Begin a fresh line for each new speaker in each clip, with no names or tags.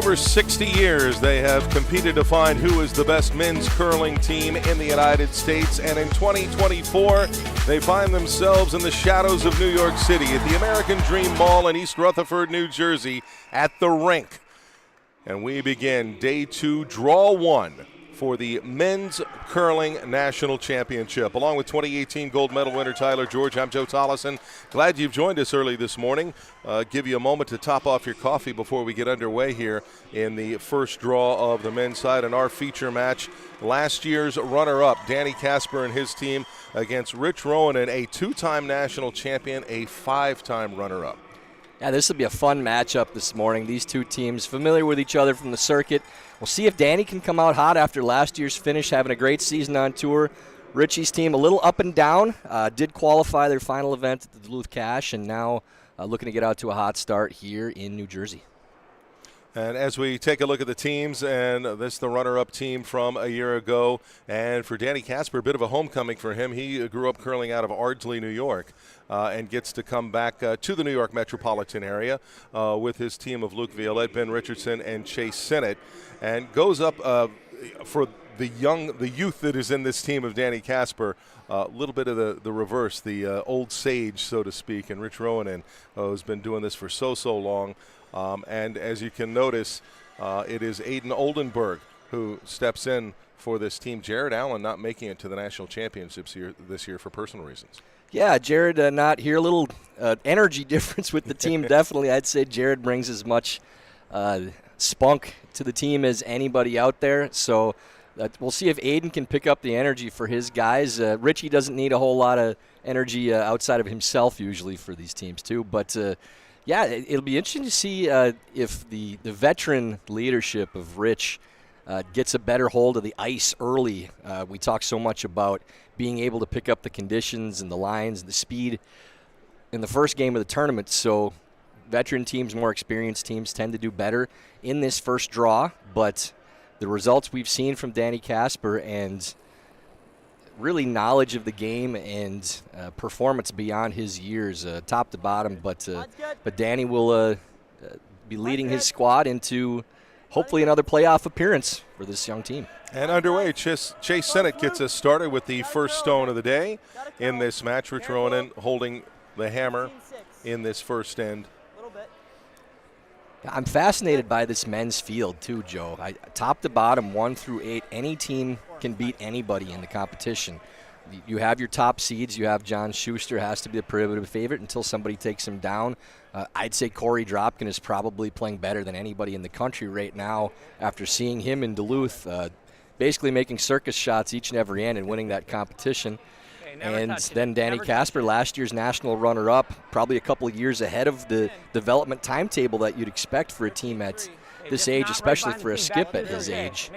over 60 years, they have competed to find who is the best men's curling team in the United States. And in 2024, they find themselves in the shadows of New York City at the American Dream Mall in East Rutherford, New Jersey, at the Rink. And we begin day 2, draw 1 for the Men's Curling National Championship. Along with 2018 gold medal winner Tyler George, I'm Joe Tollison. Glad you've joined us early this morning. Give you a moment to top off your coffee before we get underway here in the first draw of the men's side in our feature match. Last year's runner-up, Danny Casper and his team, against Rich Ruohonen, a 2-time national champion, a 5-time runner-up.
Yeah, this will be a fun matchup this morning. These two teams familiar with each other from the circuit. We'll see if Danny can come out hot after last year's finish, having a great season on tour. Richie's team a little up and down, did qualify their final event at the Duluth Cash, and now looking to get out to a hot start here in New Jersey.
And as we take a look at the teams, and this is the runner-up team from a year ago, and for Danny Casper, a bit of a homecoming for him. He grew up curling out of Ardsley, New York, and gets to come back to the New York metropolitan area with his team of Luke Violette, Ben Richardson, and Chase Sinnott, and goes up for the youth that is in this team of Danny Casper. A little bit of the reverse, the old sage, so to speak, and Rich Ruohonen has been doing this for so long. And as you can notice, it is Aiden Oldenburg who steps in for this team. Jared Allen not making it to the national championships this year for personal reasons.
Yeah, Jared not here. A little energy difference with the team, definitely. I'd say Jared brings as much spunk to the team as anybody out there. So we'll see if Aiden can pick up the energy for his guys. Richie doesn't need a whole lot of energy outside of himself usually for these teams too. But yeah, it'll be interesting to see if the veteran leadership of Rich gets a better hold of the ice early. We talk so much about being able to pick up the conditions and the lines and the speed in the first game of the tournament. So veteran teams, more experienced teams tend to do better in this first draw. But the results we've seen from Danny Casper and really knowledge of the game and performance beyond his years, top to bottom. But Danny will be leading his squad into hopefully another playoff appearance for this young team.
And underway, Chase Sinnott gets us started with the first stone of the day in this match. Rich Ruohonen holding the hammer in this first end.
I'm fascinated by this men's field too, Joe. Top to bottom, 1 through 8, any team can beat anybody in the competition. You have your top seeds. You have John Schuster, has to be a prohibitive favorite until somebody takes him down. I'd say Corey Dropkin is probably playing better than anybody in the country right now after seeing him in Duluth, basically making circus shots each and every end and winning that competition. And then Danny Casper, last year's national runner-up, probably a couple of years ahead of the development timetable that you'd expect for a team at this age, especially for a skip at his age.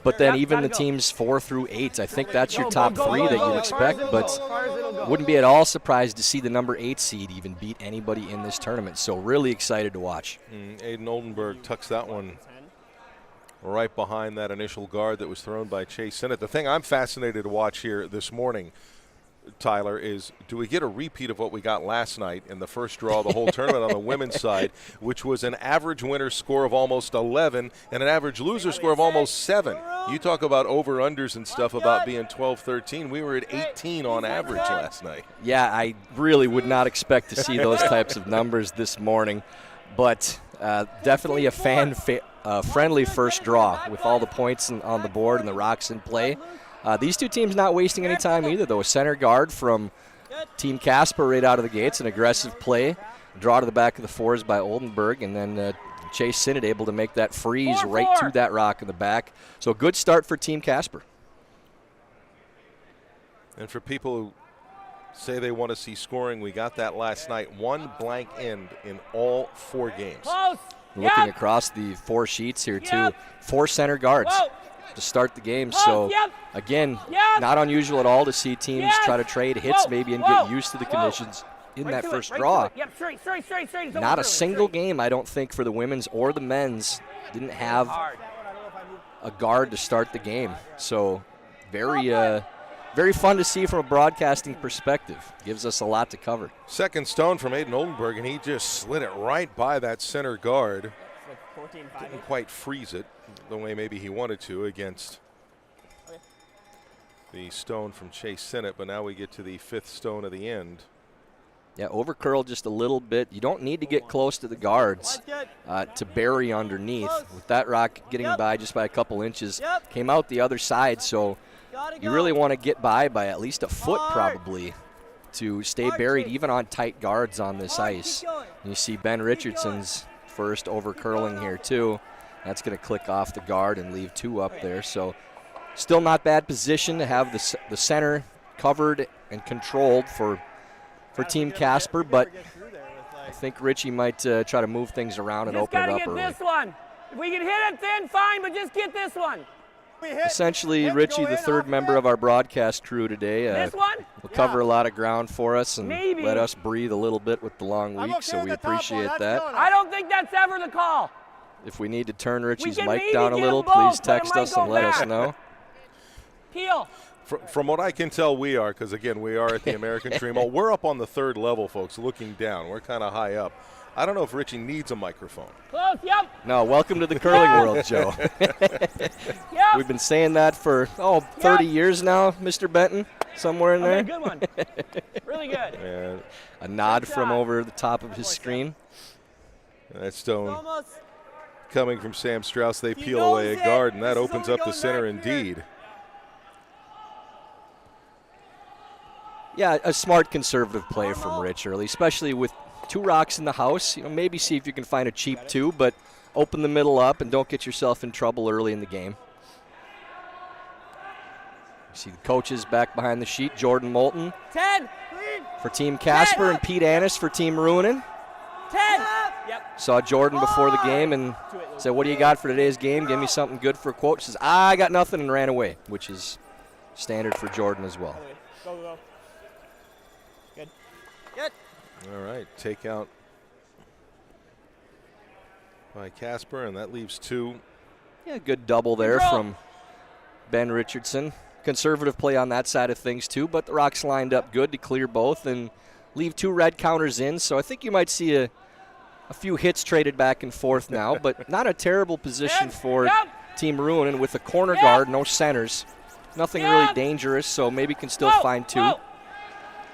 But then even the teams 4 through 8, I think that's your top 3 that you'd expect, but wouldn't be at all surprised to see the number 8 seed even beat anybody in this tournament. So really excited to watch.
Aiden Oldenburg tucks that one right behind that initial guard that was thrown by Chase Sinnott. The thing I'm fascinated to watch here this morning, Tyler, is do we get a repeat of what we got last night in the first draw of the whole tournament on the women's side, which was an average winner score of almost 11 and an average loser score of almost 7. You talk about over-unders and stuff about being 12-13. We were at 18 on average last night.
Yeah, I really would not expect to see those types of numbers this morning, but definitely a friendly first draw with all the points on the board and the rocks in play. These two teams not wasting any time either, though. A center guard from Team Casper right out of the gates, an aggressive play. Draw to the back of the 4s by Oldenburg, and then Chase Sinnott able to make that freeze right to that rock in the back. So good start for Team Casper.
And for people who say they want to see scoring, we got that last night. 1 blank end in all 4 games.
Looking across the 4 sheets here, too. 4 center guards to start the game. So, again, not unusual at all to see teams try to trade hits maybe and get used to the conditions in that first draw. Not a single game, I don't think, for the women's or the men's didn't have a guard to start the game. So, very fun to see from a broadcasting perspective. Gives us a lot to cover.
Second stone from Aiden Oldenburg, and he just slid it right by that center guard. Didn't quite freeze it the way maybe he wanted to against the stone from Chase Sinnott, but now we get to the 5th stone of the end.
Yeah, over curl just a little bit. You don't need to get close to the guards to bury underneath. With that rock getting by just by a couple inches, came out the other side, so you really want to get by at least a foot probably to stay buried even on tight guards on this ice. And you see Ben Richardson's first over curling here too. That's going to click off the guard and leave 2 up there. So still not bad position to have the center covered and controlled for Team Casper, but I think Richie might try to move things around and open it up early.
This one. If we can hit it thin, fine, but just get this one.
Essentially, Richie, the 3rd member of our broadcast crew today,
this one?
will cover a lot of ground for us and let us breathe a little bit with the long week, so we appreciate that.
I don't think that's ever the call.
If we need to turn Richie's mic down a little, please text us and let us know.
Peel.
From what I can tell, we are, because again, we are at the American Dream. We're up on the 3rd level, folks, looking down. We're kind of high up. I don't know if Richie needs a microphone.
Close, yep.
No, welcome to the curling world, Joe. We've been saying that for, 30 years now, Mr. Benton, somewhere in there.
Good one. Really good.
And
a nod from over the top of his screen.
That stone coming from Sam Strauss. They peel away a guard, and that opens up the center indeed.
Yeah, a smart conservative play from Rich early, especially with 2 rocks in the house. Maybe see if you can find a cheap 2, but open the middle up and don't get yourself in trouble early in the game. You see the coaches back behind the sheet. Jordan Moulton
10
for Team Casper and Pete Annis for Team Ruohonen.
10. Yep.
Saw Jordan before the game and said, "What do you got for today's game? Give me something good for a quote." Says, "I got nothing," and ran away, which is standard for Jordan as well.
Go. Good.
All right, take out by Casper, and that leaves 2.
Yeah, good double there from Ben Richardson. Conservative play on that side of things too, but the rocks lined up good to clear both and leave 2 red counters in. So I think you might see a few hits traded back and forth now, but not a terrible position for Team Ruohonen with a corner guard, no centers. Nothing really dangerous, so maybe can still find 2.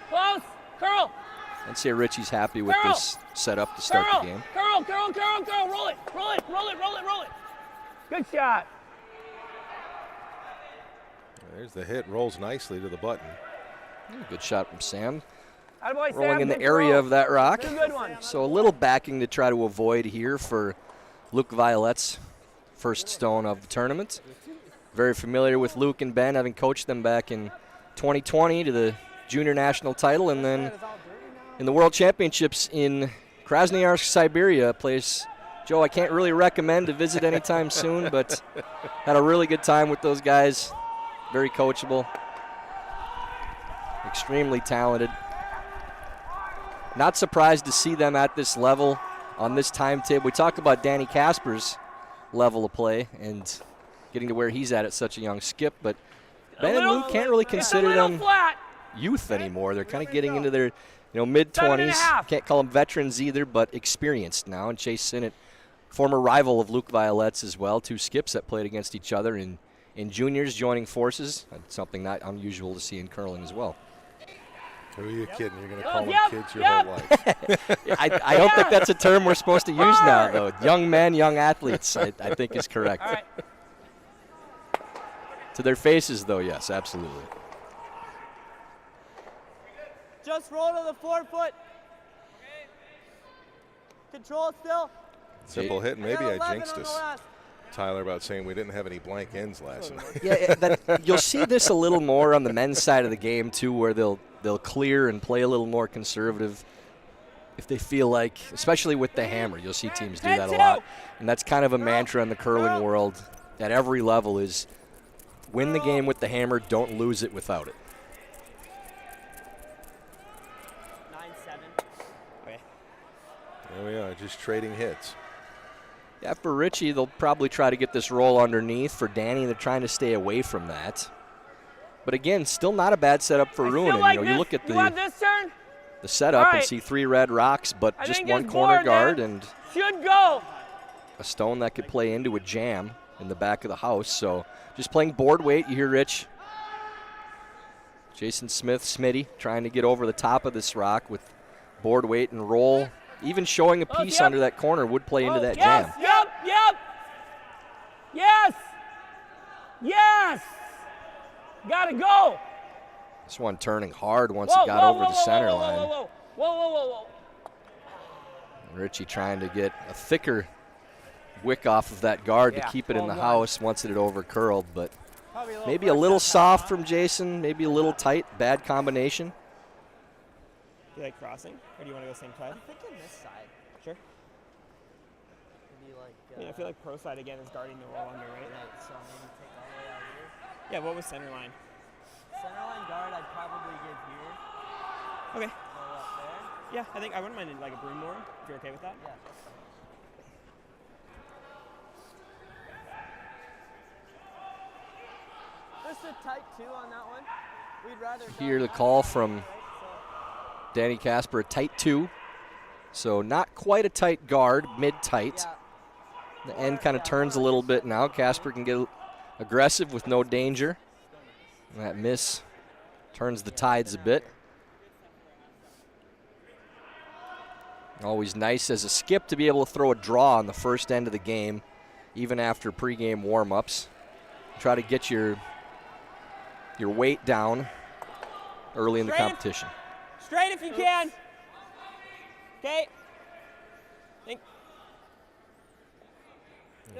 Close. Curl.
I'd say Richie's happy with this setup to start the game.
Curl. Roll it. Good shot.
There's the hit. Rolls nicely to the button.
Good shot from Sam.
Attaboy,
Rolling
Sam,
in the
good
area
throw.
of that rock.
Good one.
So a little backing to try to avoid here for Luke Violette's first stone of the tournament. Very familiar with Luke and Ben, having coached them back in 2020 to the junior national title, and then in the World Championships in Krasnoyarsk, Siberia, a place, Joe, I can't really recommend to visit anytime soon, but had a really good time with those guys. Very coachable, extremely talented. Not surprised to see them at this level on this timetable. We talk about Danny Casper's level of play and getting to where he's at such a young skip, but Ben and Luke can't really consider them youth anymore. They're kind of getting into their mid-20s. Can't call them veterans either, but experienced now. And Chase Sinnott, former rival of Luke Violette's as well, 2 skips that played against each other in juniors, joining forces. Something not unusual to see in curling as well.
Who are you kidding? You're going to call them kids your whole life.
I don't think that's a term we're supposed to use now, though. Young men, young athletes, I think is correct.
All right.
To their faces, though, yes, absolutely.
Just roll to the 4-foot. Control still.
Simple hit, and maybe I jinxed us, Tyler, about saying we didn't have any blank ends last night.
Yeah, you'll see this a little more on the men's side of the game, too, where they'll clear and play a little more conservative if they feel like, especially with the hammer. You'll see teams do that a lot. And that's kind of a mantra in the curling world at every level is win the game with the hammer, don't lose it without it.
9-7. Okay.
There we are, just trading hits.
Yeah, for Richie, they'll probably try to get this roll underneath. For Danny, they're trying to stay away from that. But again, still not a bad setup for Ruohonen. You look at the setup and see 3 red rocks, but just 1 corner guard. And
should go.
a stone that could play into a jam in the back of the house. So just playing board weight. You hear Rich. Jason Smith, Smitty, trying to get over the top of this rock with board weight and roll. Even showing a piece under that corner would play into that jam.
Yes! Yes! Gotta go!
This one turning hard once it got over the center line.
Whoa.
Richie trying to get a thicker wick off of that guard to keep it in the house once it had over curled, but maybe a little soft from Jason, maybe a little tight, bad combination.
Do you like crossing, or do you want to go same side?
I'm thinking this side.
Sure.
Maybe like.
I feel like pro side again is guarding the roll under, right?
Right, so maybe take all the way out here.
Yeah, what was center line?
Center line guard, I'd probably give here.
Okay.
Go up there.
Yeah, I think I wouldn't mind like a broom more, if you're okay with that.
Yeah. Just a tight 2 on that one. We'd rather
Hear the call from Danny Casper, a tight 2. So not quite a tight guard, mid-tight.
Yeah.
The end kind of turns a little bit now. Casper can get aggressive with no danger. And that miss turns the tides a bit. Always nice as a skip to be able to throw a draw on the first end of the game, even after pregame warm-ups. Try to get your weight down early in the competition.
Straight if you can. Okay.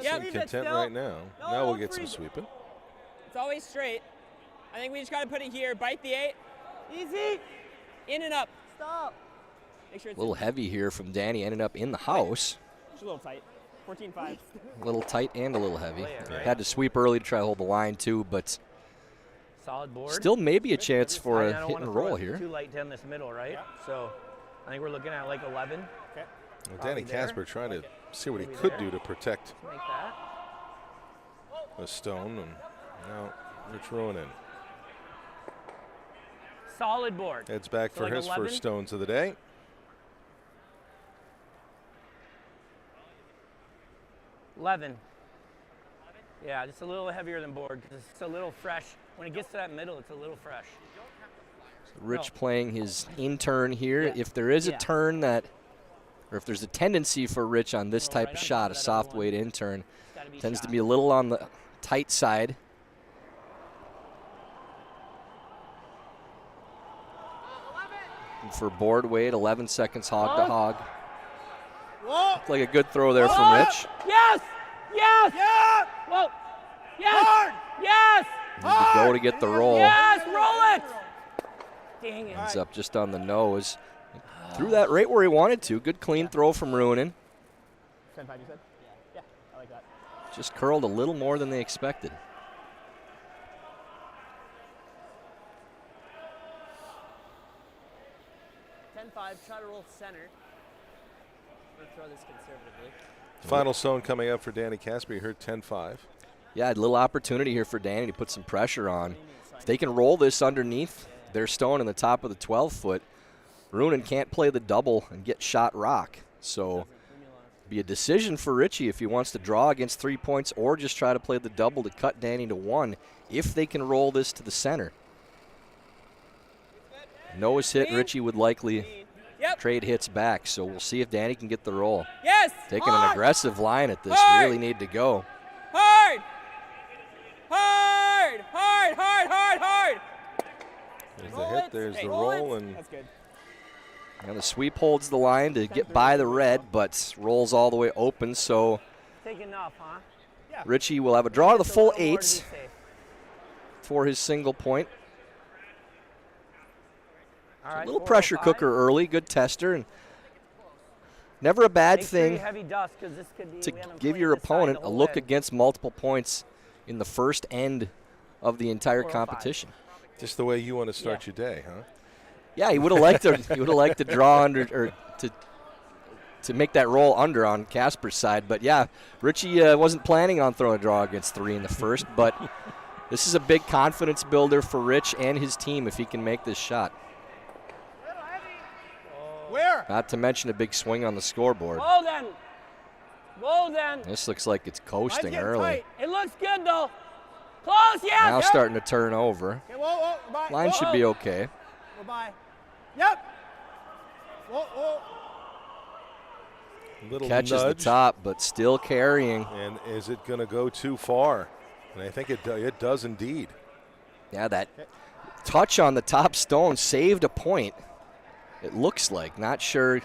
Seem content right now. Now we'll get some sweeping.
It's always straight. I think we just got to put it here. Bite the 8. Easy. In and up.
Stop.
Make sure it's
A little heavy here from Danny, ending up in the house.
Just a little tight. 14-5.
A little tight and a little heavy. Had to sweep early to try to hold the line too, but
Solid board.
still maybe a chance for
I
a
don't
hit
wanna
and
throw
roll
it
here.
Too light down this middle, right?
Yeah.
So I think we're looking at like 11.
Okay.
Well, Danny
there.
Casper trying to see what he
Maybe
could
there.
do to protect
Make that.
a stone, and now Rich Ruohonen
Solid board.
heads back
So
for
like
his
11?
first stones of the day.
11. Yeah, just a little heavier than board. It's a little fresh. When it gets to that middle, it's a little fresh.
Rich playing his in turn here.
Yeah.
If there is a
Yeah.
turn that, or if there's a tendency for Rich on this
Go
type
right
of
on
shot,
top
a
of that
soft
other one.
weight in turn,
It's gotta be
tends to
shot.
be a little on the tight side. And for board weight, 11 seconds hog to hog. Looked like a good throw there from Rich.
Yes! Yes! Yeah! Whoa! Yes! Hard! Yes!
Need to go to get the roll.
Yes! Roll it! Dang it.
Ends up just on the nose. Threw that right where he wanted to. Good clean throw from Ruohonen.
10-5 you said? Yeah. I like that.
Just curled a little more than they expected.
10-5, try to roll center. I'm going to throw this conservatively.
Final stone coming up for Danny Casper. You heard 10-5.
Yeah, a little opportunity here for Danny to put some pressure on. If they can roll this underneath their stone in the top of the 12-foot, Ruohonen can't play the double and get shot rock. So be a decision for Richie if he wants to draw against 3 points or just try to play the double to cut Danny to 1 if they can roll this to the center. Noah's hit, Richie would likely trade hits back, so we'll see if Danny can get the roll.
Yes!
Taking an aggressive line at this,
Hard!
really need to go.
Hard! Hard! Hard, hard, hard, hard!
There's the hit, there's the roll, and
That's good.
And the sweep holds the line to get by the red, but rolls all the way open, so
Take enough, huh?
Richie will have a draw to the
Just a
full
little more to be
8
safe.
for his single point.
All right,
A little
405.
pressure cooker early, good tester, and never a bad
Make sure you
thing
heavy dust, 'cause this could be,
to
we haven't
give
played
your
this side
opponent
the
a
whole
look
end.
against multiple points in the first end of the entire
405.
competition.
just the way you want to start your day, huh?
Yeah, he would have liked to. He would have liked to draw under or to make that roll under on Casper's side. But yeah, Richie wasn't planning on throwing a draw against 3 in the first. But this is a big confidence builder for Rich and his team if he can make this shot.
Where?
Not to mention a big swing on the scoreboard.
Oh, then. Whoa, then.
This looks like it's coasting early.
Tight.
It looks good, though. Close, yes.
Now
yep.
starting to turn over.
Okay, whoa, bye.
Line should be okay.
Whoa, bye. Yep. Whoa.
Little
Catches
nudge.
the top, but still carrying.
And is it going to go too far? And I think it does indeed.
Yeah, that touch on the top stone saved a point. It looks like. Not sure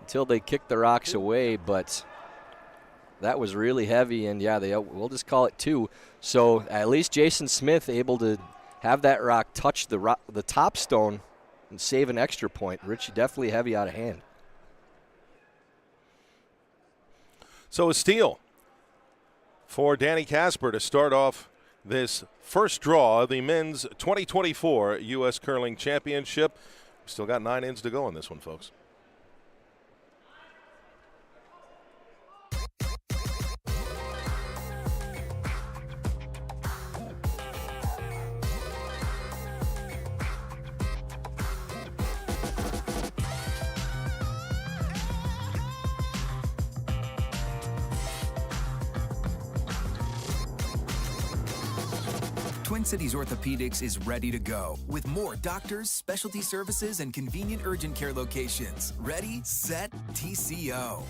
until they kicked the rocks away, but that was really heavy. And, yeah, we'll just call it 2. So at least Jason Smith able to have that rock touch the top stone and save an extra point. Richie definitely heavy out of hand.
So a steal for Danny Casper to start off this first draw of the men's 2024 U.S. Curling Championship. Still got 9 ends to go on this one, folks.
Twin Cities Orthopedics is ready to go with more doctors, specialty services, and convenient urgent care locations. Ready, set, TCO.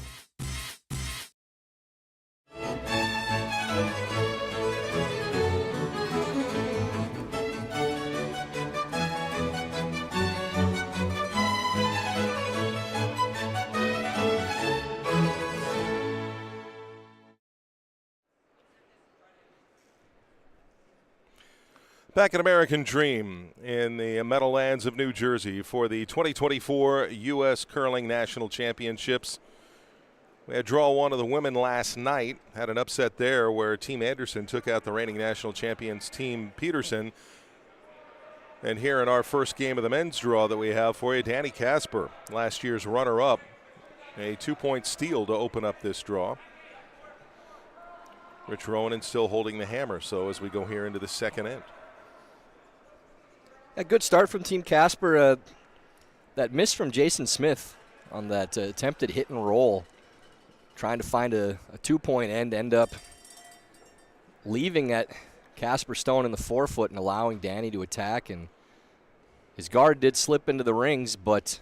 Back at American Dream in the Meadowlands of New Jersey for the 2024 U.S. Curling National Championships. We had draw 1 of the women last night. Had an upset there where Team Anderson took out the reigning national champions, Team Peterson. And here in our first game of the men's draw that we have for you, Danny Casper, last year's runner-up. A 2-point steal to open up this draw. Rich Ruohonen still holding the hammer, so as we go here into the second end.
A good start from Team Casper. That miss from Jason Smith on that attempted hit and roll, trying to find a 2-point end up leaving at Casper Stone in the forefoot and allowing Danny to attack. And his guard did slip into the rings, but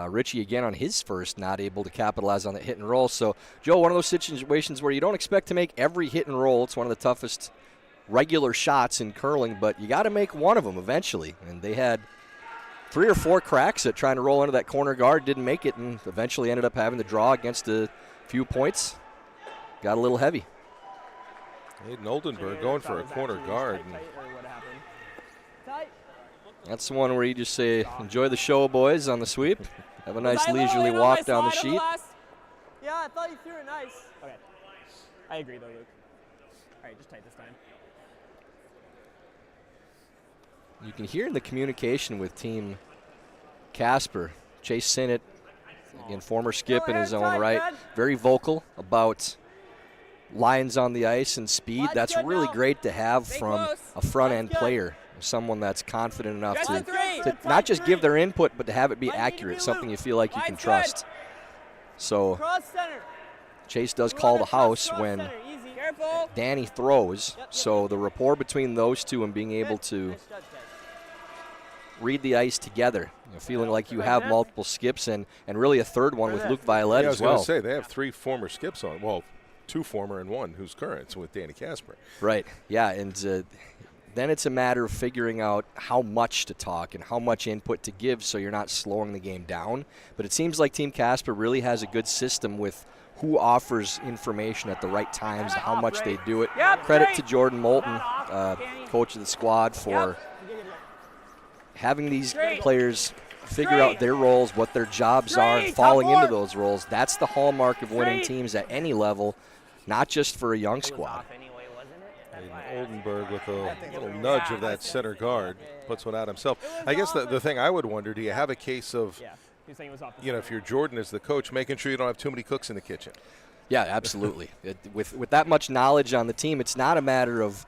Richie again on his first not able to capitalize on that hit and roll. So, Joe, one of those situations where you don't expect to make every hit and roll. It's one of the toughest regular shots in curling, but you got to make one of them eventually. And they had 3 or 4 cracks at trying to roll into that corner guard, didn't make it, and eventually ended up having to draw against a few points. Got a little heavy.
Hayden Oldenburg going for a corner guard.
That's the one where you just say, enjoy the show, boys, on the sweep. Have a nice leisurely walk down the sheet.
Yeah, I thought you threw it nice. Okay. I agree, though, Luke. All right, just tight this time.
You can hear in the communication with Team Casper, Chase Sinnott, again, former skip in his own right, very vocal about lines on the ice and speed. That's really great to have from a front-end player, someone that's confident enough to not just give their input, but to have it be accurate, something you feel like you can trust. So Chase does call the house when Danny throws, so the rapport between those two and being able to read the ice together, feeling like you have multiple skips and really a third one with Luke Violette as well.
I was going to say, they have 3 former skips on. Well, 2 former and 1 who's current, so with Danny Casper.
Right, yeah, and then it's a matter of figuring out how much to talk and how much input to give so you're not slowing the game down. But it seems like Team Casper really has a good system with who offers information at the right times and how much they do it. Credit to Jordan Moulton, coach of the squad, for having these players figure out their roles, what their jobs are, and falling into those roles. That's the hallmark of winning teams at any level, not just for a young squad.
Oldenburg with a little nudge of that center guard, puts one out himself. I guess the thing I would wonder, do you have a case of, if you're Jordan as the coach, making sure you don't have too many cooks in the kitchen?
Yeah, absolutely. With that much knowledge on the team, it's not a matter of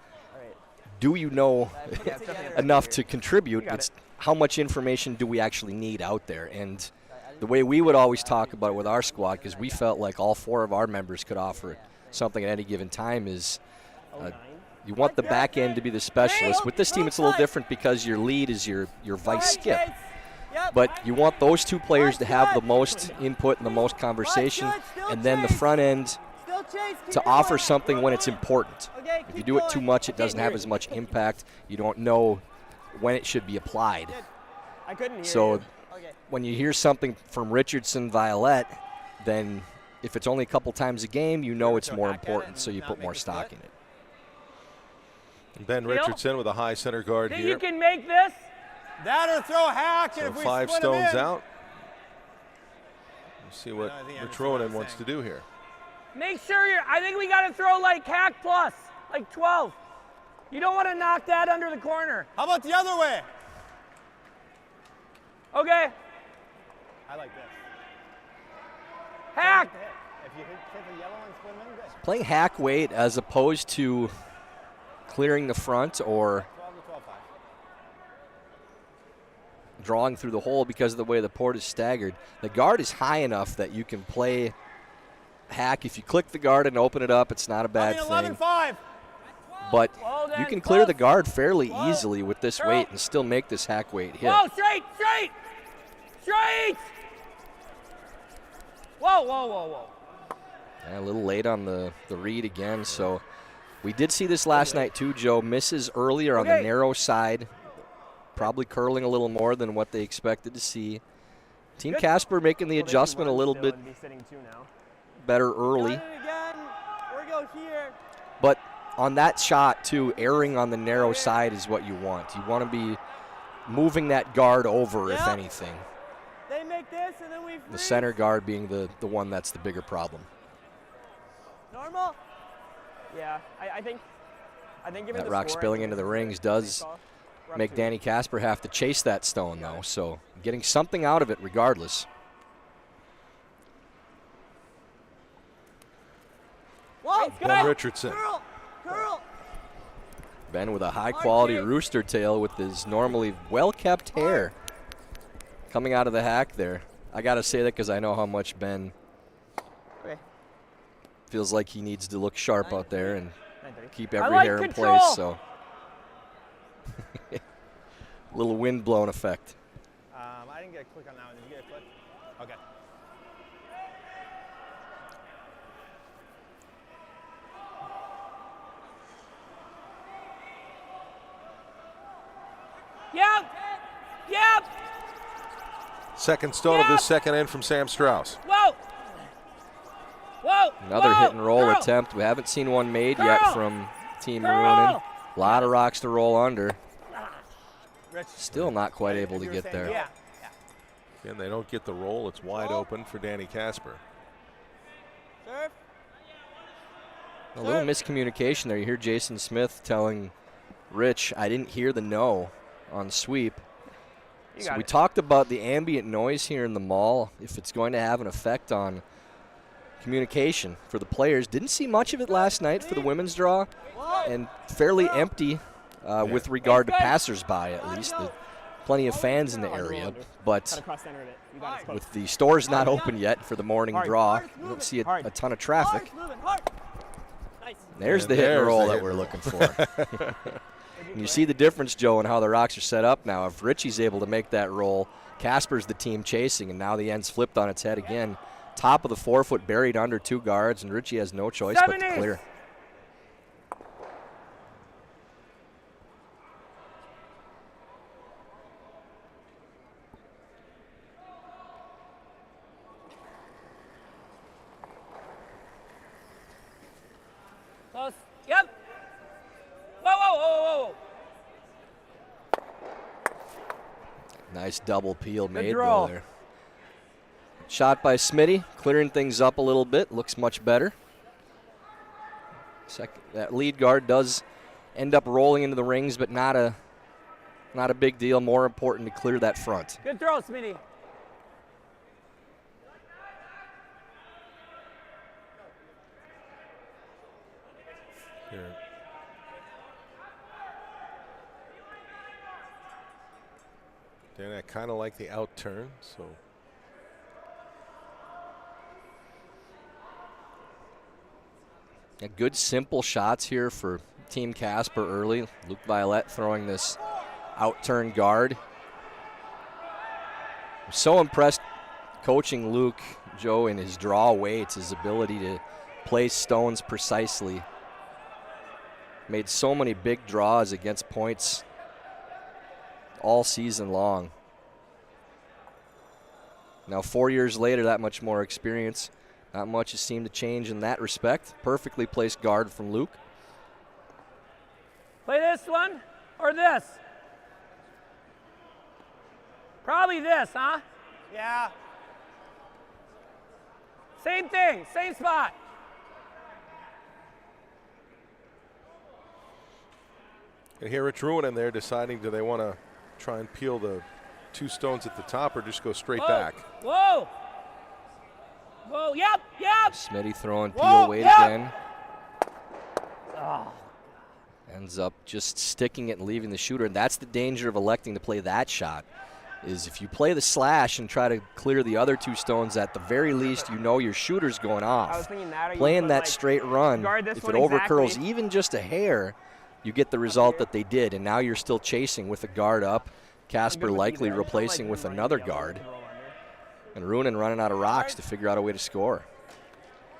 do you know enough to contribute. It's how much information do we actually need out there. And the way we would always talk about it with our squad, because we felt like all 4 of our members could offer something at any given time, is you want the back end to be the specialist. With this team, it's a little different because your lead is your vice skip. But you want those 2 players to have the most input and the most conversation, and then the front end to offer something when it's important. If you do it too much, it doesn't have as much impact. You don't know when it should be applied.
I couldn't hear
So
you.
when you hear something from Richardson, Violette, then if it's only a couple times a game, you know it's more important, so you put more stock in it.
Ben Richardson with a high center guard
Think
here.
you can make this?
That or throw a hack, and
So
if we
5
split 'em
stones
in.
out. We'll see what Rich Ruohonen wants to do here.
Make sure I think we got to throw like hack plus, like 12. You don't want to knock that under the corner.
How about the other way?
Okay.
I like this.
Hack.
If you hit the yellow and split them in, good.
Playing hack weight as opposed to clearing the front or
12 to 12, 5.
drawing through the hole because of the way the port is staggered. The guard is high enough that you can play hack. If you click the guard and open it up, it's not a bad thing.
11-5.
But
Well,
you
then,
can clear
close.
the guard fairly
Whoa.
easily with this
Girl.
weight and still make this hack weight hit.
Whoa, straight, straight, straight. Whoa, whoa, whoa, whoa.
A little late on the read again, so we did see this last night too, Joe. Misses earlier on the narrow side, probably curling a little more than what they expected to see. Team Casper making the adjustment a little bit better early. But on that shot too, erring on the narrow side is what you want. You want to be moving that guard over, if anything.
They make this, and then we
The center guard being the one that's the bigger problem.
normal. Yeah, I think given
That
the
rock
score, I
spilling
think
into the
it's a
rings
good
does
call. We're up
make
2.
Danny Casper have to chase that stone, though, so getting something out of it regardless.
Whoa,
Ben Richardson.
Curl.
Ben with a high-quality rooster tail with his normally well-kept hair coming out of the hack there. I got to say that because I know how much Ben feels like he needs to look sharp out there and keep every hair in place. So, little wind-blown effect.
I didn't get a click on that one. Did you get a click? Okay.
Yep. Yep.
Second stone of this second end from Sam Strauss.
Whoa. Whoa.
Another
whoa.
hit and roll
Girl.
attempt. We haven't seen one made
Girl.
yet from Team
Girl.
Ruohonen. A lot of rocks to roll under.
Rich.
Still not quite able to get there.
Yeah.
Again, they don't get the roll. It's wide open for Danny Casper.
Serve.
A little miscommunication there. You hear Jason Smith telling Rich, I didn't hear the no on sweep. So we talked about the ambient noise here in the mall, if it's going to have an effect on communication for the players. Didn't see much of it last night for the women's draw, and fairly empty with regard to passersby, at least. Plenty of fans in the area, but with the stores not open yet for the morning draw, you don't see a ton of traffic. There's the hit and roll that we're looking for. And you see the difference, Joe, in how the rocks are set up now. If Richie's able to make that roll, Casper's the team chasing, and now the end's flipped on its head again. Top of the 4-foot buried under 2 guards, and Richie has no choice but to clear.
Close. Yep. Whoa, whoa, whoa, whoa.
Nice double peel made
draw.
there. Shot by Smitty, clearing things up a little bit. Looks much better. That lead guard does end up rolling into the rings, but not a big deal. More important to clear that front.
Good throw, Smitty.
Here. Dan, I kind of like the out turn, so
Good simple shots here for Team Casper early. Luke Violette throwing this out-turn guard. I'm so impressed coaching Luke, Joe, in his draw weights, his ability to place stones precisely. Made so many big draws against points all season long. Now 4 years later, that much more experience. Not much has seemed to change in that respect. Perfectly placed guard from Luke.
Play this one or this? Probably this, huh?
Yeah.
Same thing, same spot.
And here it's Ruohonen there deciding, do they want to try and peel the 2 stones at the top or just go straight back?
Whoa! Whoa, yep!
Smitty throwing
Whoa,
peel weight
yep.
again.
Oh.
Ends up just sticking it and leaving the shooter. And that's the danger of electing to play that shot, is if you play the slash and try to clear the other 2 stones, at the very least you know your shooter's going
I was
off.
thinking that.
Playing that straight run,
guard this
if
one
it overcurls
exactly.
even just a hair, you get the result that they did. And now you're still chasing with a guard up. Casper likely replacing with another guard. And Ruohonen running out of rocks to figure out a way to score.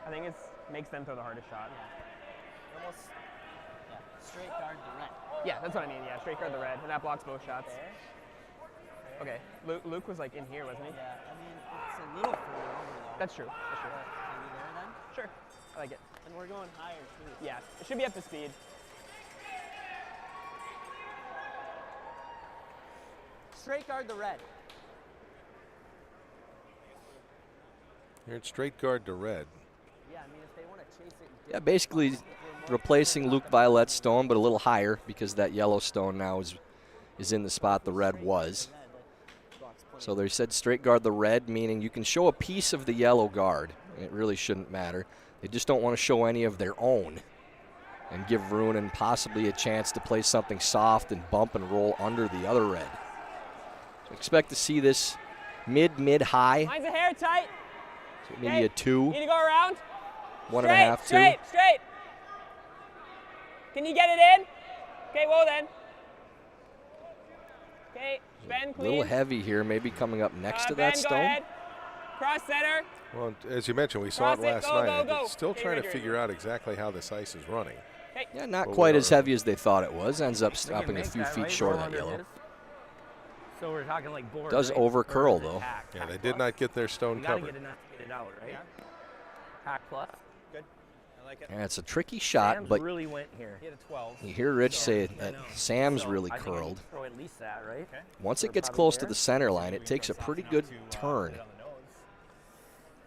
I think it makes them throw the hardest shot.
Almost, straight guard the red.
Yeah, that's what I mean. Yeah, straight guard the red, and that blocks both shots. Okay, Luke was like in here, wasn't he?
Yeah, I mean, it's a little further over though.
That's true. That's true.
Are we there then?
Sure, I like it.
And we're going higher too.
Yeah, it should be up to speed.
Straight guard the red.
Here it's straight guard to red.
Yeah, I mean, if they want to chase it.
Yeah, basically replacing Luke Violette's stone, but a little higher because that yellow stone now is in the spot the red was. So they said straight guard the red, meaning you can show a piece of the yellow guard. It really shouldn't matter. They just don't want to show any of their own and give Ruohonen possibly a chance to play something soft and bump and roll under the other red. So expect to see this mid-high.
Mine's a hair tight.
So maybe a 2,
Need to go around.
1.5, 2.
Straight. Can you get it in? Okay, whoa then. Okay, Ben,
A
clean.
little heavy here, maybe coming up next to that
Ben,
stone.
Go ahead. Cross center.
Well, as you mentioned, we saw
Cross
it
it,
last
go,
night.
go,
and
go.
it's still
Okay,
trying to
right,
figure out exactly how this ice is running.
Okay.
Yeah, not
Well,
quite
we
as
are-
heavy as they thought it was. Ends up
We can
stopping a
make
few
that,
feet
right?
short of
Roll
that
under
yellow.
this. So we're talking like board.
Does
right?
overcurl,
Or is it
though.
hack?
Yeah,
Hack
they
plus?
did not get their stone
You gotta
covered.
get enough to get it out, right? Hack plus.
Good. I like it.
Yeah, it's a tricky shot,
Sam's
but
really went here.
He had a 12.
you hear Rich say
I
that
know.
Sam's
So
really
I think I need
curled.
to throw at least that, right?
Okay.
Once it
Or
gets
probably
close to
there.
the center line, it takes a pretty good turn.
Hit on the nose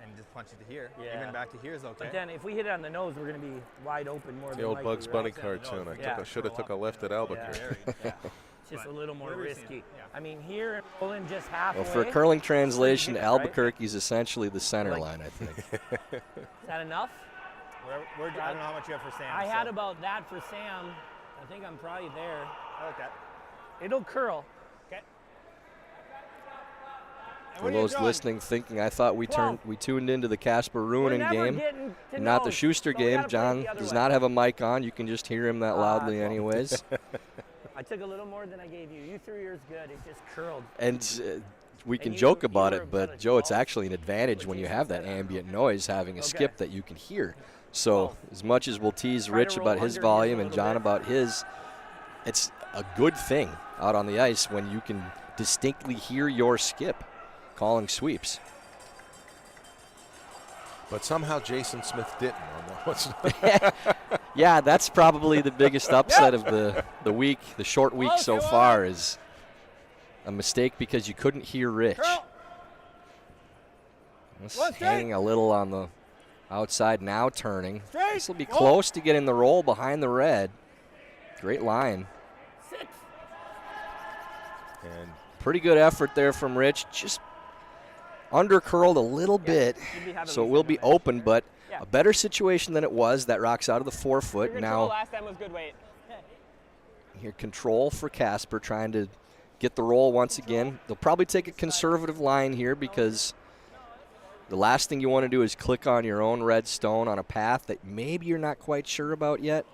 and just punch it to here.
Yeah.
Even back to here is okay.
But then if we hit it on the nose, we're going to be wide open more
The
than
old
likely,
Bugs Bunny
right?
cartoon.
Yeah.
I should have took a left at Albuquerque.
Yeah. It's just a little more
Where we see
risky.
it, yeah.
I mean, here in Poland, just halfway.
Well, for a curling translation,
Right?
Albuquerque is essentially the center
Like-
line, I think.
Is that enough?
I don't know how much you have for Sam.
I
so
had about that for Sam. I think I'm probably there.
I like that.
It'll curl.
Okay.
For those listening, thinking I thought we tuned into the Casper Ruohonen game, and not the Schuster game. John does not have a mic on. You can just hear him that loudly, anyways.
I took a little more than I gave you. You threw yours good. It just curled.
And we
And
can
you-
joke
you
about
were
it,
about
but
a
Joe, it's
12.
actually an advantage when you have that ambient noise, having a
Okay.
skip that you can hear. So as much as we'll tease
Try to
Rich
roll
about his
under his
volume
a
and
little
John
bit.
about his, it's a good thing out on the ice when you can distinctly hear your skip calling sweeps.
But somehow Jason Smith didn't on that one.
Yeah, that's probably the biggest upset of the week, the short week
Oh,
so
go on.
far, is a mistake because you couldn't hear Rich.
Curl.
This
Go straight.
hanging a little on the outside, now turning.
Straight.
This will be
Roll.
close to getting the roll behind the red. Great line.
6.
And
Pretty good effort there from Rich. Just under-curled a little bit,
You'd be having
so it
Lisa
will
in
be
the bench.
open, but
Yeah.
a better situation than it was. That rocks out of the forefoot.
Your control
Now
last time was good weight.
here, control for Casper, trying to get the roll once again. They'll probably take a conservative line here because The last thing you want to do is click on your own red stone on a path that maybe you're not quite sure about yet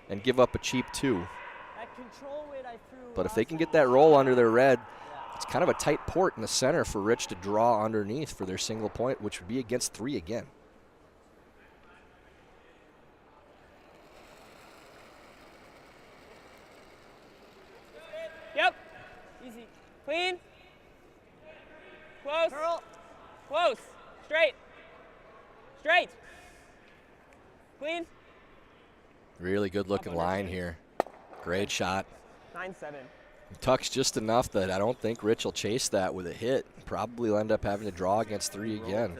and give up a cheap 2.
That control weight I threw.
But if they can get that roll under their red, it's kind of a tight port in the center for Rich to draw underneath for their single point, which would be against 3 again.
Yep. Easy. Clean. Close.
Curl.
Close. Straight. Straight. Clean.
Really good looking line here. Great shot.
9-7.
Tucks just enough that I don't think Rich will chase that with a hit. Probably will end up having to draw against 3 again.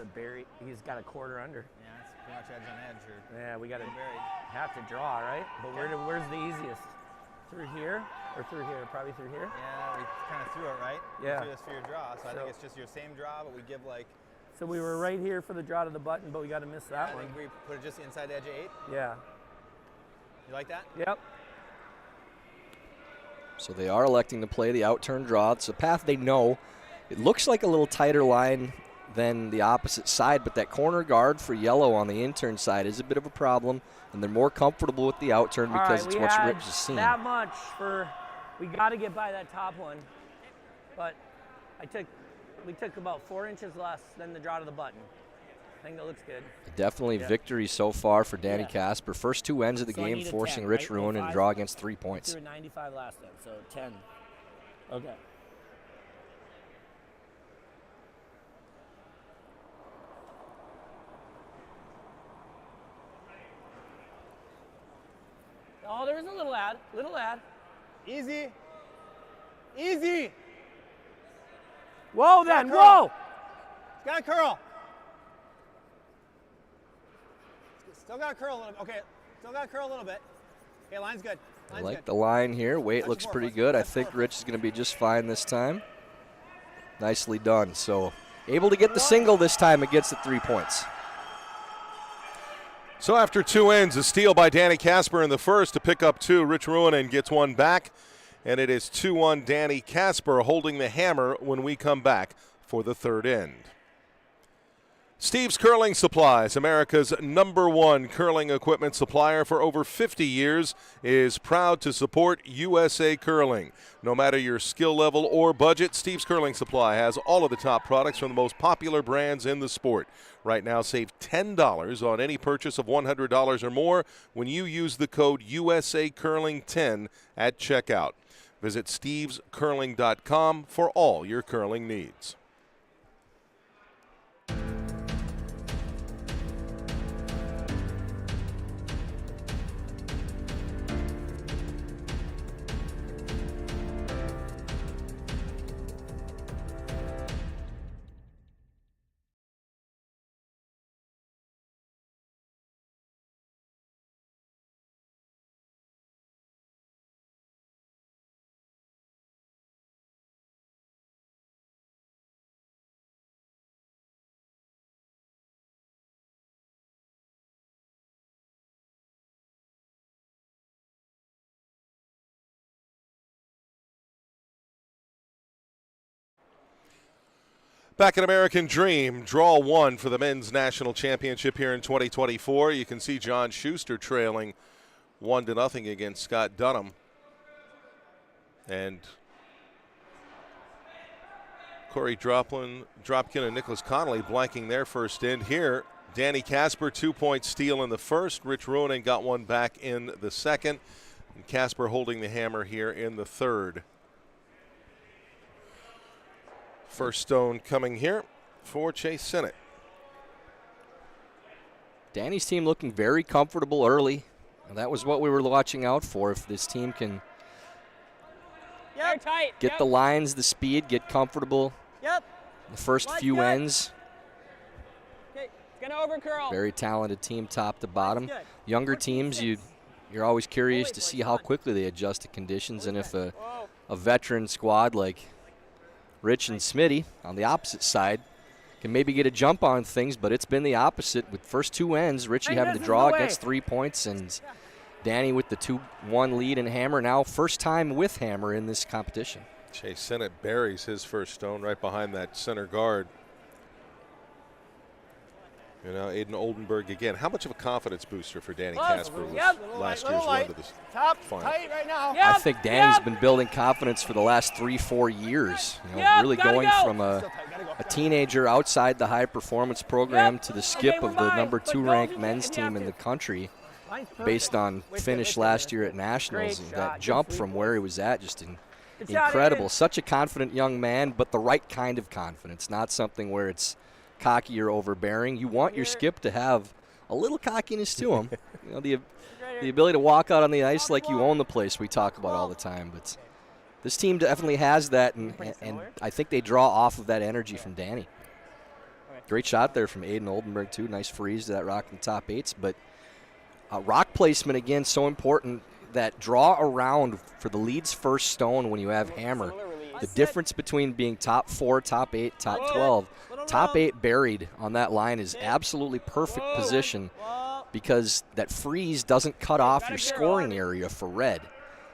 He's got a quarter under.
Yeah, it's pretty much edge on edge. Or
Yeah, we got to
buried.
have to draw, right? But where's the easiest? Through here or through here? Probably through here.
Yeah, we kind of threw it, right?
Yeah.
We threw this for your draw, so I
So-
think it's just your same draw, but we give like.
So we were right here for the draw to the button, but we got to miss that
I
one.
think we put it just inside the edge of 8.
Yeah.
You like that?
Yep.
So they are electing to play the outturn draw. It's a path they know. It looks like a little tighter line than the opposite side, but that corner guard for yellow on the intern side is a bit of a problem, and they're more comfortable with the outturn
All
because
right,
it's
we
what
had
Rich has seen.
that much for. We got to get by that top one, but we took about 4 inches less than the draw to the button. I think that looks good.
Definitely
Yeah.
victory so far for Danny
Yeah.
Casper. First 2 ends of the
So I
game
need a
forcing
10,
Rich
right?
Ruohonen to
05?
draw against 3 points.
We threw a 95 last time, so 10. Okay. Oh, there was a little ad. Little ad.
Easy. Easy.
Whoa, then.
curl.
Whoa.
It's got to curl. Still got to curl a little bit. Okay. Still got to curl a little bit. Okay, line's good.
I
Line's
like
good.
the line here. Weight
Touch
looks
more,
pretty
touch
good. I
more,
think
touch more.
Rich is going to be just fine this time. Nicely done. So able to get the single this time against the 3 points.
So after 2 ends, a steal by Danny Casper in the first to pick up 2. Rich Ruohonen gets 1 back, and it is 2-1 Danny Casper holding the hammer when we come back for the 3rd end. Steve's Curling Supplies, America's #1 curling equipment supplier for over 50 years, is proud to support USA Curling. No matter your skill level or budget, Steve's Curling Supply has all of the top products from the most popular brands in the sport. Right now, save $10 on any purchase of $100 or more when you use the code USACurling10 at checkout. Visit stevescurling.com for all your curling needs. Back at American Dream, draw 1 for the men's national championship here in 2024. You can see John Schuster trailing 1-0 against Scott Dunham. And Corey Dropkin and Nicholas Connolly blanking their first end here. Danny Casper, 2-point steal in the first. Rich Ruohonen got 1 back in the second. And Casper holding the hammer here in the third. First stone coming here for Chase Sinnott.
Danny's team looking very comfortable early. And that was what we were watching out for. If this team can
They're tight.
get the lines, the speed, get comfortable
Yep.
the first
Line's
few
good.
ends.
Okay, it's gonna overcurl.
Very talented team top to bottom.
good.
Younger
14,
teams,
6.
you're always curious
Wait,
to
boys,
see
come
how
on.
quickly they adjust to conditions and if
Whoa.
a veteran squad like Rich and Smitty on the opposite side can maybe get a jump on things, but it's been the opposite with first 2 ends. Richie
Hey,
having
this
to
is
draw
the way.
against 3 points, and Danny with the 2-1 lead and hammer. Now first time with hammer in this competition.
Chase Sinnott buries his first stone right behind that center guard. You know, Aiden Oldenburg again. How much of a confidence booster for Danny Casper was last year's run to this
Top
final?
tight right now.
I think Danny's been building confidence for the last 3-4 years. You know, really going from a teenager outside the high performance program to the skip of the number 2 ranked men's team in the country based on finish last year at Nationals. And that jump from where he was at, just incredible. Such a confident young man, but the right kind of confidence, not something where it's cocky or overbearing. You want your skip to have a little cockiness to him. You know, the ability to walk out on the ice like you own the place we talk about all the time. But this team definitely has that, and I think they draw off of that energy from Danny. Great shot there from Aiden Oldenburg, too. Nice freeze to that rock in the top 8s. But rock placement, again, so important. That draw around for the lead's first stone when you have hammer. The difference between being top 4, top 8, top 12, top 8 buried on that line is absolutely perfect position because that freeze doesn't cut off your scoring area for red.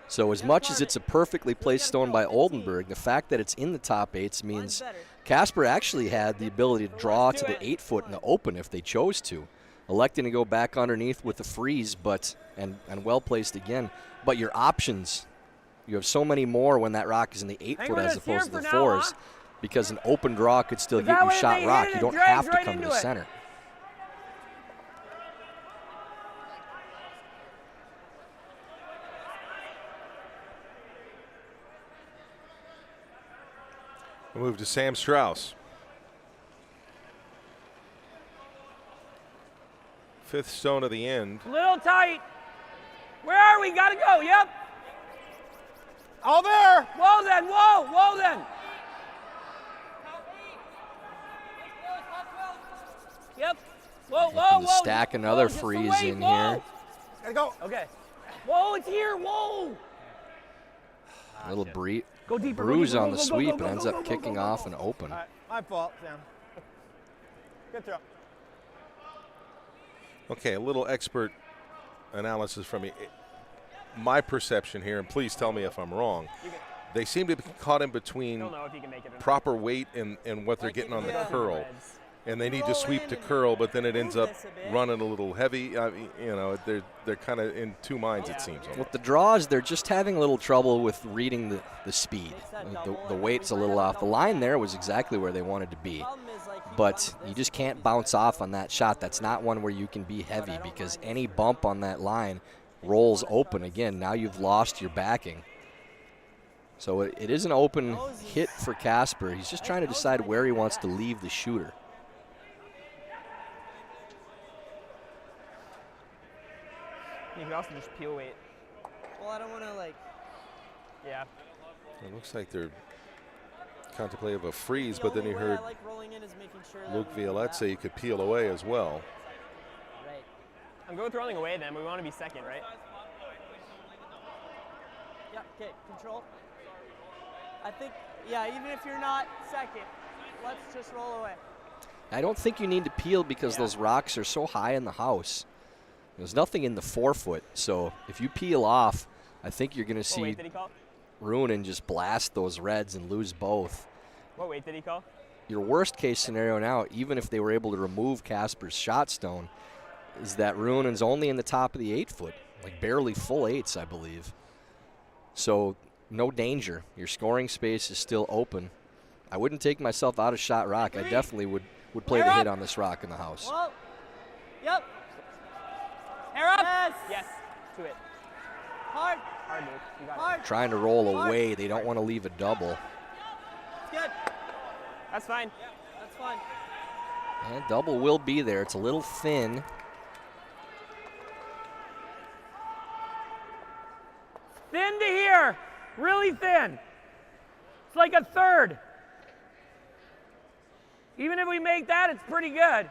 So as much as it's a perfectly placed stone by Oldenburg, the fact that it's in the top 8s means Casper actually had the ability to draw to the 8-foot in the open if they chose to, electing to go back underneath with the freeze, but and well placed again. But your options, you have so many more when that rock is in the 8-foot as opposed to the 4s, because an open draw could still get you shot rock. You don't have to come to the center.
We'll move to Sam Strauss. 5th stone of the end.
Little tight. Where are we? Gotta go. Yep.
All there.
Whoa then. Whoa. Whoa then. Yep. Whoa, whoa,
Looking to
whoa.
stack another
Whoa,
freeze
just
in
whoa.
here.
Gotta go.
Okay. Whoa, it's here. Whoa.
A little
Go deeper.
bruise on the sweep and ends up kicking off and open.
All right, my fault, Sam. Good throw.
Okay, a little expert analysis from me. My perception here, and please tell me if I'm wrong, they seem to be caught in between proper weight and what they're getting on the curl. And they need to sweep to curl, but then it ends up running a little heavy. You know, they're kind of in two minds, it seems.
With the draws, they're just having a little trouble with reading the speed. The weight's a little off. The line there was exactly where they wanted to be. But you just can't bounce off on that shot. That's not one where you can be heavy because any bump on that line rolls open. Again, now you've lost your backing. So it is an open hit for Casper. He's just trying to decide where he wants to leave the shooter.
You can also just peel weight.
Well, I don't want to
Yeah.
It looks like they're contemplating a freeze, but then you heard Luke Violette say you could peel away as well.
Right.
I'm going with rolling away then. We want to be second, right?
Yeah, okay, control. I think, yeah, even if you're not second, let's just roll away.
I don't think you need to peel because those rocks are so high in the house. There's nothing in the 4-foot, so if you peel off, I think you're going to see
What weight did he call?
Ruohonen just blast those reds and lose both.
What weight did he call?
Your worst case scenario now, even if they were able to remove Casper's shot stone, is that Ruonen's only in the top of the 8-foot, like barely full 8s, I believe. So no danger. Your scoring space is still open. I wouldn't take myself out of shot rock. I definitely would play the hit on this rock in the house.
Whoa. Yep.
Hair up!
Yes.
Yes. To it.
Hard.
Hard move. You got
Hard.
it.
Trying to roll away. They don't want to leave a double.
It's good.
That's fine.
That's fine.
And double will be there. It's a little thin.
Thin to here. Really thin. It's like a third. Even if we make that, it's pretty good.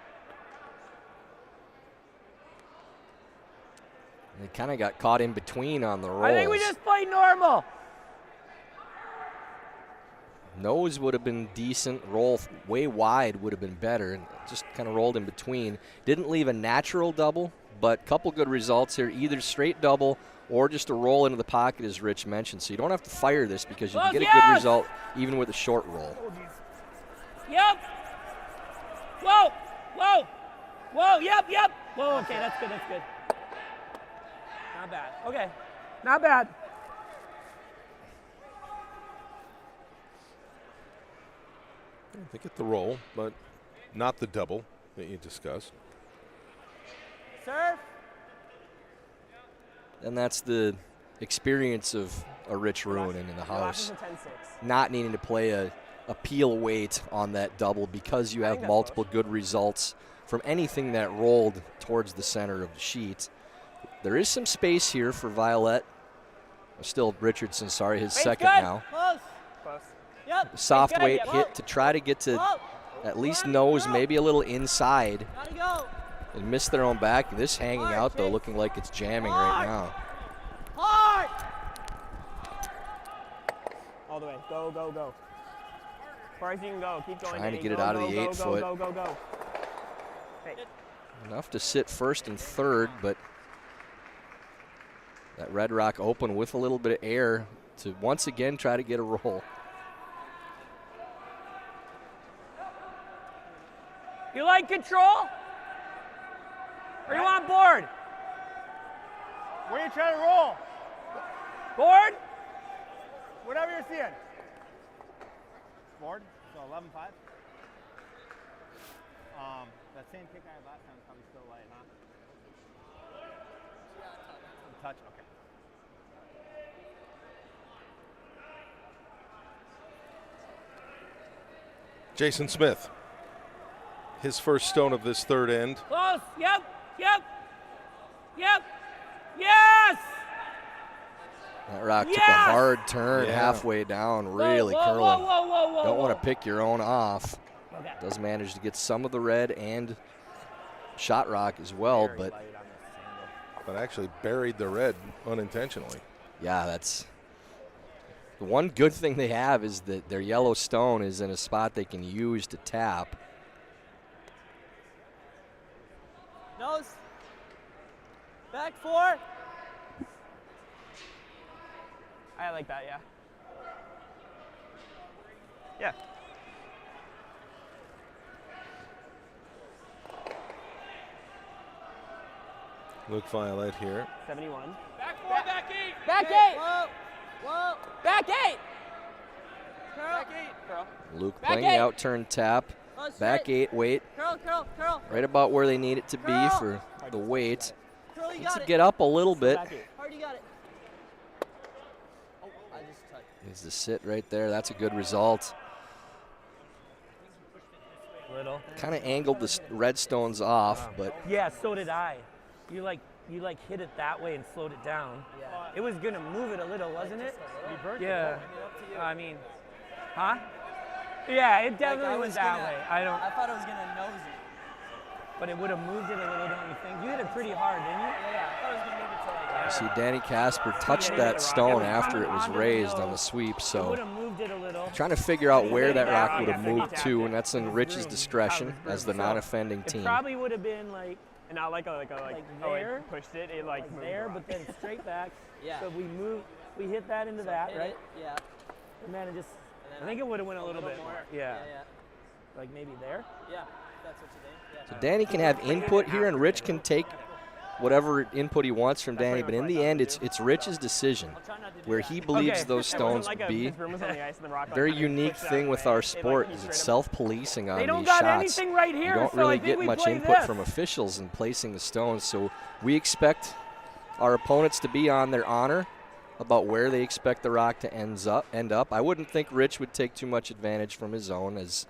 They kind of got caught in between on the rolls.
I think we just play normal.
Nose would have been decent. Roll way wide would have been better. And just kind of rolled in between. Didn't leave a natural double, but a couple good results here. Either straight double or just a roll into the pocket, as Rich mentioned. So you don't have to fire this because you can get a good result even with a short roll.
Yep. Whoa. Whoa. Whoa, yep. Whoa, okay, that's good. Not bad. Okay, not bad.
They get the roll, but not the double that you discussed.
Serve.
And that's the experience of a Rich Ruohonen in the house. Not needing to play a peel weight on that double because you have multiple good results from anything that rolled towards the center of the sheet. There is some space here for Violet. Still Richardson, sorry, his second now.
Close. Yep.
Soft weight
Whoa.
hit to try to get to at least nose, maybe a little inside.
Gotta go.
And miss their own back. This hanging out, though, looking like it's jamming right now.
Hard.
All the way. Go. As far as you can go. Keep going.
Trying to
Danny.
get it
Go,
out of
go,
the
go,
8-foot.
Go. Hey.
Enough to sit first and third, but that Red Rock open with a little bit of air to once again try to get a roll.
You like control? Or you want board?
Where are you trying to roll?
Board?
Whatever you're seeing. Board? So 11-5? That same kick I had last time is probably still light, huh? Touch, okay.
Jason Smith, his first stone of this third end.
Close. Yep. Yes!
That rock took a hard turn halfway down, really curling.
Whoa.
Don't want to pick your own off.
Okay.
Does manage to get some of the red and shot rock as well, but
actually buried the red unintentionally.
yeah, that's the one good thing they have is that their yellow stone is in a spot they can use to tap.
Nose. Back 4.
I like that, yeah.
Luke Violet here.
71.
Back 4, back 8.
Back 8.
Whoa.
Back 8.
Curl.
Luke
Back
playing
eight.
the out turn tap. Back 8 weight.
Curl.
Right about where they need it to be
Curl.
for the weight.
Curl, you
Needs
got
to
it.
get up a little bit.
Back 8.
Hard, you got it. Oh, I just touched.
Needs to sit right there. That's a good result.
Little.
Kind of angled the red stones off, but
Yeah, so did I. You like hit it that way and slowed it down.
Yeah.
It was gonna move it a little, wasn't it? Yeah. I mean, huh? Yeah, it definitely went that way.
I thought it was gonna nose it.
But it would have moved it a little, don't you think? You hit it pretty hard, didn't you?
Yeah. I thought it was gonna move it to like.
see Danny Casper touched that stone after it was raised on the sweep,
It
so
would have moved it a little.
trying to figure out where that rock would have moved to, and that's in Rich's discretion as the
So,
non-offending
It
team.
probably would have been like
And not like oh,
there.
it pushed it. It like moved
there,
the
but
rock.
then straight back.
Yeah.
So we hit that into that,
Hit
right?
it, yeah.
And then it just, I think it would have went a little bit more. Yeah.
Yeah.
Like maybe there.
Yeah. That's what you think. Yeah.
So Danny can have input here, and Rich can take whatever input he wants from Danny, but in the end, it's Rich's decision where he believes
Okay.
those stones
like
to be.
his broom was on the ice and the rock
Very
like, kinda
unique
pushed
thing
out
with
the way.
our
It,
sport
like,
is
straight
it's
up-
self-policing on
They don't
these
got
shots.
anything right here,
You don't
so
really
I think
get
we
much
play
input
this.
from officials in placing the stones, so we expect our opponents to be on their honor about where they expect the rock to end up. I wouldn't think Rich would take too much advantage from his own as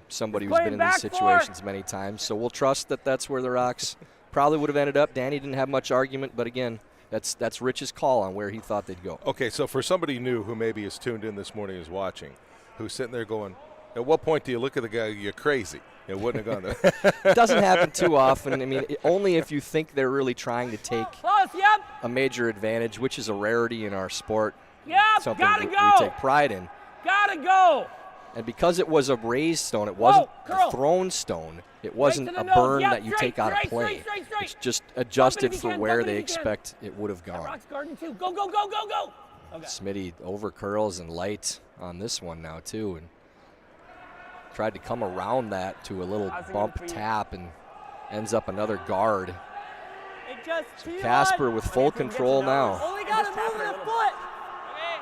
somebody who's been in these situations many times. So we'll trust that that's where the rocks probably would have ended up. Danny didn't have much argument, but again, that's Rich's call on where he thought they'd go.
Okay, so for somebody new who maybe is tuned in this morning, is watching, who's sitting there going, at what point do you look at the guy, you're crazy? It wouldn't have gone there.
It doesn't happen too often. I mean, only if you think they're really trying to take
Close, yep,
a major advantage, which is a rarity in our sport,
yep,
something
gotta
we
go,
take pride in.
gotta go.
And because it was a raised stone, it wasn't
curl.
a thrown stone. It wasn't
to the
a
nose,
burn
yep,
that you
straight,
take out of
straight,
play.
straight.
It's just adjusted
if you
for
can,
where
bump it
they
if you can.
expect it would have
That
gone.
rock's guarding too. Go, go, go, go, go. Okay.
Smitty over curls and light on this one now too, and tried to come around that to a little
How's it
bump
going for you?
tap, and ends up another guard.
It just
So Casper with full control now.
Only got to move it a foot.
Okay.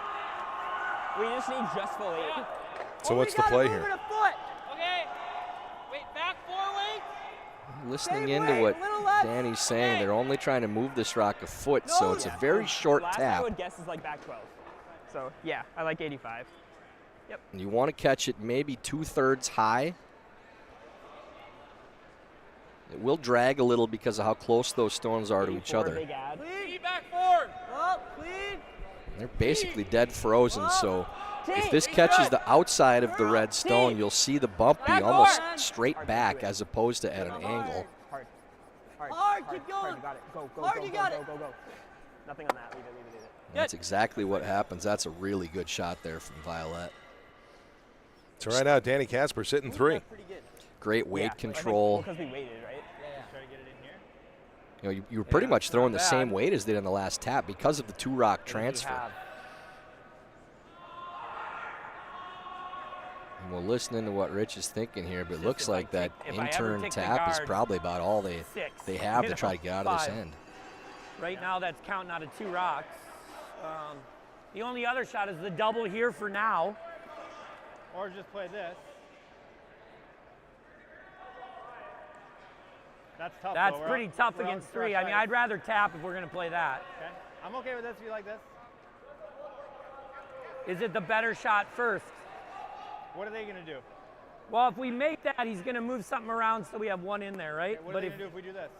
We just need just full 8.
So what's the play here?
Okay. Wait, back 4 weight.
Listening into what Danny's saying, they're only trying to move this rock a foot, so it's a very short
Last
tap.
I would guess is like back 12. So yeah, I like 85. Yep.
And you want to catch it maybe 2/3 high. It will drag a little because of how close those stones are to each other.
Big ad.
Clean. Back 4. Oh, clean.
They're basically dead frozen, so if this catches the outside of the red stone, you'll see the bump be almost straight back as opposed to at an angle.
Hard.
Keep going.
You got it. Go.
Hard, you got it.
Go. Nothing on that. Leave it.
That's exactly what happens. That's a really good shot there from Violet.
So right now, Danny Casper sitting 3.
Great weight control.
Because we waited, right?
Try to get it in here.
You know, you were pretty much throwing the same weight as they did in the last tap because of the 2-rock transfer. And we'll listen into what Rich is thinking here, but it looks like that in-turn tap is probably about all they have to try to get out of this end.
Right now, that's counting out of 2 rocks. The only other shot is the double here for now.
Or just play this. That's tough.
That's pretty tough against 3. I mean, I'd rather tap if we're going to play that.
Okay. I'm okay with this if you like this.
Is it the better shot first?
What are they going to do?
Well, if we make that, he's going to move something around so we have 1 in there, right?
Okay, what are they going to do if we do this?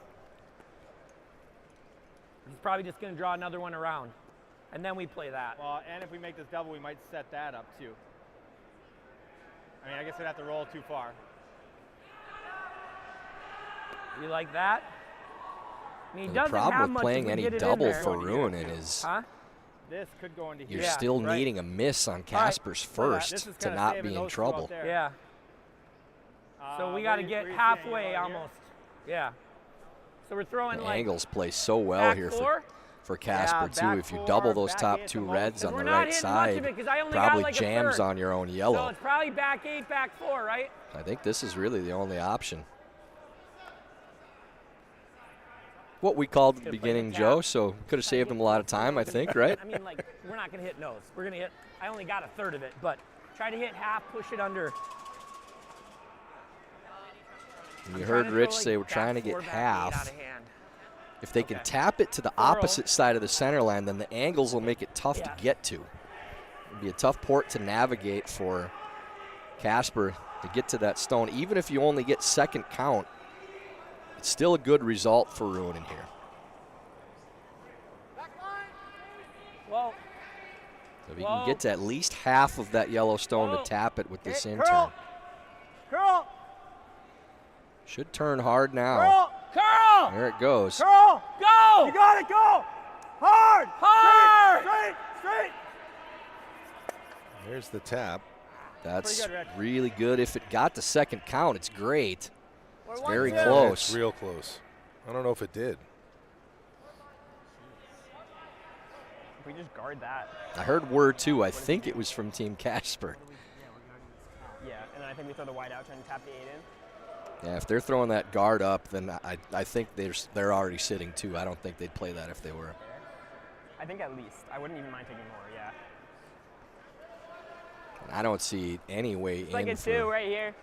He's probably just going to draw another one around, and then we play that.
Well, and if we make this double, we might set that up too. I mean, I guess we'd have to roll too far.
You like that? I mean, he
The
doesn't have
problem with
much
playing
if we
any
get it in
double
there.
for Ruohonen is
This could go into here.
you're still needing a miss on Casper's first
This is
to
kinda
not
saving
be in
those two
trouble.
out there.
Yeah. So we got to get halfway almost. Yeah. So we're throwing
The
like
angles play so well
back
here
4.
for Casper too.
back
If you
4,
double those
back
top
8
2
at the
reds
most.
on
We're
the
not
right
hitting much
side,
of it 'cause I only got
probably
like a
jams
1/3.
on your own
So
yellow.
it's probably back 8, back 4, right?
I think this is really the only option. What we called at the beginning, Joe, so could have saved him a lot of time, I think, right?
I mean, like, we're not going to hit nose. We're going to hit, I only got 1/3 of it, but try to hit half, push it under.
And you heard Rich say we're trying to get half. If they can tap it to the opposite side of the center line, then the angles will make it tough to get to. It'll be a tough port to navigate for Casper to get to that stone. Even if you only get second count, it's still a good result for Ruohonen here.
Well,
So if you can get to at least half of that yellow stone to tap it with this in turn.
Curl!
Should turn hard now.
Curl!
There it goes.
Curl!
Go!
You got it, go! Hard!
Hard!
Straight!
There's the tap.
That's
Pretty good, Rick.
really good. If it got the second count, it's great. It's very
It's
close.
real close. I don't know if it did.
If we just guard that.
I heard word too. I think it was from Team Casper.
Yeah, and then I think we throw the wide out trying to tap the 8 in.
Yeah, if they're throwing that guard up, then I think they're already sitting too. I don't think they'd play that if they were.
I think at least. I wouldn't even mind taking more, yeah.
I don't see any way
It's like
in
a 2 right here.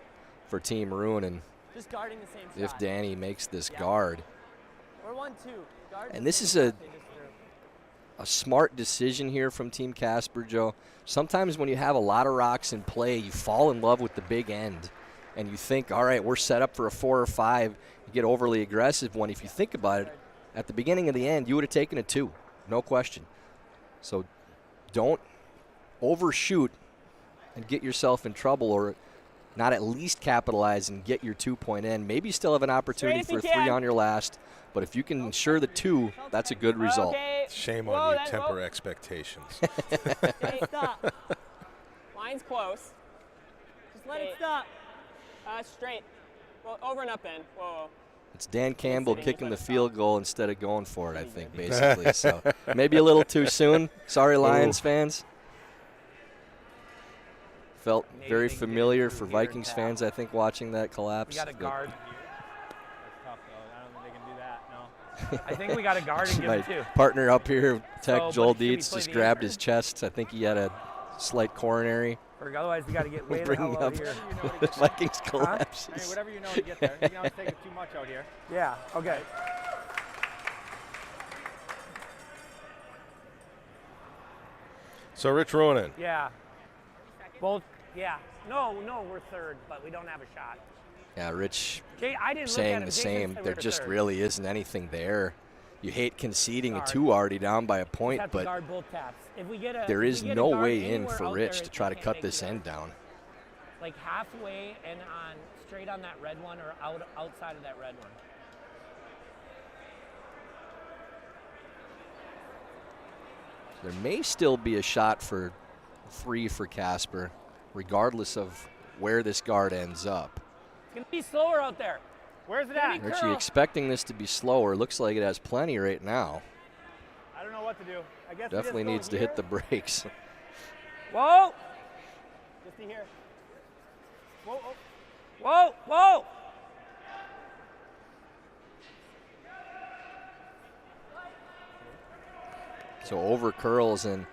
for Team Ruohonen
Just guarding the same
if
shot.
Danny makes this guard.
We're 1-2. Guarding
And
the
this
same
is
shot
a
they just threw.
smart decision here from Team Casper, Joe. Sometimes when you have a lot of rocks in play, you fall in love with the big end. And you think, all right, we're set up for a 4 or 5. You get overly aggressive when, if you think about it, at the beginning of the end, you would have taken a 2, no question. So don't overshoot and get yourself in trouble, or not at least capitalize and get your 2-point end. Maybe you still have an opportunity for a 3 on your last, but if you can ensure the 2, that's a good result.
Okay.
Shame
Whoa,
on you,
then,
temper
whoa.
expectations.
Hey, stop.
Line's close.
Just let it stop.
Straight. Well, over and up then. Whoa.
It's Dan Campbell kicking the field goal instead of going for it, I think, basically. So maybe a little too soon. Sorry, Lions fans. Felt very familiar for Vikings fans, I think, watching that collapse.
We got a guard. I think we got a guard and give
My
him 2.
partner up here, Tech
So,
Joel
but should we
Dietz,
play
just
the
grabbed
answer?
his chest. I think he had a slight coronary.
Or otherwise, we got to get way the
Bringing
hell out
up
of here.
the Vikings
I
collapses.
mean, whatever you know to get there. You can always take it too much out here.
Yeah, okay.
So Rich Ruohonen.
Yeah. Both, yeah. No, we're third, but we don't have a shot.
Yeah, Rich
Jay, I didn't look at
saying
him.
the
Jason
same.
said we
There
were
just
third.
really isn't anything there. You hate conceding a
Sorry.
2 already down by a
Just
point,
have to
but
guard both taps. If we get a,
there
if
is
we get a
no
guard
way in
anywhere
for
out
Rich
there,
to try to
he can't
cut
make
this
the
end
guard.
down.
Like halfway and on straight on that red one or outside of that red one.
There may still be a shot for 3 for Casper, regardless of where this guard ends up.
It's going to be slower out there.
Where's it
Gonna
at?
be
Richie
curl.
expecting this to be slower. Looks like it has plenty right now.
I don't know what to do. I guess
Definitely needs to hit the brakes.
Whoa,
Just to here. Whoa, oh.
whoa, whoa.
So over curls and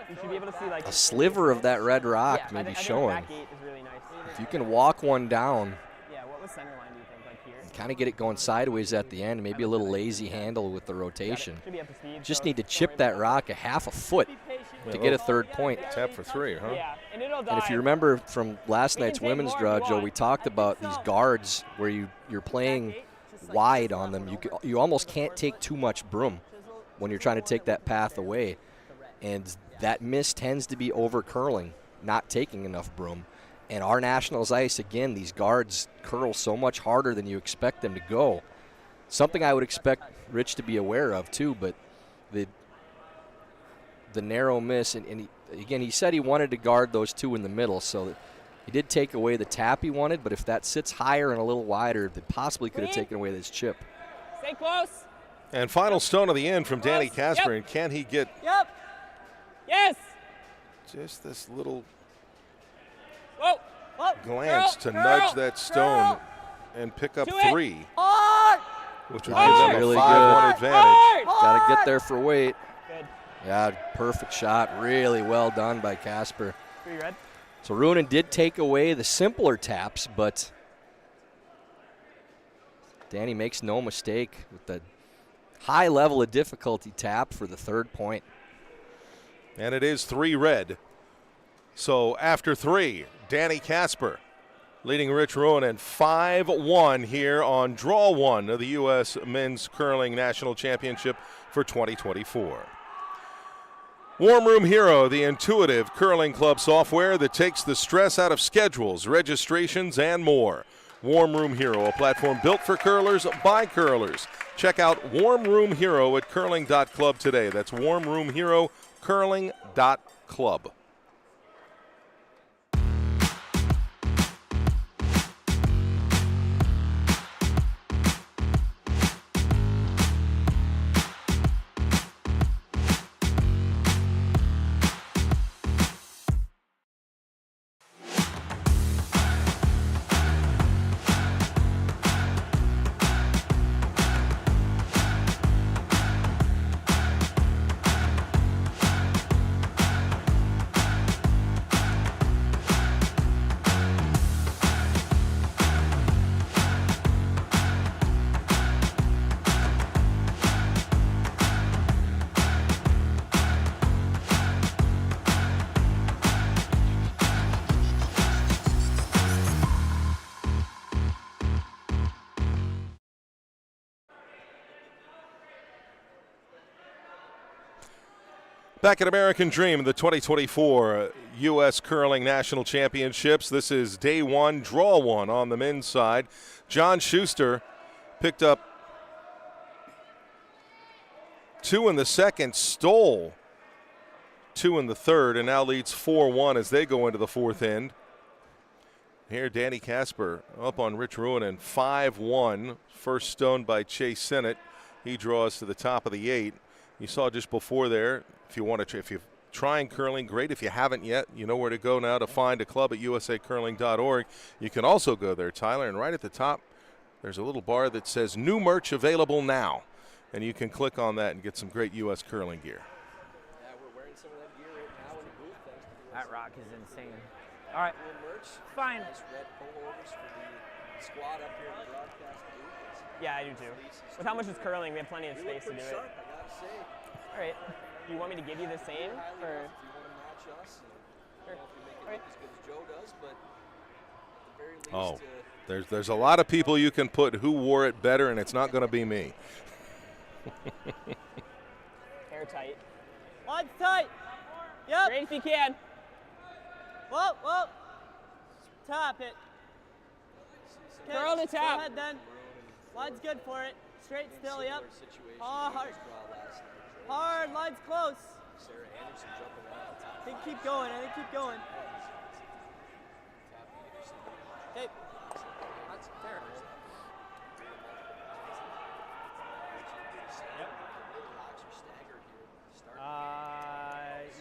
You should be able to see like
a sliver of that red rock
yeah,
maybe
I think
showing.
back 8 is really nice.
If you can walk one down,
Yeah, what was center line do you think? Like here?
kind of get it going sideways at the end, maybe a little lazy handle with the rotation.
Should be up to speed.
Just
so
need to
don't
chip
worry
that
about
rock a half a foot
it. Be patient.
to get a third point.
Tap for 3, huh?
Yeah, and it'll die.
And if you remember from last
We can
night's
take
women's
more if
draw,
you
Joe,
want.
we talked about these guards where you're playing wide on them. You almost can't take too much broom when you're trying to take that path away. And that miss tends to be over curling, not taking enough broom. And our Nationals ice, again, these guards curl so much harder than you expect them to go. Something I would expect Rich to be aware of too, but the narrow miss, and he said he wanted to guard those 2 in the middle, so he did take away the tap he wanted, but if that sits higher and a little wider, they possibly could have taken away this chip.
Stay close.
And final stone of the end from Danny
Close.
Casper.
Yep.
And can he get
Yep.
Yes.
just this little
Whoa.
Whoa.
glance to
Curl,
nudge that stone and pick up
Do it.
3,
Hard.
which would
That
give
was
them
really
a 5-1
good.
advantage.
Hard.
Got to get there for weight.
Good.
Yeah, perfect shot. Really well done by Casper.
3 red.
So Ruohonen did take away the simpler taps, but Danny makes no mistake with the high level of difficulty tap for the 3rd point.
And it is 3 red. So after 3, Danny Casper leading Rich Ruohonen 5-1 here on Draw 1 of the U.S. Men's Curling National Championship for 2024. Warm Room Hero, the intuitive curling club software that takes the stress out of schedules, registrations, and more. Warm Room Hero, a platform built for curlers by curlers. Check out Warm Room Hero at curling.club today. That's Warm Room Hero, curling.club. Back at American Dream, the 2024 U.S. Curling National Championships. This is day 1, draw 1 on the men's side. John Schuster picked up 2 in the second, stole 2 in the third, and now leads 4-1 as they go into the 4th end. Here, Danny Casper up on Rich Ruohonen, 5-1. First stone by Chase Sennett. He draws to the top of the 8. You saw just before there, if you're trying curling, great. If you haven't yet, you know where to go now to find a club at usacurling.org. You can also go there, Tyler, and right at the top there's a little bar that says new merch available now. And you can click on that and get some great U.S. curling gear.
Yeah, we're wearing some of that gear right now in the booth. Thanks to
That rock is insane. All right,
merch.
fine.
Nice red pullovers for the squad up here in the broadcast booth.
Yeah, I do too. With how much is curling, we have plenty of space to do it.
Sharp, I gotta say.
All right. Do you want me to give you the same? Or?
If you want to match us, and I don't know if you make it look as good as Joe does, but at the very least,
there's a lot of people you can put who wore it better, and it's not going to be me.
Hair tight.
Line's tight. Yep.
Straight if you can.
Whoa, whoa. Tap it. Okay,
Curl to tap.
Go ahead then. Line's good for it. Straight still, yep. Hard. Hard, line's close. I think keep going, keep going. Okay.
That's fair.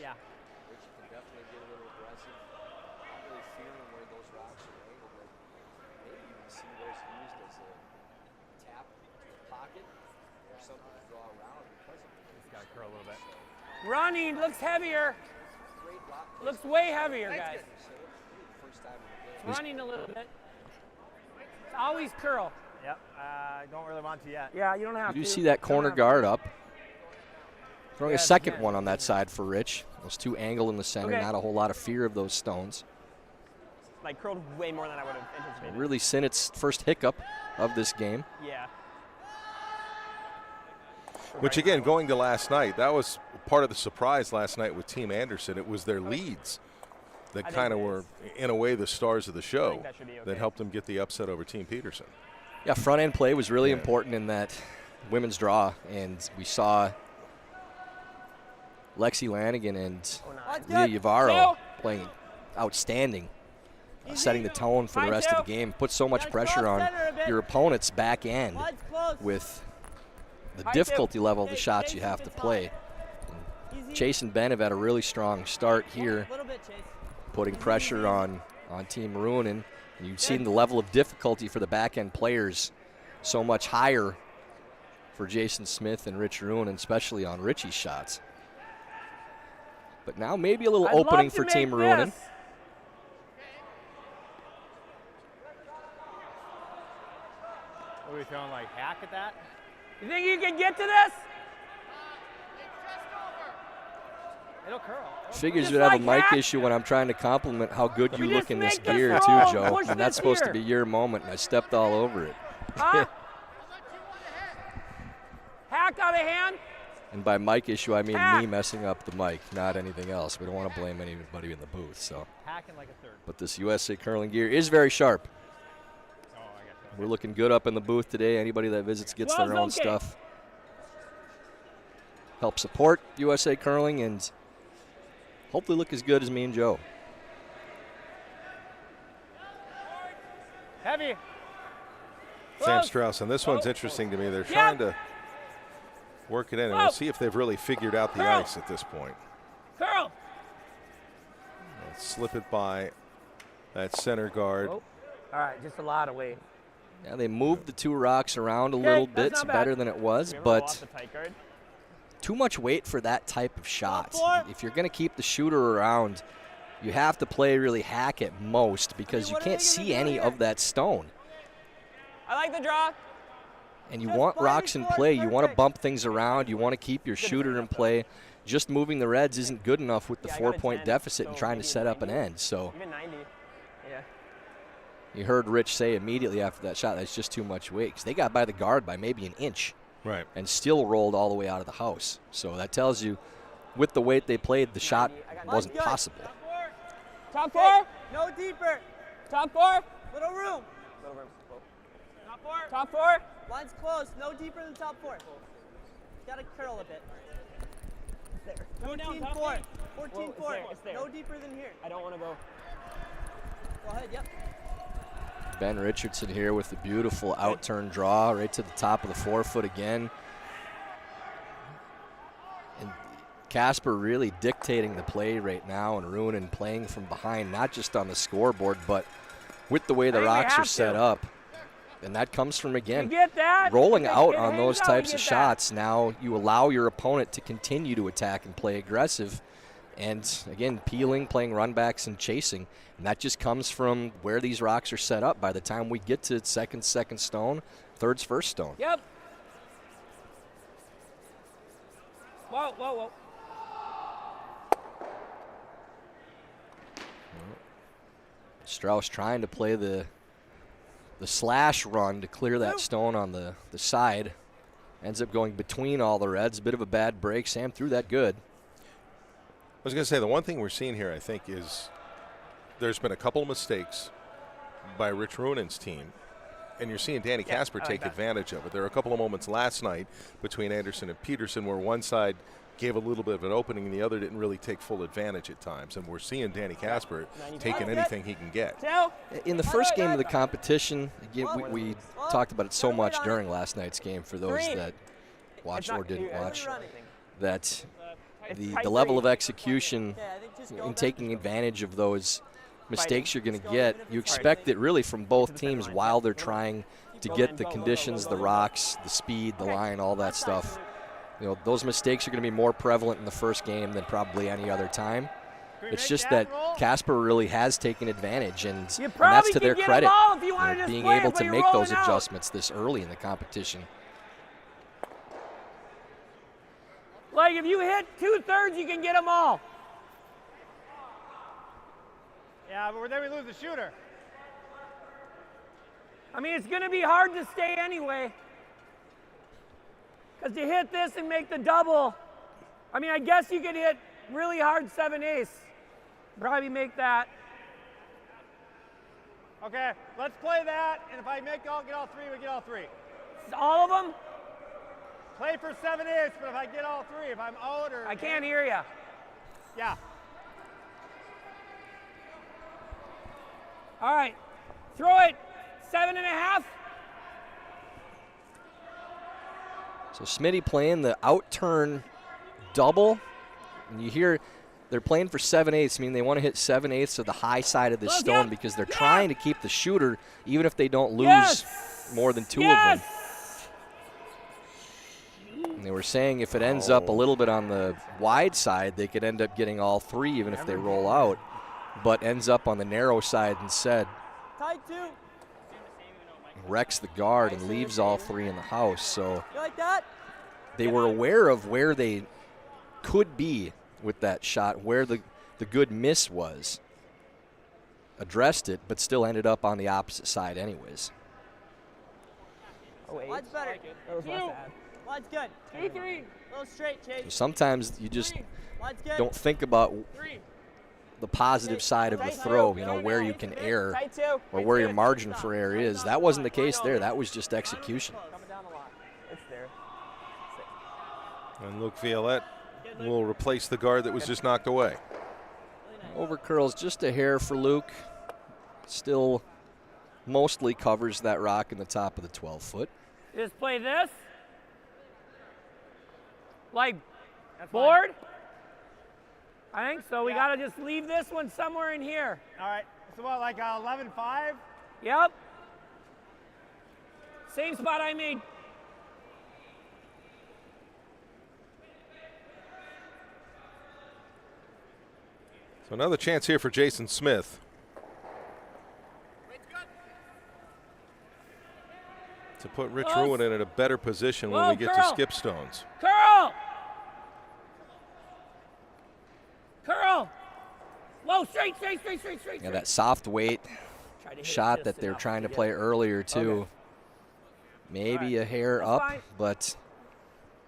Yeah.
Rich can definitely get a little aggressive. Not really feeling where those rocks are angled, but maybe even see those used as a tap to the pocket or something to draw around because of it.
Just gotta curl a little bit.
Running looks heavier.
Great rock
Looks way heavier, guys.
first time in the game.
Running a little bit. It's always curl.
Yep. I don't really want to yet.
Yeah, you don't have to.
You see that corner guard up. Throwing a second one on that side for Rich. Those two angle in the center, not a whole lot of fear of those stones.
Like curled way more than I would have anticipated.
Really Sinnott's first hiccup of this game.
Yeah.
Which, again, going to last night, that was part of the surprise last night with Team Anderson. It was their leads that kind of were, in a way, the stars of the show that helped them get the upset over Team Peterson.
Yeah, front end play was really important in that women's draw, and we saw Lexi Lanigan and Leah Yavaro playing outstanding, setting the tone for the rest of the game. Put so much pressure on your opponent's back end with the difficulty level of the shots you have to play. And Chase and Ben have had a really strong start here, putting pressure on Team Ruohonen. And you've seen the level of difficulty for the back end players so much higher for Jason Smith and Rich Ruohonen, especially on Richie's shots. But now maybe a little opening for Team Ruohonen.
What are we throwing, like hack at that?
You think you can get to this?
It'll curl.
Figures you'd have a mic issue when I'm trying to compliment how good you look in this gear too, Joe. And that's supposed to be your moment, and I stepped all over it.
Huh? Hack out of hand?
And by mic issue, I mean me messing up the mic, not anything else. We don't want to blame anybody in the booth. So.
Hacking like a third.
But this USA curling gear is very sharp.
Oh, I got you.
We're looking good up in the booth today. Anybody that visits gets their own stuff. Help support USA curling and hopefully look as good as me and Joe.
Heavy.
Sam Strauss, and this one's interesting to me. They're trying to work it in, and we'll see if they've really figured out the ice at this point.
Curl.
Slip it by that center guard.
Oh. All right, just a lot of weight.
Yeah, they moved the two rocks around a little bit. It's better than it was, but too much weight for that type of shot. If you're going to keep the shooter around, you have to play really hack at most because you can't see any of that stone.
I like the draw.
And you want rocks in play. You want to bump things around. You want to keep your shooter in play. Just moving the reds isn't good enough with the 4-point deficit and trying to set up an end. So
even 90. Yeah.
You heard Rich say immediately after that shot that's just too much weight because they got by the guard by maybe an inch.
Right.
And still rolled all the way out of the house. So that tells you with the weight they played, the shot wasn't possible.
Top four.
No deeper.
Top four.
Little room.
Little room.
Top four.
Top four.
Line's close. No deeper than top four. Got to curl a bit. There. 14-4. 14-4. No deeper than here.
I don't want to go.
Go ahead. Yep.
Ben Richardson here with the beautiful out-turn draw right to the top of the forefoot again. And Casper really dictating the play right now, and Ruohonen playing from behind, not just on the scoreboard, but with the way the rocks are set up. And that comes from, again,
get that?
rolling
It
out on
hangs
those
out,
types
you
of
get that.
shots. Now you allow your opponent to continue to attack and play aggressive. And, again, peeling, playing run backs, and chasing. And that just comes from where these rocks are set up. By the time we get to second stone, third's first stone.
Yep. Whoa, whoa, whoa.
Strauss trying to play the slash run to clear that stone on the side. Ends up going between all the reds. Bit of a bad break. Sam threw that good.
I was going to say, the one thing we're seeing here, I think, is there's been a couple of mistakes by Rich Ruohonen's team, and you're seeing Danny Casper take advantage of it. There were a couple of moments last night between Anderson and Peterson where one side gave a little bit of an opening and the other didn't really take full advantage at times, and we're seeing Danny Casper taking anything he can get.
In the first game of the competition, again, we talked about it so much during last night's game for those that watched or didn't watch, that the level of execution in taking advantage of those mistakes you're going to get, you expect it really from both teams while they're trying to get the conditions, the rocks, the speed, the line, all that stuff. You know, those mistakes are going to be more prevalent in the first game than probably any other time. It's just that Casper really has taken advantage, and that's to their credit, being able to make those adjustments this early in the competition.
Like, if you hit 2/3, you can get them all.
Yeah, but then we lose the shooter.
I mean, it's going to be hard to stay anyway. Because to hit this and make the double, I mean, I guess you could hit really hard 7/8. Probably make that.
Okay, let's play that, and if I get all three, we get all three.
All of them?
Play for 7/8, but if I get all three, if I'm out or...
I can't hear you.
Yeah.
All right, throw it 7.5.
So Smitty playing the out-turn double, and you hear they're playing for 7/8. I mean, they want to hit 7/8 of the high side of this stone because they're trying to keep the shooter, even if they don't lose more than two of them. And they were saying if it ends up a little bit on the wide side, they could end up getting all three even if they roll out, but ends up on the narrow side instead.
Tight two.
Wrecks the guard and leaves all three in the house. So
You like that?
they were aware of where they could be with that shot, where the good miss was. Addressed it, but still ended up on the opposite side anyways.
Oh, 8.
Line's better.
That was less bad.
Line's good.
2-3.
A little straight, Chase.
So sometimes you just
Line's good.
don't think about the positive side of the throw, you know, where you can err or where your margin for error is. That wasn't the case there. That was just execution.
Coming down a lot. It's there.
And Luke Violette will replace the guard that was just knocked away.
Over curls just a hair for Luke. Still mostly covers that rock in the top of the 12-foot.
Just play this. Like board? I think so. We got to just leave this one somewhere in here.
All right, so what, like 11-5?
Yep. Same spot I made.
So another chance here for Jason Smith. To put Rich Ruohonen in a better position when we get to skip stones.
Curl! Curl! Whoa, straight.
Yeah, that soft weight shot that they're trying to play earlier too. Maybe a hair up, but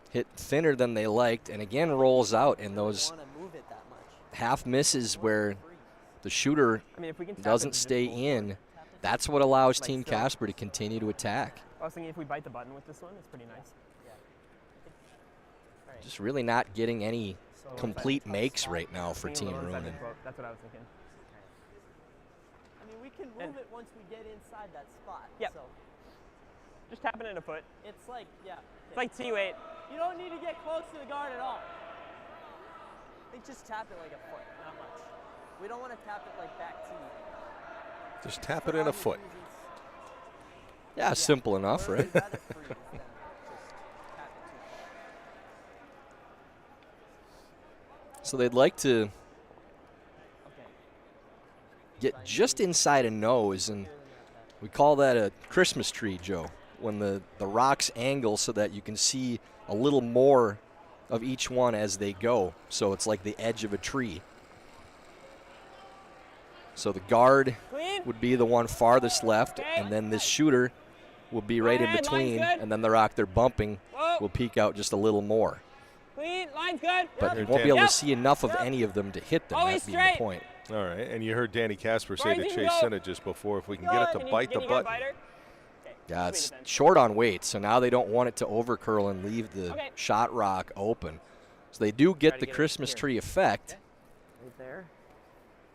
hit thinner than they liked, and again rolls out, and those half misses where the shooter doesn't stay in, that's what allows Team Casper to continue to attack.
I was thinking if we bite the button with this one, it's pretty nice.
Just really not getting any complete makes right now for Team Ruohonen.
That's what I was thinking.
I mean, we can move it once we get inside that spot.
Yep.
So
Just tap it in a foot.
it's like, yeah.
It's like T-weight.
You don't need to get close to the guard at all. I think just tap it like a foot, not much. We don't want to tap it like back to you.
Just tap it in a foot.
Yeah, simple enough, right? So they'd like to get just inside a nose, and we call that a Christmas tree, Joe, when the rocks angle so that you can see a little more of each one as they go. So it's like the edge of a tree. So the guard would be the one farthest left, and then this shooter will be right in between, and then the rock they're bumping will peek out just a little more.
Clean, line's good.
But you won't be able to see enough of any of them to hit them. That being the point.
All right, and you heard Danny Casper say to Chase Sinnott just before, if we can get it to bite the button.
Yeah, it's short on weight, so now they don't want it to overcurl and leave the shot rock open. So they do get the Christmas tree effect.
Right there.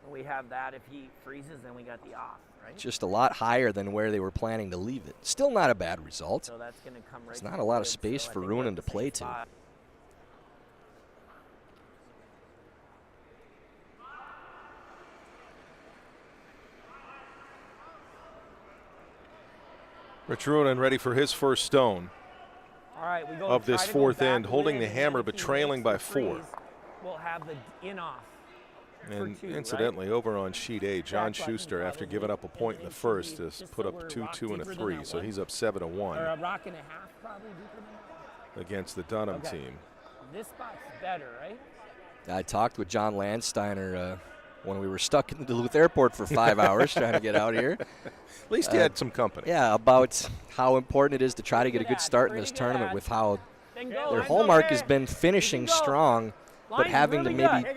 We have that. If he freezes, then we got the off, right?
Just a lot higher than where they were planning to leave it. Still not a bad result.
So that's going to come right.
There's not a lot of space for Ruohonen to play to.
Rich Ruohonen ready for his first stone.
All right, we go
of this fourth end, holding the
in,
hammer but trailing by 4.
We'll have the in-off.
And incidentally, over on sheet A, John Schuster, after giving up a point in the first, has put up 2, 2, and a 3, so he's up 7-1.
Or a rock and a half, probably deeper than that.
Against the Dunham team.
This spot's better, right?
I talked with John Landsteiner when we were stuck in the Duluth airport for 5 hours trying to get out here.
At least he had some company.
Yeah, about how important it is to try to get a good start in this tournament with how their hallmark has been finishing strong, but having to maybe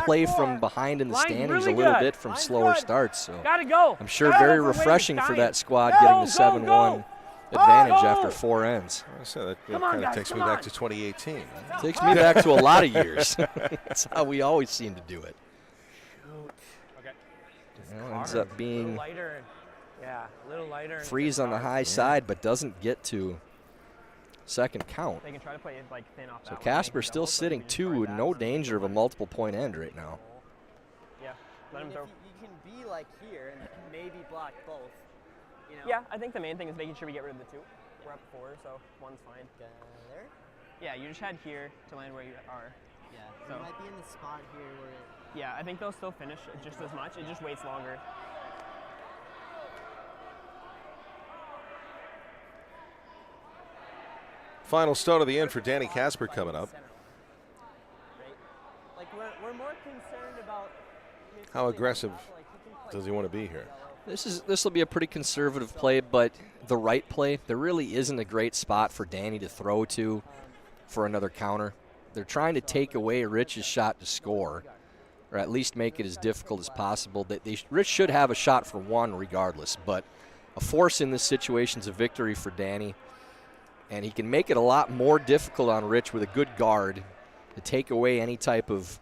play from behind in the standings a little bit from slower starts. So I'm sure very refreshing for that squad getting the 7-1 advantage after 4 ends.
So that kind of takes me back to 2018.
Takes me back to a lot of years. That's how we always seem to do it. Ends up being
a little lighter.
Freeze on the high side, but doesn't get to second count.
They can try to play it like thin off that
So Casper still sitting 2 with no danger of a multiple point end right now.
Yeah, let him throw.
You can be like here and maybe block both. You know?
Yeah, I think the main thing is making sure we get rid of the 2. We're up 4, so 1's fine.
There?
Yeah, you just had here to land where you are.
Yeah,
so
you might be in the spot here where it...
Yeah, I think they'll still finish just as much. It just waits longer.
Final stone of the end for Danny Casper coming up.
Like we're more concerned about
how aggressive does he want to be here?
This will be a pretty conservative play, but the right play. There really isn't a great spot for Danny to throw to for another counter. They're trying to take away Rich's shot to score, or at least make it as difficult as possible. Rich should have a shot for 1 regardless, but a force in this situation is a victory for Danny, and he can make it a lot more difficult on Rich with a good guard to take away any type of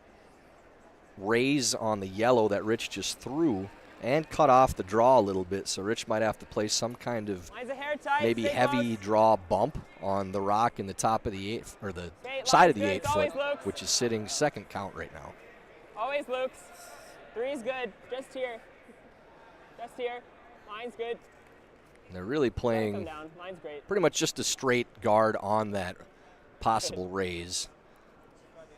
raise on the yellow that Rich just threw and cut off the draw a little bit, so Rich might have to play some kind of maybe heavy draw bump on the rock in the top of the 8, or the side of the 8 foot, which is sitting second count right now.
Always Luke's. 3's good. Just here. Just here. Line's good.
And they're really playing
Line's great.
pretty much just a straight guard on that possible raise.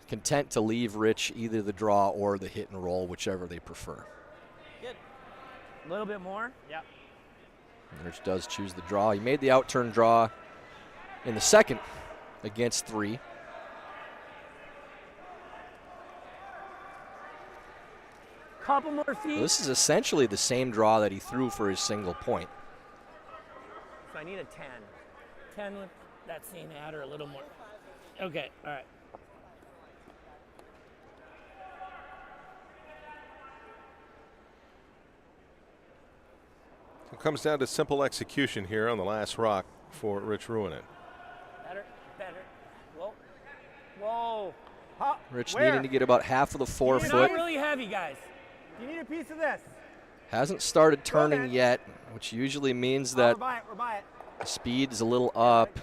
Content to leave Rich either the draw or the hit and roll, whichever they prefer.
Good. A little bit more.
Yep.
And Rich does choose the draw. He made the outturn draw in the second against 3.
Couple more feet.
So this is essentially the same draw that he threw for his single point.
So I need a 10. 10 with that same ad or a little more. Okay, all right.
It comes down to simple execution here on the last rock for Rich Ruohonen.
Better. Whoa.
Rich needing to get about half of the 4
You're
foot.
not really heavy, guys.
You need a piece of this.
Hasn't started turning yet, which usually means that
We're by it.
the speed is a little up.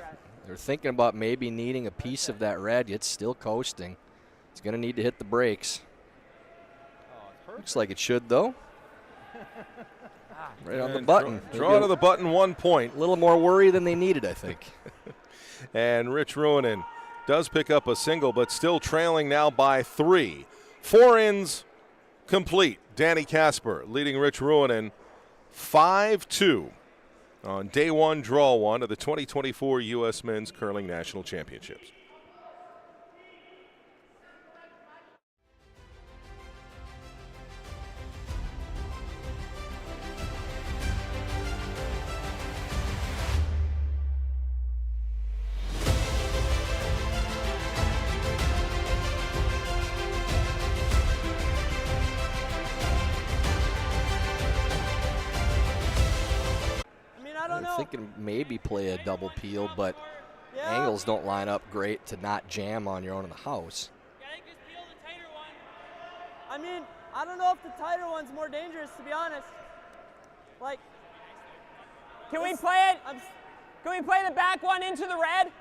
They're thinking about maybe needing a piece of that red. It's still coasting. It's going to need to hit the brakes. Looks like it should, though. Right on the button.
Draw to the button, 1 point.
A little more worry than they needed, I think.
And Rich Ruohonen does pick up a single, but still trailing now by 3. 4 ins complete. Danny Casper leading Rich Ruohonen 5-2 on day 1, draw 1 of the 2024 U.S. Men's Curling National Championships.
I'm thinking maybe play a double peel, but angles don't line up great to not jam on your own in the house.
I mean, I don't know if the tighter one's more dangerous, to be honest. Like,
Can we play it? Can we play the back one into the red?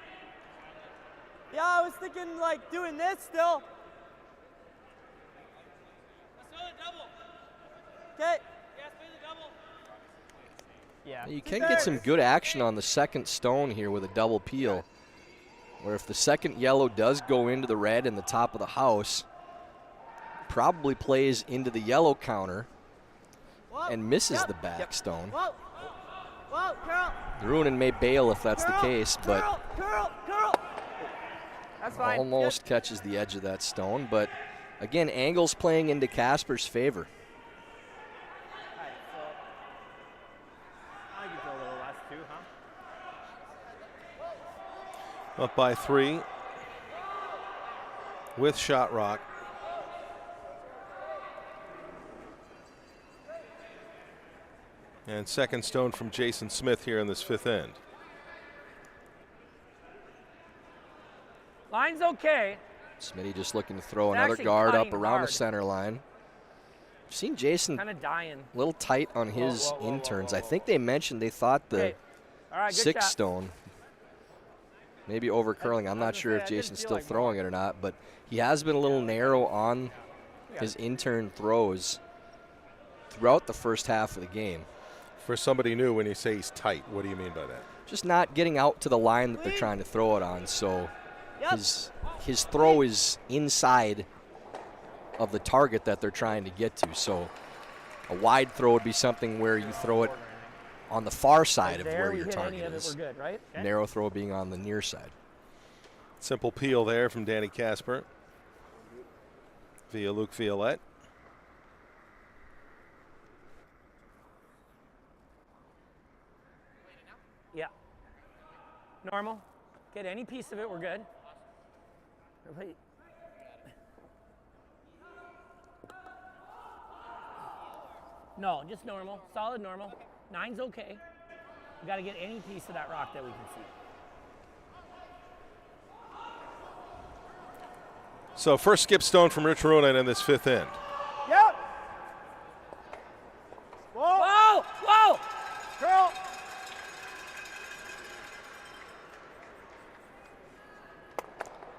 Yeah, I was thinking like doing this still.
Let's throw the double.
Okay.
Yeah, play the double.
Yeah.
You can get some good action on the second stone here with a double peel, where if the second yellow does go into the red in the top of the house, probably plays into the yellow counter and misses the back stone.
Whoa. Whoa, curl.
Ruohonen may bail if that's the case, but
Curl.
That's fine.
almost catches the edge of that stone. But again, angles playing into Casper's favor.
I could go a little less too, huh?
Up by 3 with shot rock. And second stone from Jason Smith here in this 5th end.
Line's okay.
Smitty just looking to throw
It's
another
actually
guard up
cutting
around
hard.
the center line. I've seen Jason
Kind of dying.
a little tight on his interns. I think they mentioned they thought the
Okay. All right, good
6
shot.
stone maybe over curling. I'm not sure if Jason's still throwing it or not, but he has been a little narrow on his intern throws throughout the first half of the game.
For somebody new, when you say he's tight, what do you mean by that?
Just not getting out to the line that they're trying to throw it on, so his throw is inside of the target that they're trying to get to. So a wide throw would be something where you throw it on the far side of where your target is.
We're good, right?
Narrow throw being on the near side.
Simple peel there from Danny Casper via Luke Violette.
Yeah. Normal. Get any piece of it, we're good. Repeat. No, just normal. Solid normal. 9's okay. We got to get any piece of that rock that we can see.
So first skip stone from Rich Ruohonen in this 5th end.
Yep.
Whoa! Whoa!
Curl.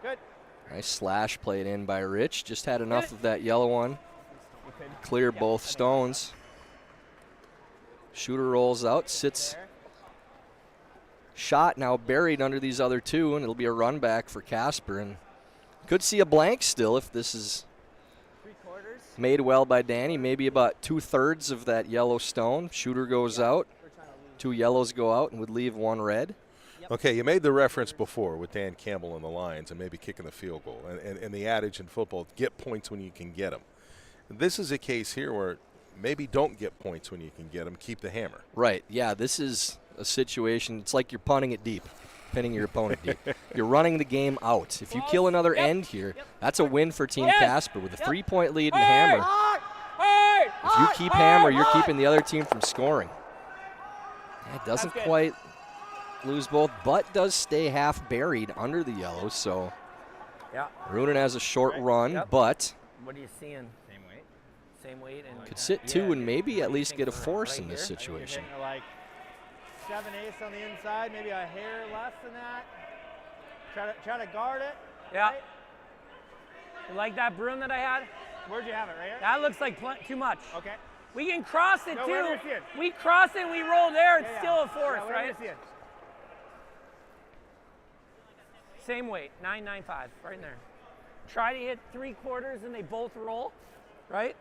Good.
Nice slash played in by Rich. Just had enough of that yellow one. Clear both stones. Shooter rolls out, sits shot now buried under these other 2, and it'll be a run back for Casper. And could see a blank still if this is made well by Danny. Maybe about 2/3 of that yellow stone. Shooter goes out. 2 yellows go out and would leave 1 red.
Okay, you made the reference before with Dan Campbell in the lines and maybe kicking the field goal. And the adage in football, get points when you can get them. This is a case here where maybe don't get points when you can get them. Keep the hammer.
Right, yeah, this is a situation. It's like you're punting it deep, pinning your opponent deep. You're running the game out. If you kill another end here, that's a win for Team Casper with a 3-point lead and hammer. If you keep hammer, you're keeping the other team from scoring. Yeah, it doesn't quite lose both, but does stay half buried under the yellow, so Ruohonen has a short run, but
What are you seeing? Same weight and
could sit 2 and maybe at least get a force in this situation.
Like 7/8 on the inside, maybe a hair less than that. Try to guard it.
Yeah.
Right?
You like that broom that I had?
Where'd you have it? Right here?
That looks like too much.
Okay.
We can cross it
No,
too.
where do you see it?
We cross it and we roll there, it's
Yeah,
still a
yeah,
fourth,
where do
right?
you see it?
Same weight, 995, right in there. Try to hit 3/4 and they both roll, right?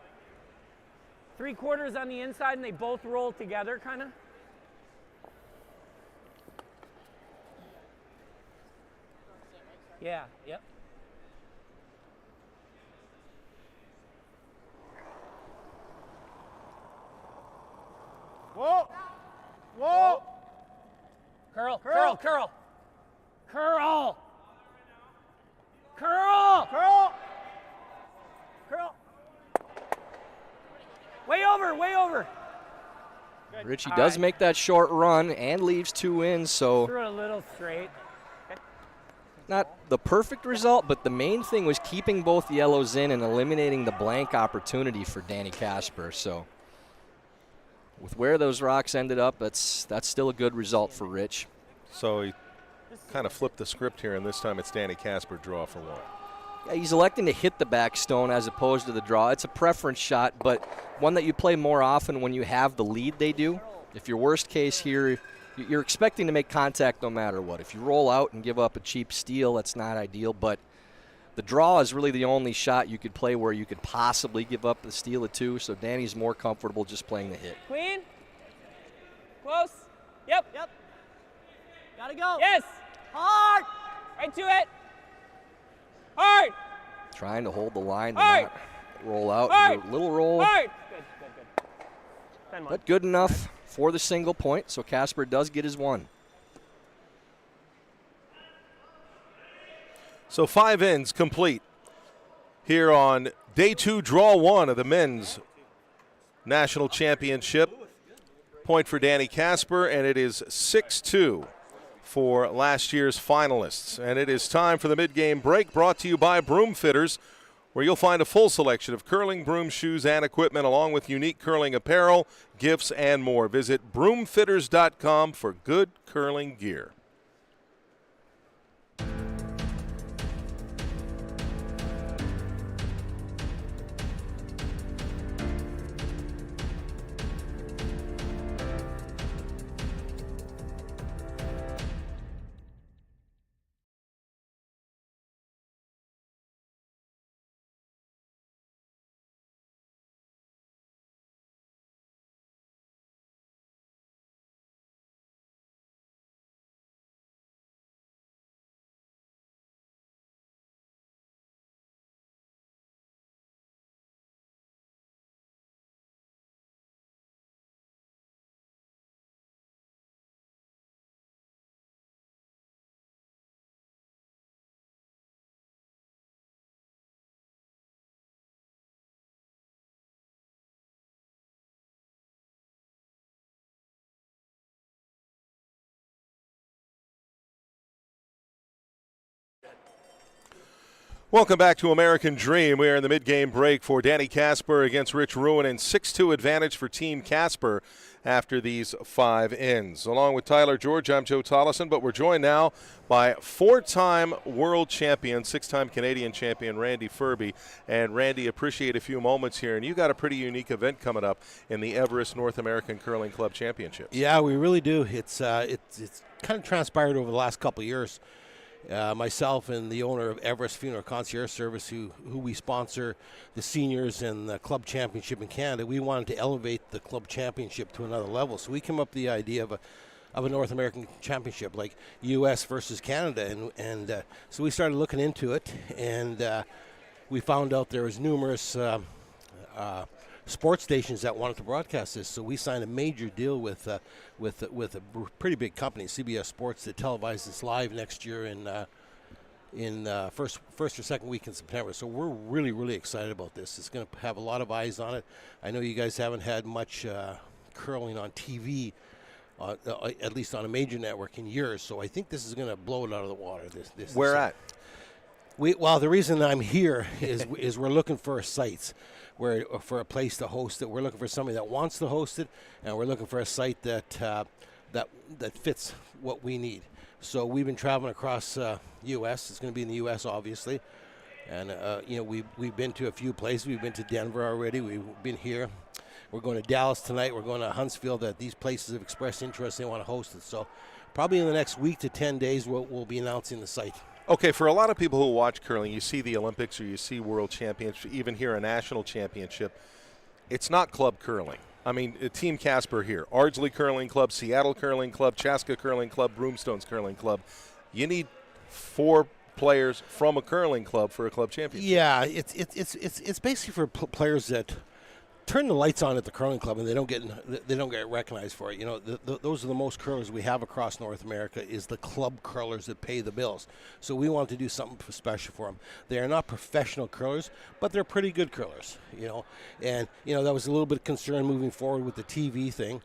3/4 on the inside and they both roll together, kind of. Yeah, yep.
Whoa! Whoa!
Curl,
Curl.
curl, curl. Curl. Curl.
Curl! Curl!
Way over, way over.
Richie
All
does
right.
make that short run and leaves 2 in, so
Threw it a little straight.
not the perfect result, but the main thing was keeping both yellows in and eliminating the blank opportunity for Danny Casper. So with where those rocks ended up, that's still a good result for Rich.
So he kind of flipped the script here, and this time it's Danny Casper draw for 1.
Yeah, he's electing to hit the back stone as opposed to the draw. It's a preference shot, but one that you play more often when you have the lead they do. If your worst case here, you're expecting to make contact no matter what. If you roll out and give up a cheap steal, that's not ideal, but the draw is really the only shot you could play where you could possibly give up the steal of 2, so Danny's more comfortable just playing the hit.
Queen. Close. Yep.
Yep. Gotta go.
Yes.
Hard.
Right to it. Hard.
Trying to hold the line to
Hard.
not roll out.
Hard.
Do a little roll,
Hard. Good, good, good. 10-1.
but good enough for the single point, so Casper does get his 1.
So 5 ends complete here on day 2, draw 1 of the men's national championship. Point for Danny Casper, and it is 6-2 for last year's finalists. And it is time for the mid-game break, brought to you by Broom Fitters, where you'll find a full selection of curling broom shoes and equipment, along with unique curling apparel, gifts, and more. Visit broomfitters.com for good curling gear. Welcome back to American Dream. We are in the mid-game break for Danny Casper against Rich Ruohonen. 6-2 advantage for Team Casper after these 5 ends. Along with Tyler George, I'm Joe Tollison, but we're joined now by 4-time world champion, 6-time Canadian champion Randy Ferbey. And Randy, appreciate a few moments here. And you got a pretty unique event coming up in the Everest North American Curling Club Championships.
Yeah, we really do. It's kind of transpired over the last couple of years. Myself and the owner of Everest Funeral Concierge Service, who we sponsor the seniors and the club championship in Canada, we wanted to elevate the club championship to another level. So we came up with the idea of a North American championship, like U.S. versus Canada, and so we started looking into it, and we found out there was numerous sports stations that wanted to broadcast this. So we signed a major deal with a pretty big company, CBS Sports, to televise this live next year in first or second week in September. So we're really excited about this. It's going to have a lot of eyes on it. I know you guys haven't had much curling on TV, at least on a major network, in years. So I think this is going to blow it out of the water. This
Where at?
Well, the reason I'm here is we're looking for sites for a place to host it. We're looking for somebody that wants to host it, and we're looking for a site that fits what we need. So we've been traveling across U.S. It's going to be in the U.S. obviously, and we've been to a few places. We've been to Denver already. We've been here. We're going to Dallas tonight. We're going to Huntsville. That these places have expressed interest. They want to host it. So probably in the next week to 10 days, we'll be announcing the site.
Okay, for a lot of people who watch curling, you see the Olympics or you see World Championship, even here a national championship. It's not club curling. I mean, Team Casper here, Ardsley Curling Club, Seattle Curling Club, Chaska Curling Club, Broomstones Curling Club. You need 4 players from a curling club for a club championship.
Yeah, it's basically for players that turn the lights on at the curling club and they don't get recognized for it. You know, those are the most curlers we have across North America is the club curlers that pay the bills. So we want to do something special for them. They are not professional curlers, but they're pretty good curlers. You know, and you know that was a little bit of concern moving forward with the TV thing.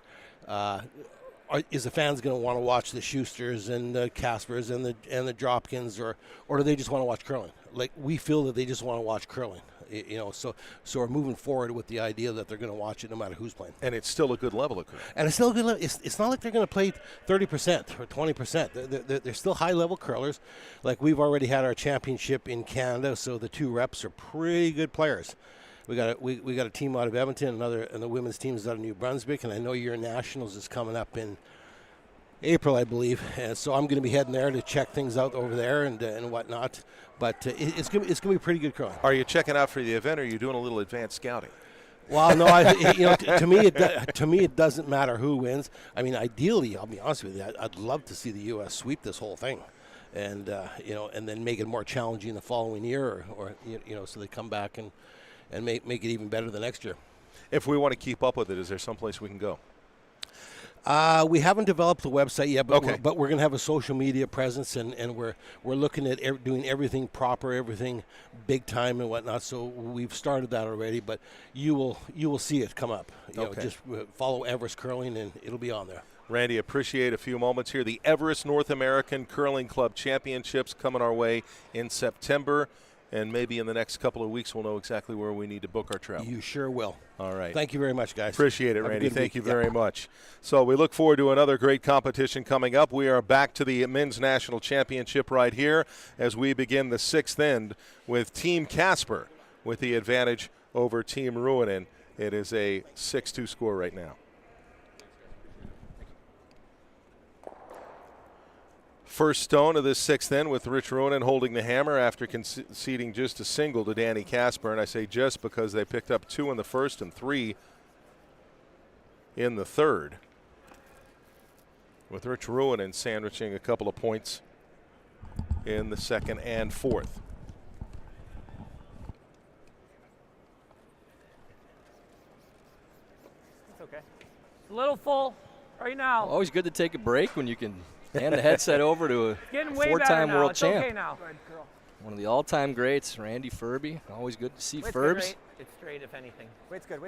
Is the fans going to want to watch the Schusters and the Caspers and the Dropkins, or do they just want to watch curling? Like, we feel that they just want to watch curling. You know, so we're moving forward with the idea that they're going to watch it no matter who's playing.
And it's still a good level of curling.
And it's still a good level. It's not like they're going to play 30% or 20%. They're still high-level curlers. Like, we've already had our championship in Canada, so the 2 reps are pretty good players. We got a team out of Edmonton, and the women's team is out of New Brunswick, and I know your nationals is coming up in April, I believe, and so I'm going to be heading there to check things out over there and whatnot. But it's going to be pretty good curling.
Are you checking out for the event, or are you doing a little advanced scouting?
Well, no, to me it doesn't matter who wins. I mean, ideally, I'll be honest with you, I'd love to see the U.S. sweep this whole thing, and and then make it more challenging the following year, or so they come back and make it even better the next year.
If we want to keep up with it, is there someplace we can go?
We haven't developed the website yet, but
okay.
we're going to have a social media presence, and we're looking at doing everything proper, everything big time and whatnot. So we've started that already, but you will see it come up. You know, just follow Everest Curling, and it'll be on there.
Randy, appreciate a few moments here. The Everest North American Curling Club Championships coming our way in September. And maybe in the next couple of weeks, we'll know exactly where we need to book our travel.
You sure will.
All right.
Thank you very much, guys.
Appreciate it, Randy. Thank you very much. So we look forward to another great competition coming up. We are back to the Men's National Championship right here as we begin the 6th end with Team Casper with the advantage over Team Ruohonen. It is a 6-2 score right now. First stone of this 6th end with Rich Ruohonen holding the hammer after conceding just a single to Danny Casper. And I say just because they picked up 2 in the first and 3 in the third. With Rich Ruohonen sandwiching a couple of points in the second and fourth.
It's okay. It's a little full right now.
Always good to take a break when you can hand the headset over to a 4-time world champ.
Okay now.
One of the all-time greats, Randy Ferbey. Always good to see Ferbs.
It's straight, if anything.
Weight's good.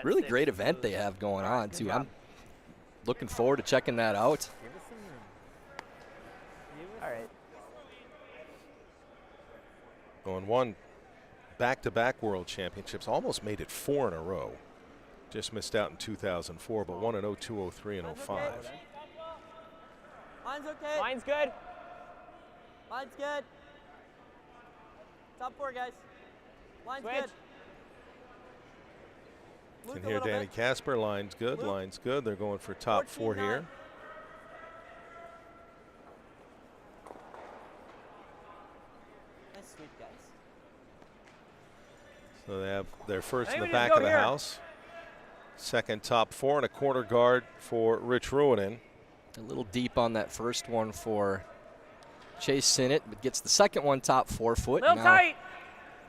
Really great event they have going on, too. I'm looking forward to checking that out.
All right.
Going one back-to-back world championships. Almost made it 4 in a row. Just missed out in 2004, but 1-0, 2-0, 3, and 05.
Line's okay.
Line's good.
Line's good. Top 4, guys. Line's
Switch.
good.
And here Danny Casper, line's good, line's good. They're going for top 4 here.
Nice sweep, guys.
So they have their first in the back of the house. Second top 4 and a corner guard for Rich Ruohonen.
A little deep on that first one for Chase Sinnott, but gets the second one top 4 foot.
Little tight.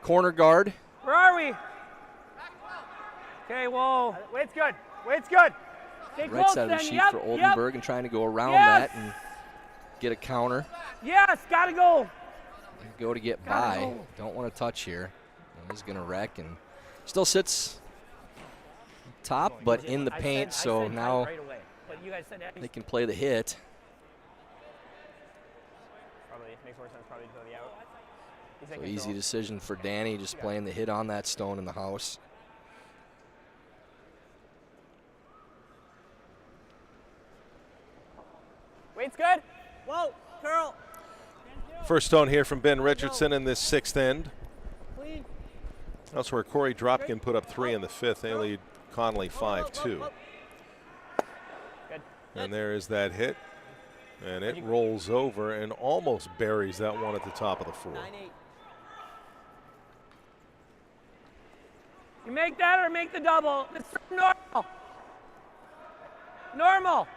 Corner guard.
Where are we? Okay, whoa.
Weight's good. Weight's good.
Stay
Right
close
side of the
then.
sheet for Oldenburg and trying to go around
Yes.
that and get a counter.
Yes, gotta go.
Go to get
Gotta
by.
go.
Don't want to touch here. He's going to wreck and still sits top, but in the paint, so now
right away. But you guys said that.
they can play the hit.
Probably makes more sense probably to go the out. He's in
So
control.
easy decision for Danny, just playing the hit on that stone in the house.
Weight's good.
Whoa, curl.
First stone here from Ben Richardson in this 6th end.
Clean.
That's where Corey Dropkin put up 3 in the 5th. They lead Conley 5-2. And there is that hit. And it rolls over and almost buries that one at the top of the 4.
9-8.
You make that or make the double. It's normal. Normal.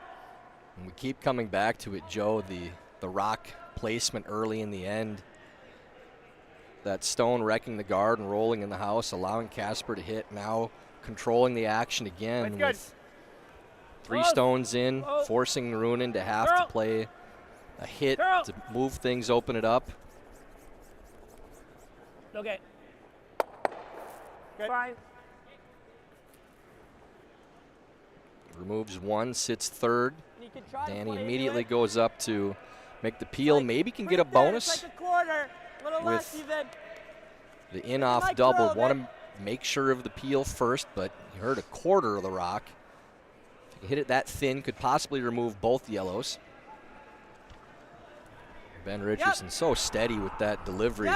And we keep coming back to it, Joe, the rock placement early in the end. That stone wrecking the guard and rolling in the house, allowing Casper to hit, now controlling the action again with 3 stones in, forcing Ruohonen to have to play a hit to move things, open it up.
Okay. Fine.
Removes 1, sits 3rd. Danny immediately goes up to make the peel. Maybe can get a bonus with the in-off double. Want to make sure of the peel first, but you heard a quarter of the rock. If you hit it that thin, could possibly remove both yellows. Ben Richardson so steady with that delivery.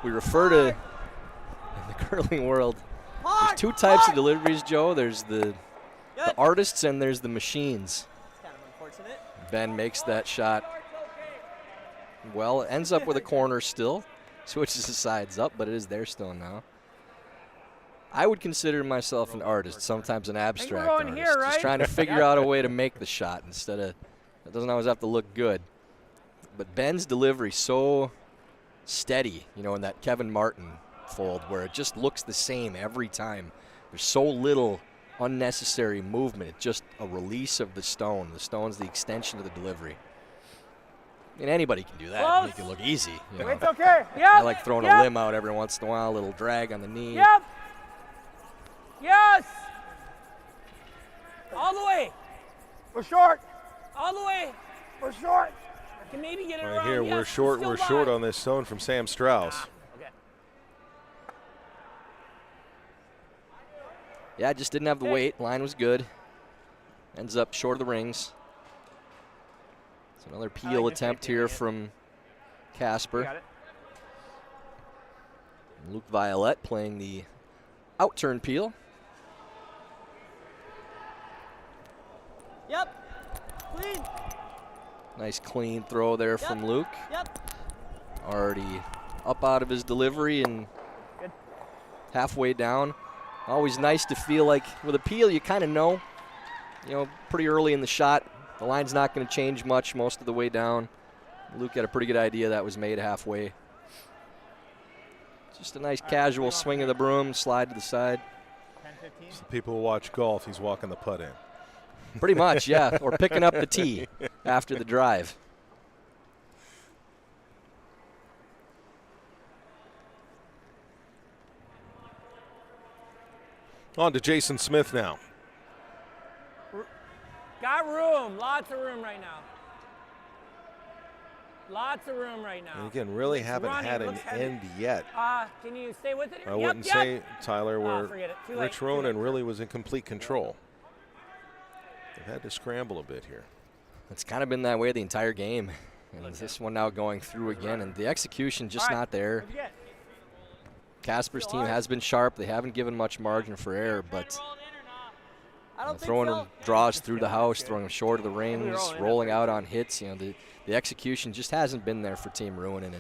We refer to, in the curling world, there's 2 types of deliveries, Joe. There's the artists and there's the machines.
Kind of unfortunate.
Ben makes that shot. Well, ends up with a corner still. Switches the sides up, but it is their stone now. I would consider myself an artist, sometimes an abstract artist.
Here, right?
Just trying to figure out a way to make the shot instead of, it doesn't always have to look good. But Ben's delivery so steady, you know, in that Kevin Martin fold where it just looks the same every time. There's so little unnecessary movement. It's just a release of the stone. The stone's the extension of the delivery. I mean, anybody can do that and make it look easy. You know?
It's okay. Yep.
I like throwing a limb out every once in a while, a little drag on the knee.
Yep. Yes. All the way. We're short. All the way. We're short. I can maybe get it
Right
around.
here,
yes,
we're short.
still
We're
by.
short on this stone from Sam Strauss.
Okay.
Yeah, just didn't have the weight. Line was good. Ends up short of the rings. So another peel attempt here from Casper. Luke Violette playing the out-turn peel.
Yep. Clean.
Nice clean throw there from Luke.
Yep.
Already up out of his delivery and halfway down. Always nice to feel like with a peel you kind of know, you know, pretty early in the shot, the line's not going to change much most of the way down. Luke had a pretty good idea that was made halfway. Just a nice casual swing of the broom, slide to the side.
So people who watch golf, he's walking the putt in.
Pretty much, yeah, or picking up the tee after the drive.
On to Jason Smith now.
Got room. Lots of room right now. Lots of room right now.
And again, really haven't had an end yet.
Can you stay with it?
I wouldn't say, Tyler, where
forget it. Too late.
Rich Ruohonen really was in complete control. They've had to scramble a bit here.
It's kind of been that way the entire game. And this one now going through again, and the execution just not there. Casper's team has been sharp. They haven't given much margin for error, but throwing draws through the house, throwing them short of the rings, rolling out on hits, you know, the execution just hasn't been there for Team Ruohonen,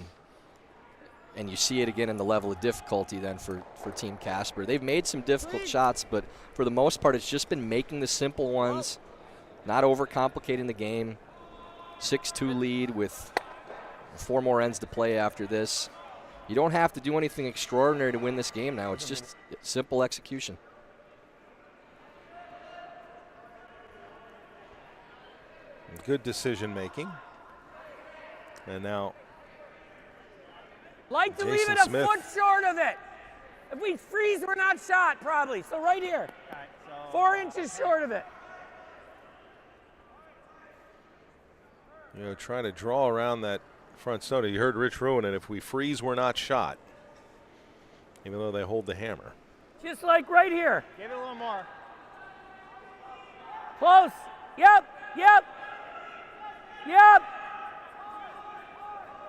and you see it again in the level of difficulty then for Team Casper. They've made some difficult shots, but for the most part it's just been making the simple ones, not overcomplicating the game. 6-2 lead with 4 more ends to play after this. You don't have to do anything extraordinary to win this game now. It's just simple execution.
Good decision making. And now
Like to
Jason
leave it a
Smith.
foot short of it. If we freeze, we're not shot, probably. So right here. 4 inches short of it.
You know, trying to draw around that front stone. You heard Rich Ruohonen, if we freeze, we're not shot. Even though they hold the hammer.
Just like right here.
Give it a little more.
Close. Yep. Yep. Yep.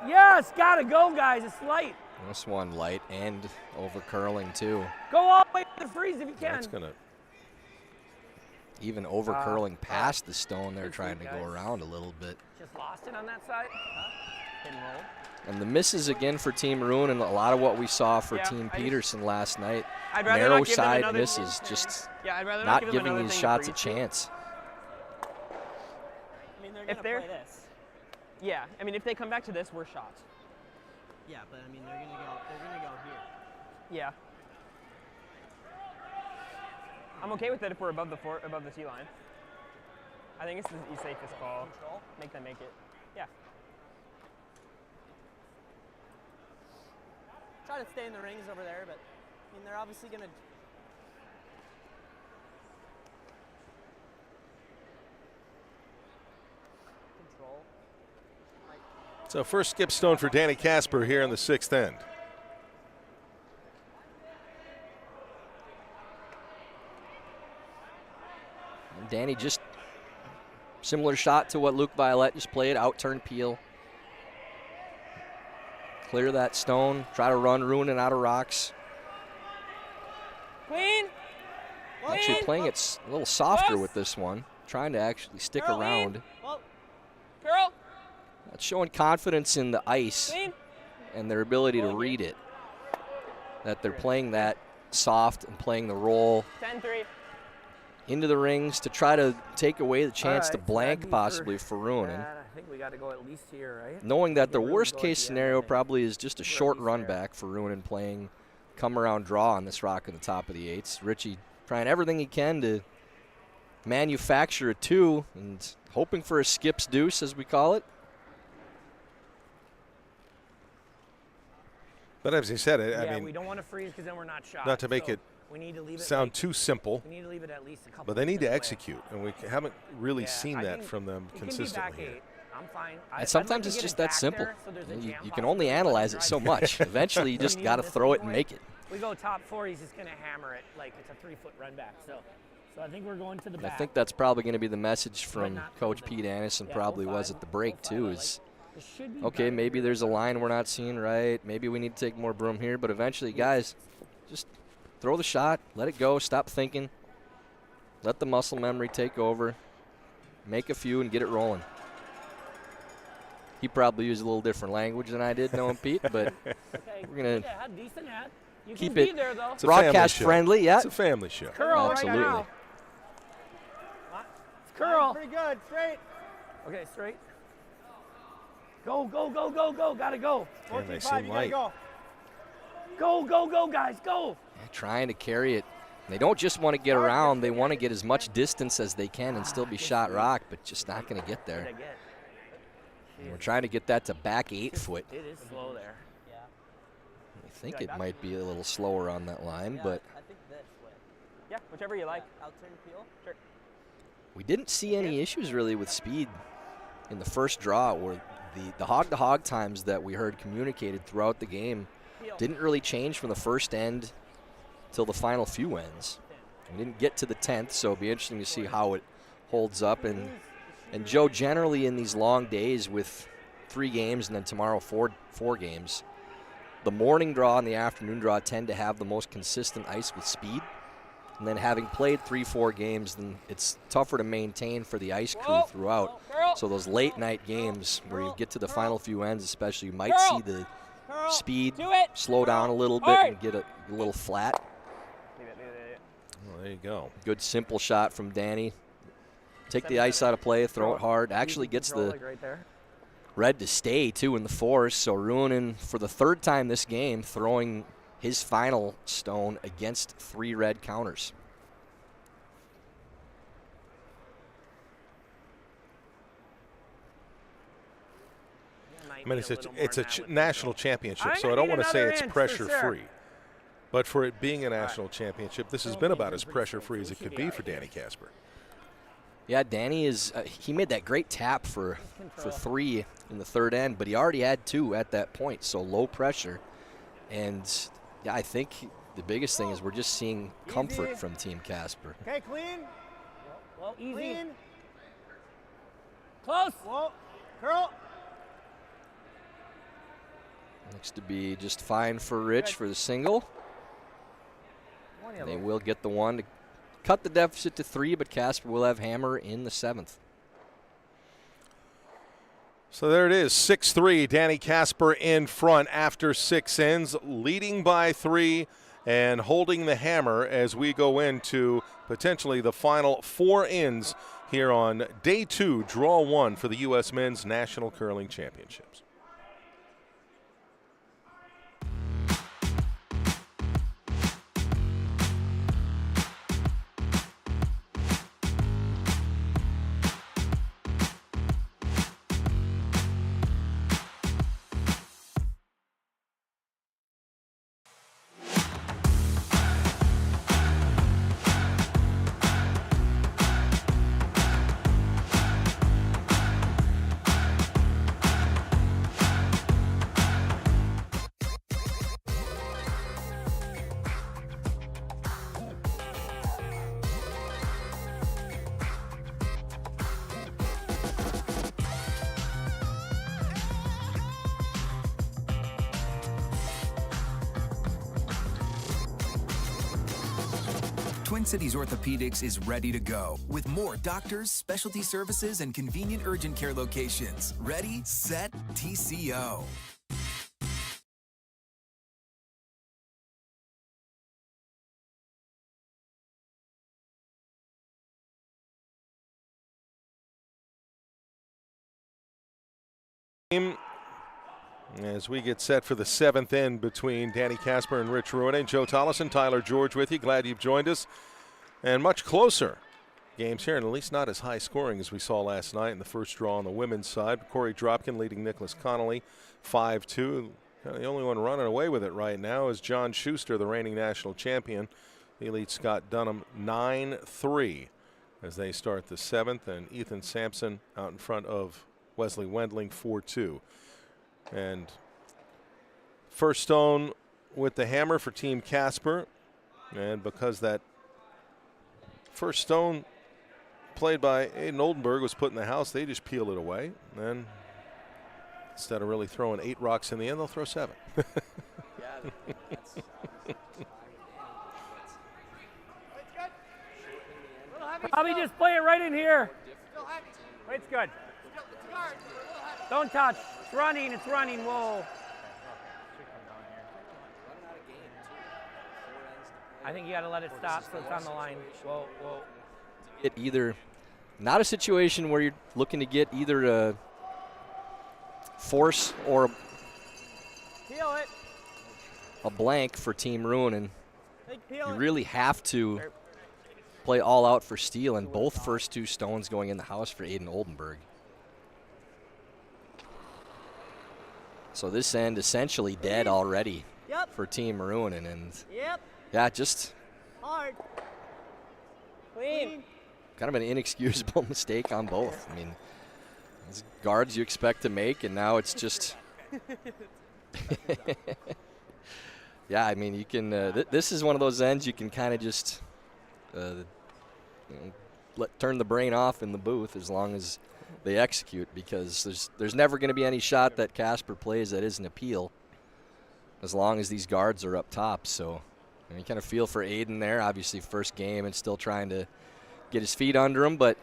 Yes, gotta go, guys. It's light.
This one light and over curling too.
Go all the way to the freeze if you can.
That's going to
even over curling past the stone there, trying to go around a little bit.
Just lost it on that side. Didn't roll.
And the misses again for Team Ruohonen, and a lot of what we saw for Team Peterson last night.
I'd rather
Narrow
not give them
side
another
misses, just
I'd rather
not
give them
giving
another
these
thing
shots
to
a
breathe.
chance.
I mean, they're
If
gonna
they're-
play this.
Yeah, I mean, if they come back to this, we're shot.
Yeah, but I mean, they're gonna go here.
Yeah. I'm okay with it if we're above the tee line. I think it's the safest call.
Control.
Make them make it. Yeah.
Try to stay in the rings over there, but I mean, they're obviously gonna. Control.
So first skip stone for Danny Casper here in the 6th end.
And Danny just similar shot to what Luke Violette just played, out-turn peel. Clear that stone, try to run Ruohonen out of rocks.
Clean.
Actually playing it a little softer with this one, trying to actually stick
Curl,
around.
Curl.
That's showing confidence in the ice
Clean.
and their ability to read it. That they're playing that soft and playing the roll
10-3.
into the rings to try to take away the chance
All
to
right,
blank
that'd be
possibly for Ruohonen.
I think we got to go at least here, right?
Knowing that the
Really
worst
go at
case
the end,
scenario
I think.
probably is just a short
least
run
there.
back for Ruohonen playing come around draw on this rock in the top of the 8s. Richie trying everything he can to manufacture a 2 and hoping for a skip's deuce, as we call it.
But as he said,
Yeah,
I
we
mean,
don't want to freeze because then we're not shot.
not to make
so
it
we need to leave it
sound
like,
too simple,
we need to leave it at least a couple.
but they need to
minutes away.
execute, and we haven't really
Yeah,
seen
I
that
think
from them
it
consistently.
Can be back
here.
8. I'm fine.
And sometimes it's just that simple. You can only analyze it so much. Eventually, you just got to throw it and make it.
We go top 4, he's just going to hammer it like it's a 3-foot run back. So I think we're going to the back.
I think that's probably going to be the message from
not
Coach
closing.
Pete Anderson,
Yeah,
probably
05,
was at the break,
05,
too,
I
is,
It should be
okay,
better
maybe
here.
there's a line we're not seeing right. Maybe we need to take more broom here. But eventually, guys, just throw the shot, let it go, stop thinking. Let the muscle memory take over. Make a few and get it rolling. He probably used a little different language than I did, knowing Pete, but
Okay,
we're going to
decent hat. You
keep
can
it
be there, though.
It's a family
broadcast
show.
friendly. Yeah,
It's a family show.
Curl
absolutely.
right now. Curl.
Pretty good. Straight.
Okay, straight. Go, go, go, go, go. Gotta go.
And they
14-5,
seem
you gotta
light.
go.
Go, go, go, guys, go.
Trying to carry it. They don't just want to get around. They want to get as much distance as they can and still be shot rock, but just not going to get there. And we're trying to get that to back 8 foot.
It is slow there.
Yeah.
I think it might be a little slower on that line,
Yeah,
but
I think this way.
Yeah, whichever you like.
Out-turn peel.
Sure.
we didn't see any issues really with speed in the first draw, where the hog-to-hog times that we heard communicated throughout the game didn't really change from the first end till the final few ends. We didn't get to the 10th, so it'll be interesting to see how it holds up. And Joe, generally in these long days with 3 games and then tomorrow 4 games, the morning draw and the afternoon draw tend to have the most consistent ice with speed. And then having played 3-4 games, then it's tougher to maintain for the ice crew throughout. So those late night games where you get to the final few ends especially, you might see the speed slow down a little bit and get a little flat.
Well, there you go.
Good simple shot from Danny. Take the ice out of play, throw it hard. Actually gets the
right there.
red to stay, too, in the force. So Ruohonen, for the 3rd time this game, throwing his final stone against 3 red counters.
I mean, it's a national championship, so I don't want to say it's pressure-free. But for it being a national championship, this has been about as pressure-free as it could be for Danny Casper.
Yeah, Danny is. He made that great tap for 3 in the 3rd end, but he already had 2 at that point, so low pressure. And yeah, I think the biggest thing is we're just seeing comfort from Team Casper.
Okay, clean.
Well, easy.
Clean.
Close.
Whoa. Curl.
Looks to be just fine for Rich for the single. They will get the one to cut the deficit to 3, but Casper will have hammer in the 7th.
So there it is, 6-3. Danny Casper in front after 6 ends, leading by 3 and holding the hammer as we go into potentially the final 4 ends here on day 2, draw 1 for the U.S. Men's National Curling Championships.
Twin Cities Orthopedics is ready to go with more doctors, specialty services, and convenient urgent care locations. Ready, set, TCO.
As we get set for the 7th end between Danny Casper and Rich Ruohonen. Joe Tollison, Tyler George with you. Glad you've joined us. And much closer games here, and at least not as high scoring as we saw last night in the first draw on the women's side. Corey Dropkin leading Nicholas Connolly 5-2. The only one running away with it right now is John Schuster, the reigning national champion. He leads Scott Dunham 9-3 as they start the 7th, and Ethan Sampson out in front of Wesley Wendling 4-2. And first stone with the hammer for Team Casper. And because that first stone played by Aiden Oldenburg was put in the house, they just peel it away. And instead of really throwing 8 rocks in the end, they'll throw 7.
Probably just play it right in here. It's good. Don't touch. It's running. It's running. Whoa. I think you got to let it stop so it's on the line. Whoa, whoa.
It either, not a situation where you're looking to get either a force or a blank for Team Ruohonen. You really have to play all out for steal, and both first 2 stones going in the house for Aiden Oldenburg. So this end essentially dead already for Team Ruohonen, and yeah, just
hard. Clean.
Kind of an inexcusable mistake on both. I mean, these guards you expect to make, and now it's just yeah, I mean, you can this is one of those ends you can kind of just turn the brain off in the booth as long as they execute, because there's never going to be any shot that Casper plays that isn't a peel as long as these guards are up top. So you kind of feel for Aiden there. Obviously first game and still trying to get his feet under him, but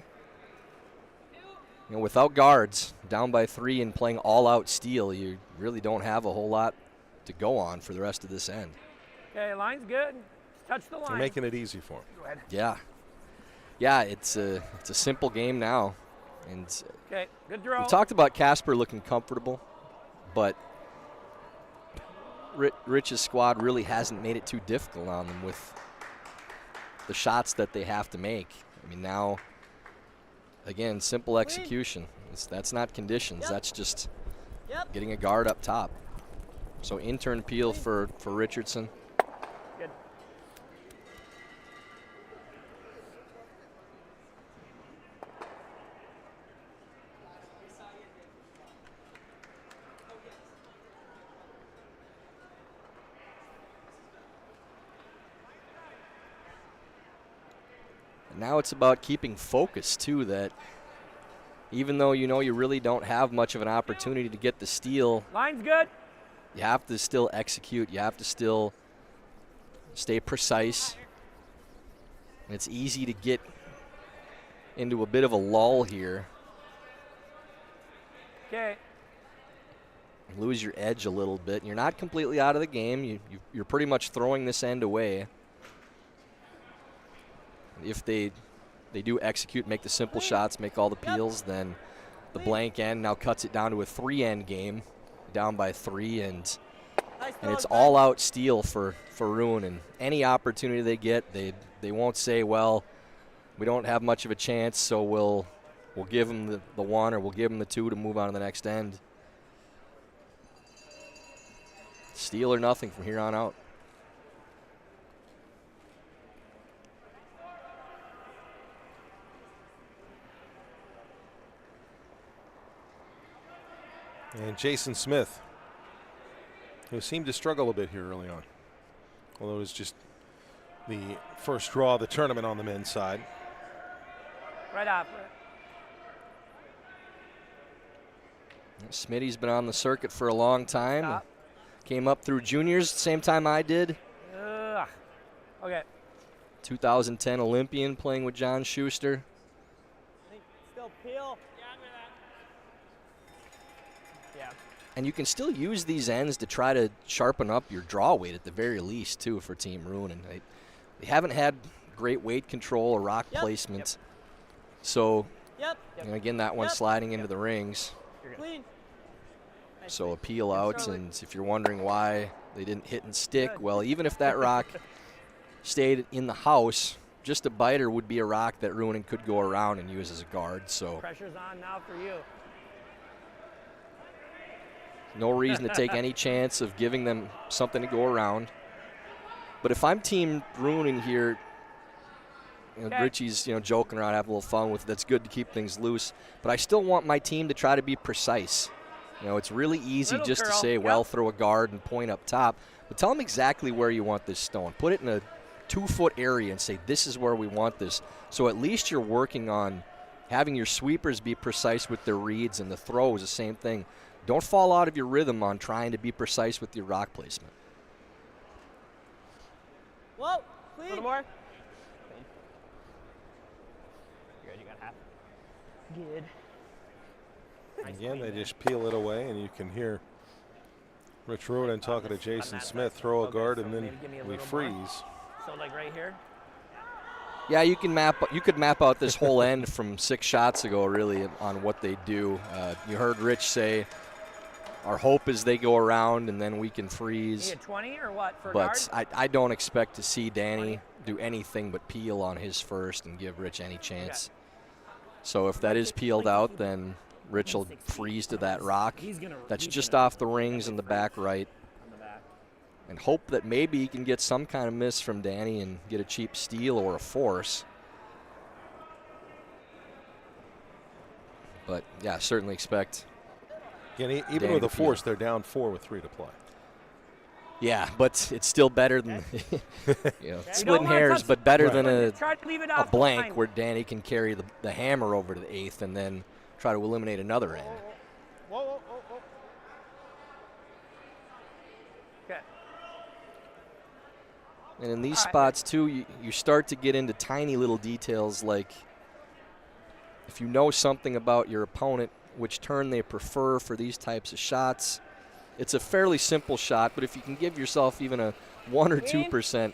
without guards, down by 3 and playing all out steal, you really don't have a whole lot to go on for the rest of this end.
Okay, line's good. Just touch the line.
They're making it easy for him.
Go ahead.
Yeah, it's a simple game now. And
okay, good draw.
We talked about Casper looking comfortable, but Rich's squad really hasn't made it too difficult on them with the shots that they have to make. I mean, now, again, simple execution. That's not conditions. That's just getting a guard up top. So intern peel for Richardson.
Good.
Now it's about keeping focus, too, that even though you really don't have much of an opportunity to get the steal.
Line's good.
You have to still execute. You have to still stay precise. It's easy to get into a bit of a lull here.
Okay.
Lose your edge a little bit. You're not completely out of the game. You're pretty much throwing this end away. If they do execute, make the simple shots, make all the peels, then the blank end now cuts it down to a 3-end game, down by 3, and it's all-out steal for Ruohonen. Any opportunity they get, they won't say, well, we don't have much of a chance, so we'll give them the 1 or we'll give them the 2 to move on to the next end. Steal or nothing from here on out.
And Jason Smith, who seemed to struggle a bit here early on, although it was just the first draw of the tournament on the men's side.
Right off.
Smitty's been on the circuit for a long time.
Stop.
Came up through juniors same time I did.
Okay.
2010 Olympian playing with John Schuster.
Still peel.
Yeah.
And you can still use these ends to try to sharpen up your draw weight at the very least, too, for Team Ruohonen. They haven't had great weight control or rock placement. So, and again, that one's sliding into the rings.
Clean.
So a peel out, and if you're wondering why they didn't hit and stick, well, even if that rock stayed in the house, just a biter would be a rock that Ruohonen could go around and use as a guard. So
Pressure's on now for you.
no reason to take any chance of giving them something to go around. But if I'm Team Ruohonen here, Richie's joking around, having a little fun with it. That's good to keep things loose. But I still want my team to try to be precise. It's really easy just to say, well, throw a guard and point up top. But tell them exactly where you want this stone. Put it in a 2-foot area and say, this is where we want this. So at least you're working on having your sweepers be precise with their reads, and the throw is the same thing. Don't fall out of your rhythm on trying to be precise with your rock placement.
Whoa, clean.
A little more. Good, you got half. Good.
Again, they just peel it away, and you can hear Rich Ruohonen talking to Jason Smith, throw a guard, and then we freeze.
So like right here?
Yeah, you could map out this whole end from 6 shots ago, really, on what they do. You heard Rich say, our hope is they go around and then we can freeze.
You get 20 or what for
but
guard?
I don't expect to see Danny do anything but peel on his first and give Rich any chance. So if that is peeled out, then Rich will freeze to that rock. That's just off the rings in the back right. And hope that maybe he can get some kind of miss from Danny and get a cheap steal or a force. But, yeah, certainly expect.
Again, even with a force, they're down 4 with 3 to play.
Yeah, but it's still better than splitting hairs, but better than a blank where Danny can carry the hammer over to the 8th and then try to eliminate another end.
Whoa.
Okay.
And in these spots, too, you start to get into tiny little details like if you know something about your opponent, which turn they prefer for these types of shots. It's a fairly simple shot, but if you can give yourself even a 1 or 2%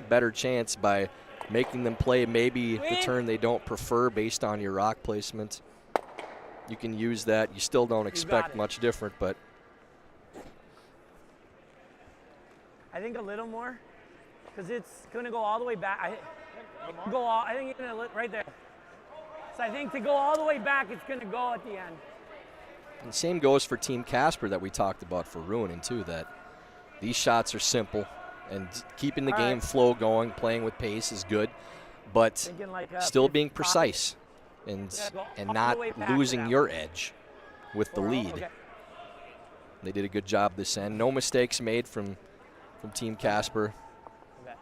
better chance by making them play maybe the turn they don't prefer based on your rock placement, you can use that. You still don't expect much different, but
I think a little more, because it's going to go all the way back. I think it's going to right there. So I think to go all the way back, it's going to go at the end.
And same goes for Team Casper that we talked about for Ruohonen, too, that these shots are simple, and keeping the game flow going, playing with pace is good, but still being precise and not losing your edge with the lead.
Okay.
They did a good job this end. No mistakes made from Team Casper.
Okay.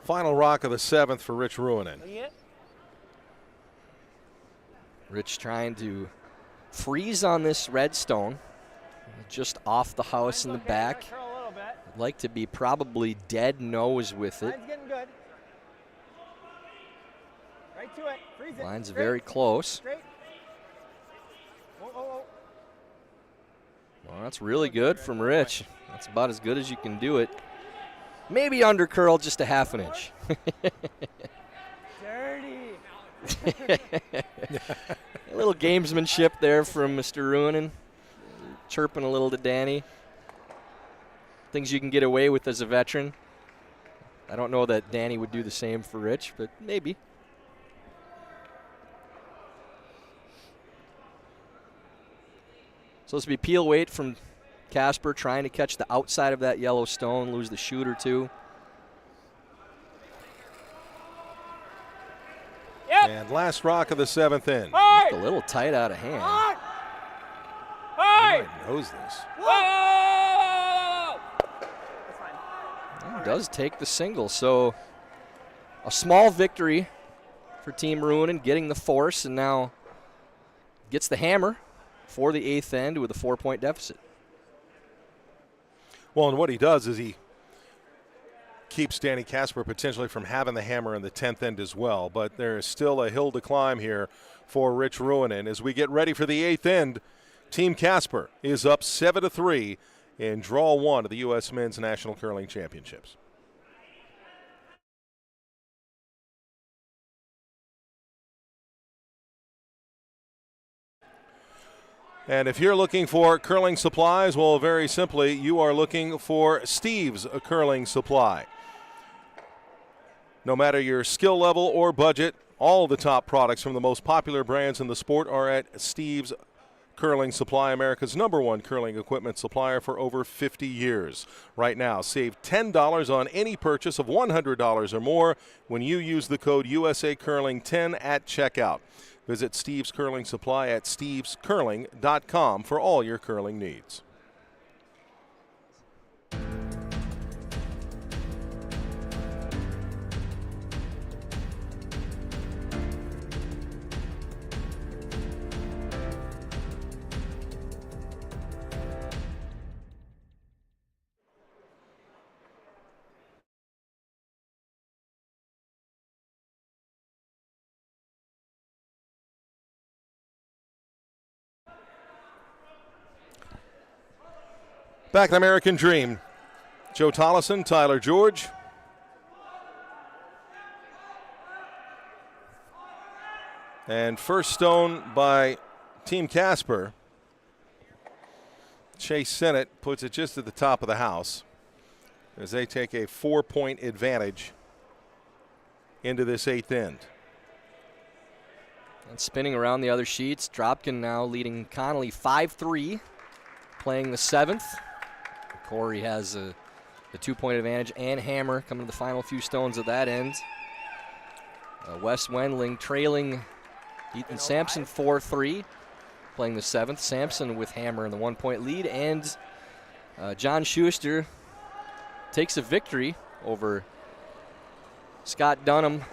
Final rock of the 7th for Rich Ruohonen.
Rich trying to freeze on this red stone, just off the house in the back.
Curl a little bit.
I'd like to be probably dead nose with it.
Line's getting good. Right to it. Freeze it.
Line's
Straight.
very close.
Straight. Oh.
Well, that's really good from Rich. That's about as good as you can do it. Maybe under curl just a half an inch.
Dirty.
A little gamesmanship there from Mr. Ruohonen, chirping a little to Danny. Things you can get away with as a veteran. I don't know that Danny would do the same for Rich, but maybe. So this will be peel weight from Casper, trying to catch the outside of that yellow stone, lose the shoot or two.
Yep.
And last rock of the 7th inning.
A little tight out of hand.
He might knows this.
Whoa!
He does take the single, so a small victory for Team Ruohonen, getting the force, and now gets the hammer for the 8th end with a 4-point deficit.
Well, and what he does is he keeps Danny Casper potentially from having the hammer in the 10th end as well, but there is still a hill to climb here for Rich Ruohonen. As we get ready for the 8th end, Team Casper is up 7-3 in draw 1 of the U.S. Men's National Curling Championships. And if you're looking for curling supplies, well, very simply, you are looking for Steve's Curling Supply. No matter your skill level or budget, all the top products from the most popular brands in the sport are at Steve's Curling Supply, America's #1 curling equipment supplier for over 50 years. Right now, save $10 on any purchase of $100 or more when you use the code USACurling10 at checkout. Visit Steve's Curling Supply at stevescurling.com for all your curling needs. Back in American Dream, Joe Tollison, Tyler George. And first stone by Team Casper. Chase Sennett puts it just at the top of the house as they take a 4-point advantage into this 8th end.
And spinning around the other sheets, Dropkin now leading Connolly 5-3, playing the 7th. Corey has the 2-point advantage and hammer coming to the final few stones at that end. Wes Wendling trailing Ethan Sampson 4-3, playing the 7th. Sampson with hammer in the 1-point lead, and John Schuster takes a victory over Scott Dunham.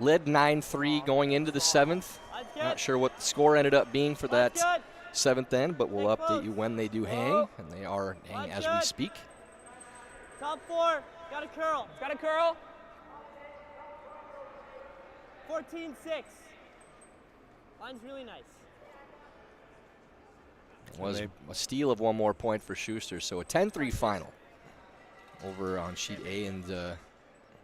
Led 9-3 going into the 7th. Not sure what the score ended up being for that 7th end, but we'll update you when they do hang, and they are hanging as we speak.
Top 4, got a curl.
Got a curl.
14-6. Line's really nice.
Was a steal of 1 more point for Schuster, so a 10-3 final over on sheet A, and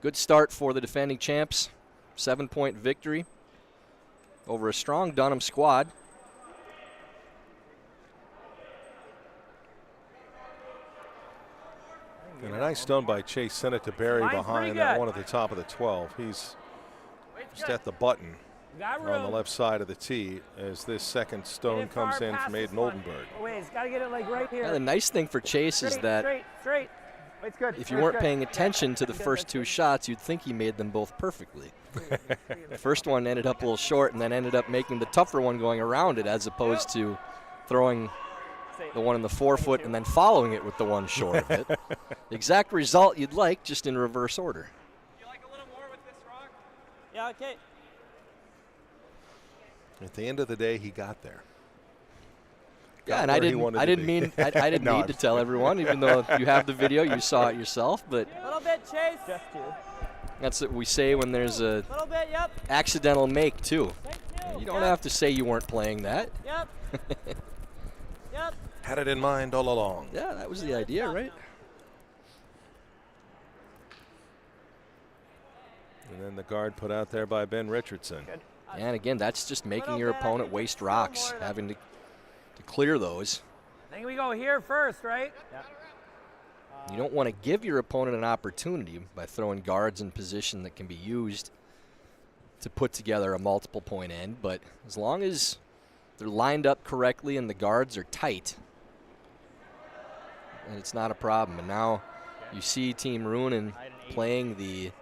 good start for the defending champs. 7-point victory over a strong Dunham squad.
And a nice stone by Chase Sennett to bury behind that one at the top of the 12. He's just at the button on the left side of the tee as this second stone comes in from Aiden Oldenburg.
Wait, it's got to get it like right here.
Yeah, the nice thing for Chase is that
Straight.
It's good.
if you weren't paying attention to the first 2 shots, you'd think he made them both perfectly. The first one ended up a little short and then ended up making the tougher one going around it, as opposed to throwing the one in the 4-foot and then following it with the one short of it. The exact result you'd like, just in reverse order.
You like a little more with this rock?
Yeah, okay.
At the end of the day, he got there.
Yeah, and
where
I
he wanted to
didn't
be.
mean I didn't
No,
need to tell everyone, even though you have the video, you saw it yourself. But
A little bit, Chase.
Just 2.
that's what we say when there's a
Little bit, yep.
accidental make too. You don't
Yep.
have to say you weren't playing that.
Yep. Yep.
Had it in mind all along.
Yeah, that was the idea, right?
And then the guard put out there by Ben Richardson.
Good.
And again, that's just making your
bit, I
opponent
think
waste
it's still
rocks,
more than-
having to clear those.
I think we go here first, right?
You don't want to give your opponent an opportunity by throwing guards in position that can be used to put together a multiple point end, but as long as they're lined up correctly and the guards are tight, and it's not a problem. And now you see Team Ruohonen playing the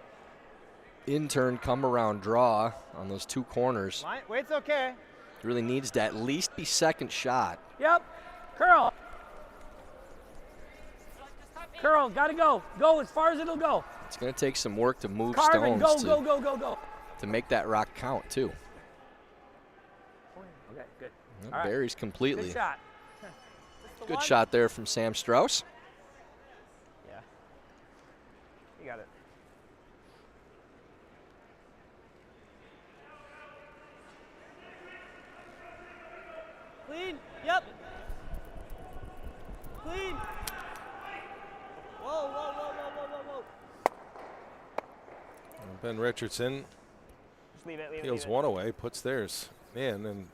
in-turn come-around draw on those 2 corners.
Wait's okay.
Really needs to at least be second shot.
Yep. Curl. Curl, gotta go. Go as far as it'll go.
It's going to take some work to move
Carvin,
stones
go, go, go, go, go.
to make that rock count, too.
Okay, good.
That
All right.
buries completely.
Good shot.
Good shot there from Sam Strauss.
Yeah. You got it.
Clean. Yep. Clean. Whoa, whoa, whoa, whoa, whoa, whoa, whoa.
Ben Richardson
Just leave it, leave
peels
it. Leave
one away, puts theirs in, and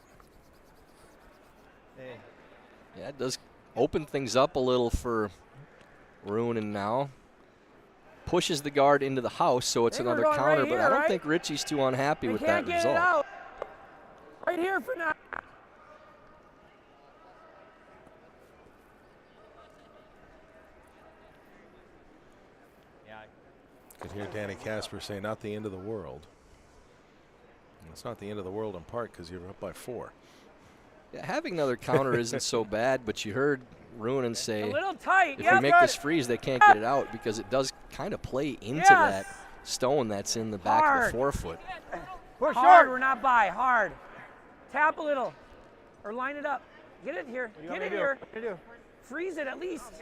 Yeah, it does open things up a little for Ruohonen now. Pushes the guard into the house, so it's
They were
another
going
counter,
right
but
here,
I don't
right?
think Richie's too unhappy
We
with
can't
that
get
result.
it out. Right here for now.
Yeah.
could hear Danny Casper say, not the end of the world. And it's not the end of the world in part because you're up by 4.
Yeah, having another counter isn't so bad, but you heard Ruohonen say,
A little tight.
if
Yep.
we make this freeze, they can't get it out because it does kind of play into that stone that's in the back of
Hard.
the forefoot.
Push hard. We're not by. Hard. Tap a little. Or line it up. Get it here. Get it here.
What do you do?
Freeze it at least.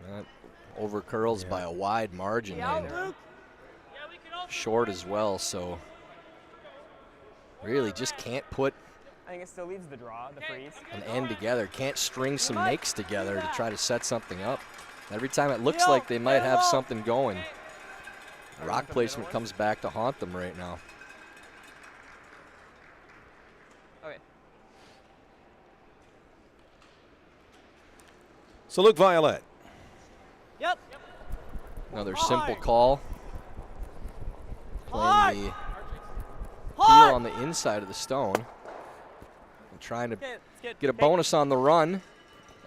That over curls by a wide margin
Out,
and
Luke.
short as well, so really just can't put
I think it still leaves the draw, the freeze.
an end together, can't string some makes together to try to set something up. Every time it looks like they might have something going, rock placement comes back to haunt them right now.
Okay.
So Luke Violette.
Yep.
Another simple call.
Hard.
Playing the
Hard.
heel on the inside of the stone. And trying to
Okay, let's
get a bonus on the run.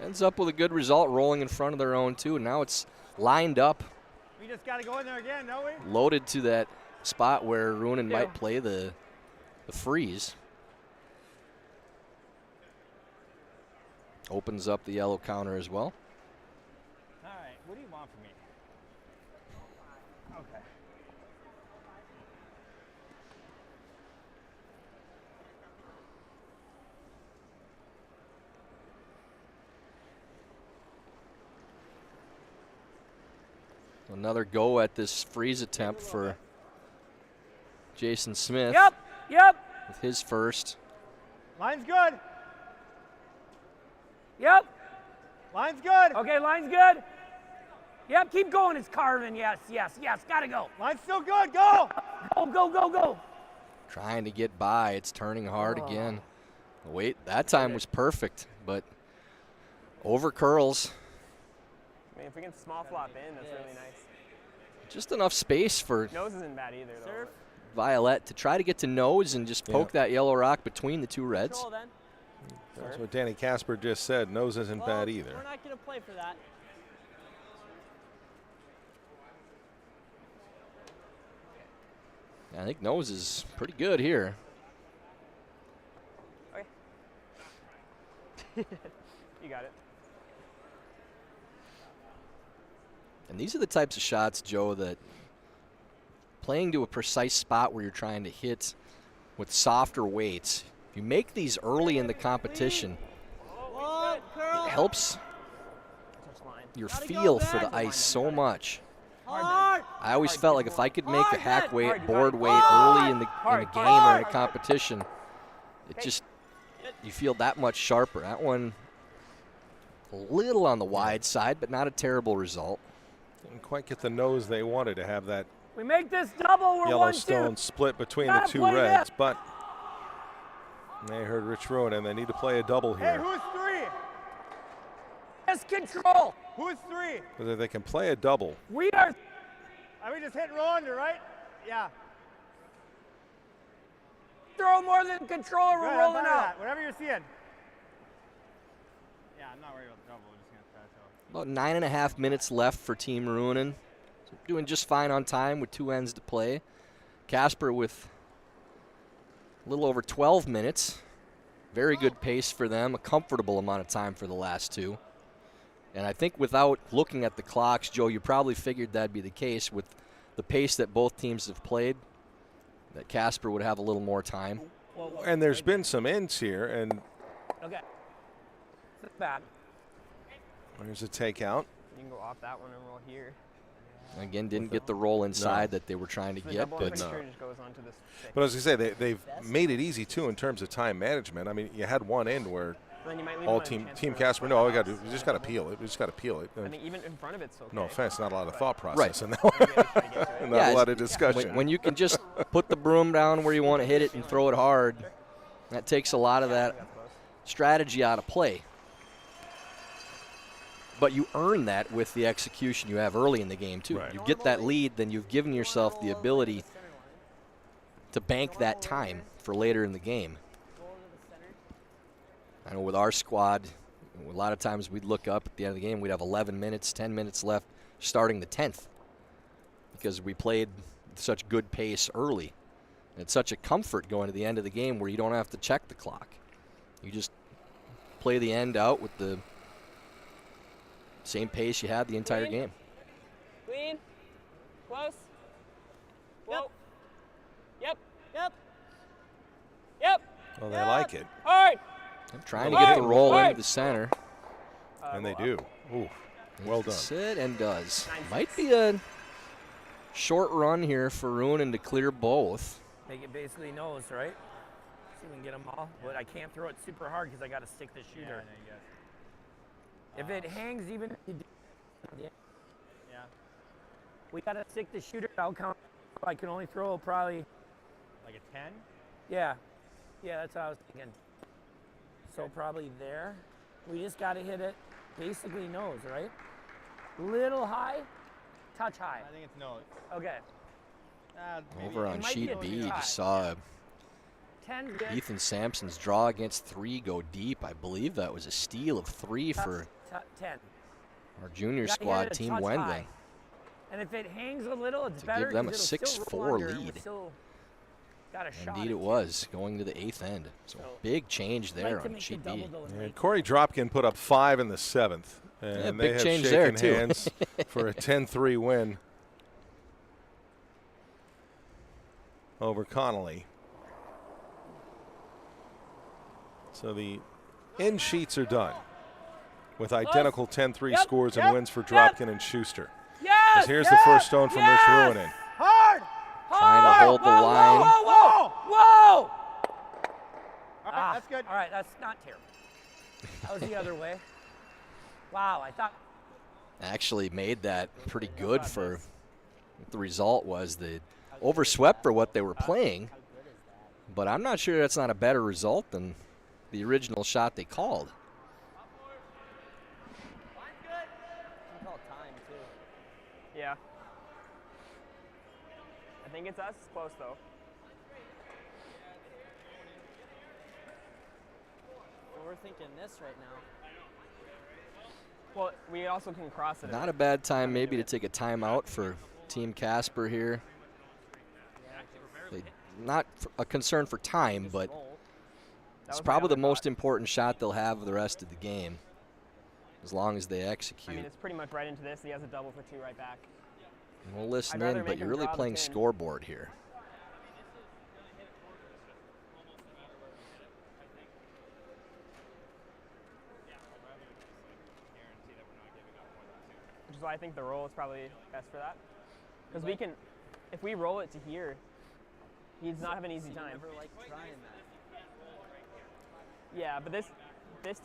Ends up with a good result, rolling in front of their own too. Now it's lined up,
We just got to go in there again, don't we?
loaded to that spot where Ruohonen might play the freeze. Opens up the yellow counter as well.
All right. What do you want from me? Okay.
Another go at this freeze attempt for Jason Smith.
Yep. Yep.
With his first.
Line's good.
Yep.
Line's good.
Okay, line's good. Yep, keep going. It's carving. Yes, yes, yes. Gotta go.
Line's still good. Go.
Go, go, go, go.
Trying to get by. It's turning hard again. Wait, that time was perfect, but over curls.
I mean, if we can small flop in, that's really nice.
Just enough space for
Nose isn't bad either, though.
Serve.
Violet to try to get to nose and just poke that yellow rock between the two reds.
Control then.
That's what Danny Casper just said. Nose isn't
Well,
bad either.
We're not going to play for that.
I think nose is pretty good here.
Okay. You got it.
And these are the types of shots, Joe, that playing to a precise spot where you're trying to hit with softer weights. If you make these early in the competition, it helps your feel for the ice so much. I always felt like if I could make a hack weight, board weight early in the game or in a competition, it just, you feel that much sharper. That one, a little on the wide side, but not a terrible result.
Didn't quite get the nose they wanted to have that
We make this double. We're
Yellowstone split between the two reds, but they heard Rich Ruohonen. They need to play a double
Hey,
here.
who's 3?
Let's control.
Who's 3?
Because if they can play a double,
We are.
Are we just hitting roll under, right? Yeah.
Throw more than control, or we're
Good,
rolling
I'm
out.
that. Whatever you're seeing. Yeah, I'm not worried about the double. We're just going to try to
About 9.5 minutes left for Team Ruohonen. So doing just fine on time with 2 ends to play. Casper with a little over 12 minutes. Very good pace for them, a comfortable amount of time for the last 2. And I think without looking at the clocks, Joe, you probably figured that'd be the case with the pace that both teams have played, that Casper would have a little more time.
and there's been some ends here, and
Okay. That's bad.
there's a takeout.
You can go off that one and roll here.
Again, didn't get the roll inside that they were trying to
The
get,
double
but
fixture just goes onto this stick.
But as I say, they've made it easy too in terms of time management. I mean, you had one end where
Then you might leave
all
one
team
chance
Team
for
Casper. No, all we got to do, we just got to peel it. We just got to peel it.
I think even in front of it's okay.
No offense, not a lot of thought
Right.
process, and not
Yeah,
a lot of discussion.
when you can just put the broom down where you want to hit it and throw it hard, that takes a lot of that strategy out of play. But you earn that with the execution you have early in the game, too.
Right.
You get that lead, then you've given yourself the ability to bank that time for later in the game. I know with our squad, a lot of times we'd look up at the end of the game, we'd have 11 minutes, 10 minutes left, starting the 10th, because we played such good pace early. And it's such a comfort going to the end of the game where you don't have to check the clock. You just play the end out with the same pace you had the entire game.
Clean. Close. Whoa. Yep.
Yep.
Yep.
Well, they like it,
Hard.
I'm trying to get the roll into the center.
and they do. Ooh, well done.
Sit and does. Might be a short run here for Ruohonen to clear both.
Make it basically nose, right? See if we can get them all. But I can't throw it super hard because I got to stick the shooter. If it hangs, even if you do, we got to stick the shooter. I'll count. I can only throw probably
like a 10.
Yeah, that's what I was thinking. So probably there. We just got to hit it basically nose, right? Little high, touch high.
I think it's nose.
Okay.
Over on
It might be
sheet
a
B, you
try.
just saw
10 good.
Ethan Sampson's draw against 3 go deep. I believe that was a steal of 3 for
10.
our junior
You gotta hit
squad,
it a
Team
touch
Wendling.
high. And if it hangs a little, it's
To
better.
give them a
'cause it'll still
6-4
roll under and we're
lead.
still got a shot
Indeed
at
it was, going to the 8th end. So big change there
Like to
on
make the
sheet
double
B.
though and
And
make-
Corey Dropkin put up 5 in the 7th, and
Yeah,
they
big
have
change
shaken
there, too.
hands for a 10-3 win over Connolly. So the end sheets are done with identical 10-3 scores and wins for Dropkin and Schuster.
Yes!
As here's the first stone from Rich Ruohonen.
Hard!
Trying to hold the line.
Whoa!
All right, that's good.
All right, that's not terrible. That was the other way. Wow, I thought.
Actually made that pretty good for what the result was. They overswept for what they were playing, but I'm not sure that's not a better result than the original shot they called.
You call time too.
Yeah. I think it's us. It's close though.
Well, we're thinking this right now.
Well, we also can cross it.
Not a bad time maybe to take a timeout for Team Casper here. Not a concern for time, but it's probably the most important shot they'll have of the rest of the game, as long as they
I
execute.
mean, it's pretty much right into this. He has a double for 2 right back.
We'll listen
I'd rather
in, but
make
you're
him
really
draw the
playing
pin.
scoreboard here.
is why I think the roll is probably best for that. Because we can, if we roll it to here, he does not have an easy time.
Never like trying that.
Yeah, but this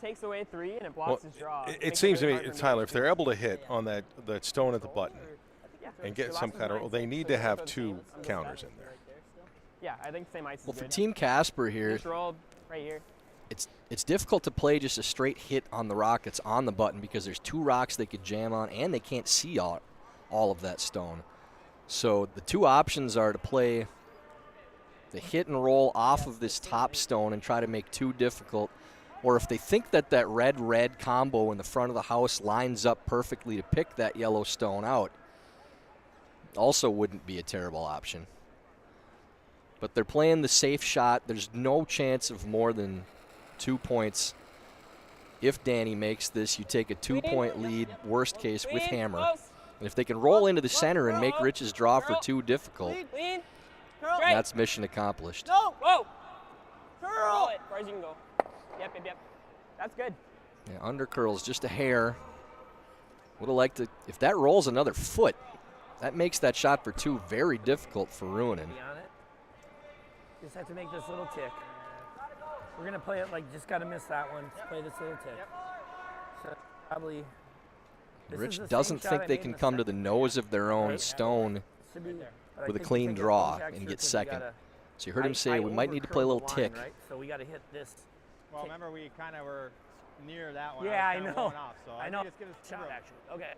takes away 3 and it blocks his draw.
It seems to me, Tyler, if they're able to hit on that stone at the button and get some kind of roll, they need to have 2 counters in there.
Yeah, I think same ice is
Well,
good.
for Team Casper here,
Just rolled right here.
it's difficult to play just a straight hit on the rock that's on the button because there's 2 rocks they could jam on and they can't see all of that stone. So the 2 options are to play the hit and roll off of this top stone and try to make 2 difficult, or if they think that that red-red combo in the front of the house lines up perfectly to pick that yellow stone out, also wouldn't be a terrible option. But they're playing the safe shot. There's no chance of more than 2 points. If Danny makes this, you take a 2-point lead, worst case, with hammer. And if they can roll into the center and make Rich's draw for 2 difficult, that's mission accomplished.
No! Whoa! Curl it, far as you can go. Yep. That's good.
Yeah, under curls, just a hair. Would have liked to, if that rolls another foot, that makes that shot for 2 very difficult for Ruohonen.
Be on it. Just have to make this little tick. We're going to play it like just got to miss that one. Just play this little tick. So probably.
Rich doesn't think they can come to the nose of their own stone with a clean draw and get second. So you heard him say we might need to play a little tick.
Right? So we got to hit this.
Well, remember we kind of were near that one.
Yeah, I know.
Off, so
I know.
Just give us
Shot action. Okay.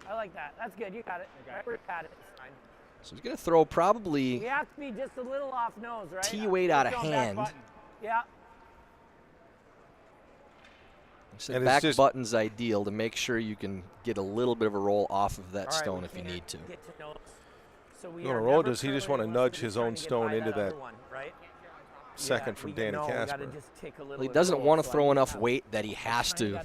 I like that. That's good. You got it.
Okay.
Right where you got it. It's fine.
So he's going to throw probably
We have to be just a little off nose, right?
T-weight out of hand.
Yeah.
So
And
back
it's just-
button's ideal to make sure you can get a little bit of a roll off of that
All right,
stone
we
if you
can't
need to.
get to nose. So we
You wanna
are
roll,
never
does he just
curling
wanna
unless
nudge
we're
his
trying
own
to get
stone
by
into
other
that
one, right?
second from Danny Casper?
Well, he doesn't want to throw enough weight that he has to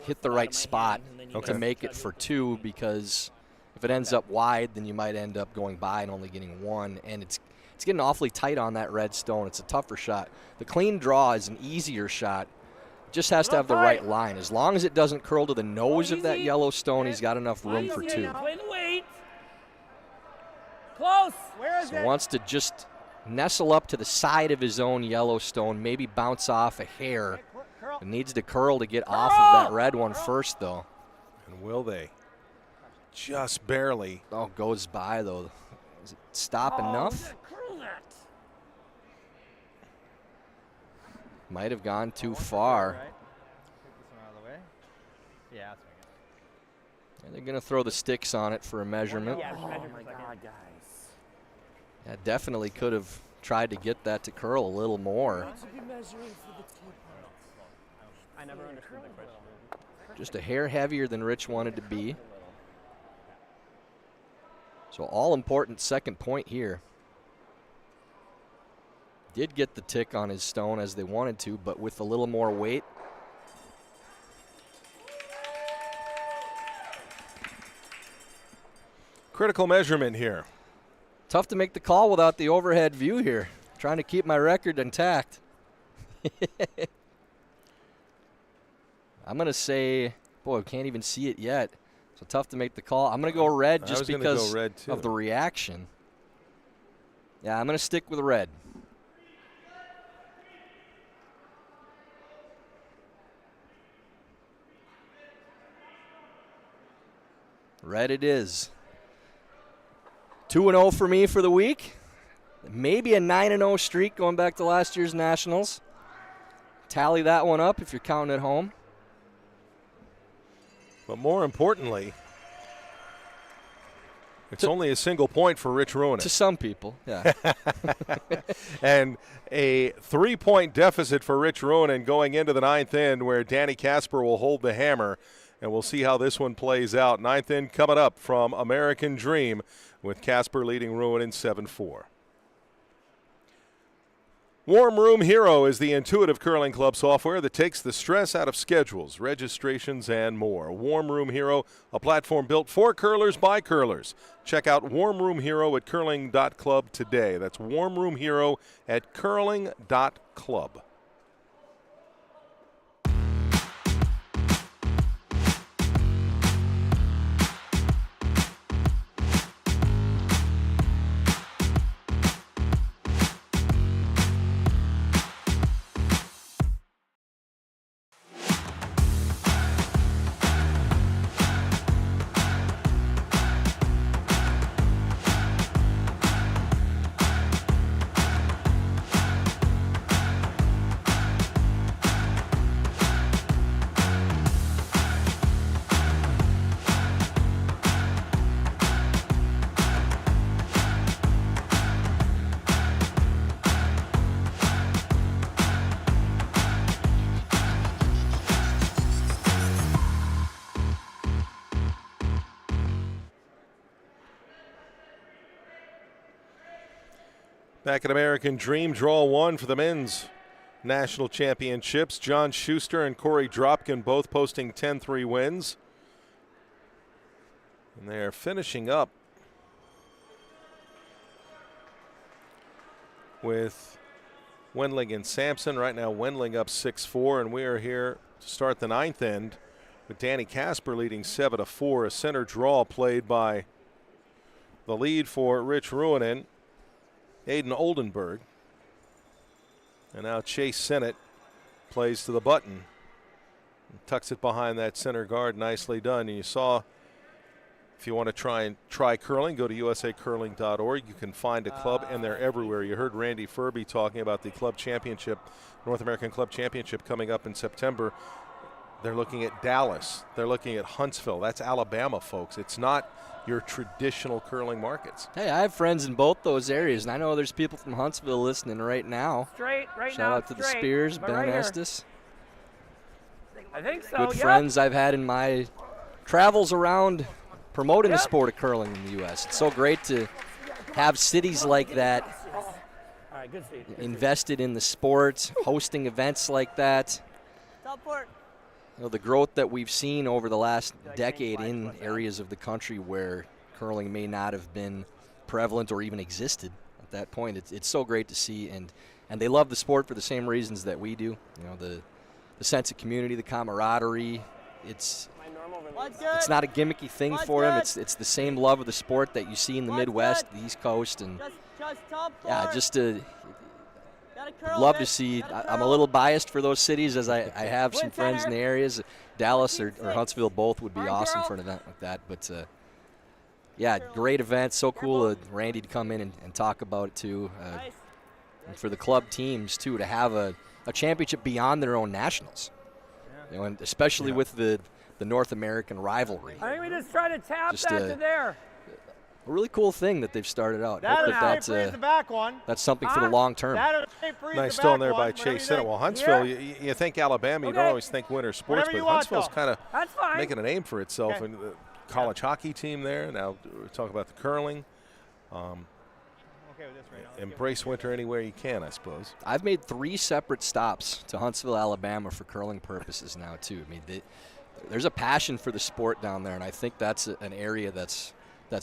hit the right spot to make it for 2, because if it ends up wide, then you might end up going by and only getting 1. And it's getting awfully tight on that red stone. It's a tougher shot. The clean draw is an easier shot. Just has to have the right line. As long as it doesn't curl to the nose of that yellow stone, he's got enough room for 2.
Play the weight. Close.
So wants to just nestle up to the side of his own yellow stone, maybe bounce off a hair. It needs to curl to get off of that red one first, though.
And will they? Just barely.
Oh, goes by, though. Does it stop enough?
Curl that.
Might have gone too far.
Right. Take this one out of the way. Yeah, that's right.
And they're going to throw the sticks on it for a measurement.
Yeah,
Oh
measure for
my
a second.
God, guys.
Yeah, definitely could have tried to get that to curl a little more.
I never understood the question.
Just a hair heavier than Rich wanted to be. So all important second point here. Did get the tick on his stone as they wanted to, but with a little more weight.
Critical measurement here.
Tough to make the call without the overhead view here. Trying to keep my record intact. I'm going to say, boy, we can't even see it yet. So tough to make the call. I'm going to go red just because of the reaction. Yeah, I'm going to stick with red. Red it is. 2-0 for me for the week. Maybe a 9-0 streak going back to last year's Nationals. Tally that one up if you're counting at home.
But more importantly, it's only a single point for Rich Ruohonen.
To some people, yeah.
And a 3-point deficit for Rich Ruohonen going into the 9th inning, where Danny Casper will hold the hammer. And we'll see how this one plays out. 9th inning coming up from American Dream, with Casper leading Ruohonen 7-4. Warm Room Hero is the intuitive curling club software that takes the stress out of schedules, registrations, and more. Warm Room Hero, a platform built for curlers by curlers. Check out Warm Room Hero at curling.club today. That's Warm Room Hero at curling.club. Back at American Dream, draw 1 for the men's national championships. John Schuster and Corey Dropkin both posting 10-3 wins. And they are finishing up with Wendling and Sampson. Right now, Wendling up 6-4, and we are here to start the 9th end with Danny Casper leading 7-4. A center draw played by the lead for Rich Ruohonen, Aiden Oldenburg. And now Chase Sennett plays to the button. Tucks it behind that center guard. Nicely done. And you saw, if you want to try curling, go to usacurling.org. You can find a club, and they're everywhere. You heard Randy Furby talking about the club championship, North American Club Championship coming up in September. They're looking at Dallas. They're looking at Huntsville. That's Alabama, folks. It's not your traditional curling markets.
Hey, I have friends in both those areas, and I know there's people from Huntsville listening right now.
Straight, right
Shout
now.
Shout out to the Spears, Ben
right
Estes.
I think so.
Good friends I've had in my travels around promoting the sport of curling in the U.S. It's so great to have cities like that invested in the sport, hosting events like that. You know, the growth that we've seen over the last decade in areas of the country where curling may not have been prevalent or even existed at that point. It's so great to see, and they love the sport for the same reasons that we do. You know, the sense of community, the camaraderie. It's not a gimmicky thing for them. It's the same love of the sport that you see in the Midwest, the East Coast, and just love to see. I'm a little biased for those cities, as I have some friends in the areas. Dallas or Huntsville both would be awesome for an event like that. But yeah, great event. So cool, Randy, to come in and talk about it too. And for the club teams too, to have a championship beyond their own nationals. You know, and especially with the North American rivalry.
I think we just try to tap that to there.
A really cool thing that they've started out. That's something for the long term.
Nice stone there by Chase Sennett. Well, Huntsville, you think Alabama, you don't always think winter sports, but Huntsville's kind of making a name for itself. And the college hockey team there. Now we talk about the curling. Embrace winter anywhere you can, I suppose.
I've made 3 separate stops to Huntsville, Alabama for curling purposes now, too. I mean, there's a passion for the sport down there, and I think that's an area that's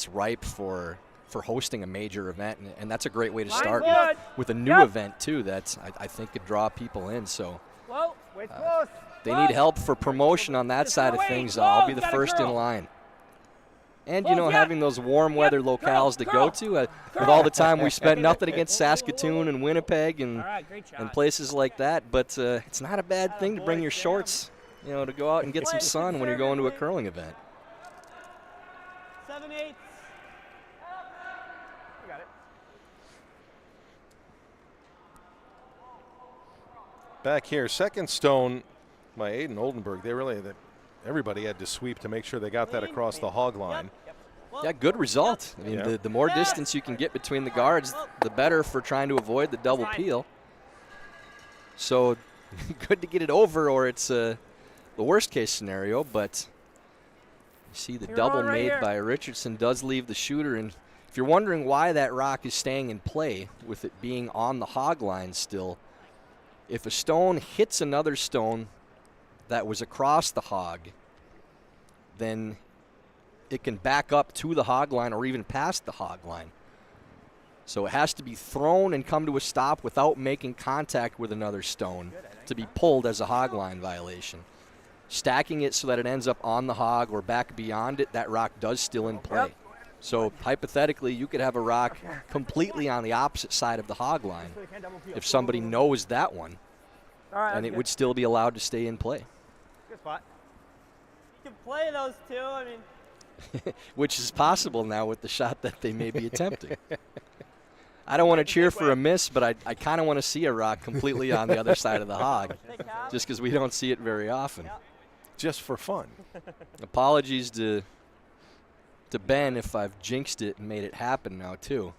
ripe for hosting a major event, and that's a great way to start with a new event, too, that I think could draw people in. So they need help for promotion on that side of things. I'll be the first in line. And, you know, having those warm weather locales to go to, with all the time we spent, nothing against Saskatoon and Winnipeg and places like that, but it's not a bad thing to bring your shorts, you know, to go out and get some sun when you're going to a curling event.
7/8.
Got it.
Back here, second stone by Aiden Oldenburg. Everybody had to sweep to make sure they got that across the hog line.
Yeah, good result. I mean, the more distance you can get between the guards, the better for trying to avoid the double peel. So good to get it over, or it's the worst case scenario, but you see the double made by Richardson does leave the shooter. And if you're wondering why that rock is staying in play with it being on the hog line still, if a stone hits another stone that was across the hog, then it can back up to the hog line or even past the hog line. So it has to be thrown and come to a stop without making contact with another stone to be pulled as a hog line violation. Stacking it so that it ends up on the hog or back beyond it, that rock does still in play. So hypothetically, you could have a rock completely on the opposite side of the hog line if somebody knows that one, and it would still be allowed to stay in play.
Good spot.
You can play those two, I mean.
Which is possible now with the shot that they may be attempting. I don't want to cheer for a miss, but I kind of want to see a rock completely on the other side of the hog, just because we don't see it very often.
Just for fun.
Apologies to Ben if I've jinxed it and made it happen now, too.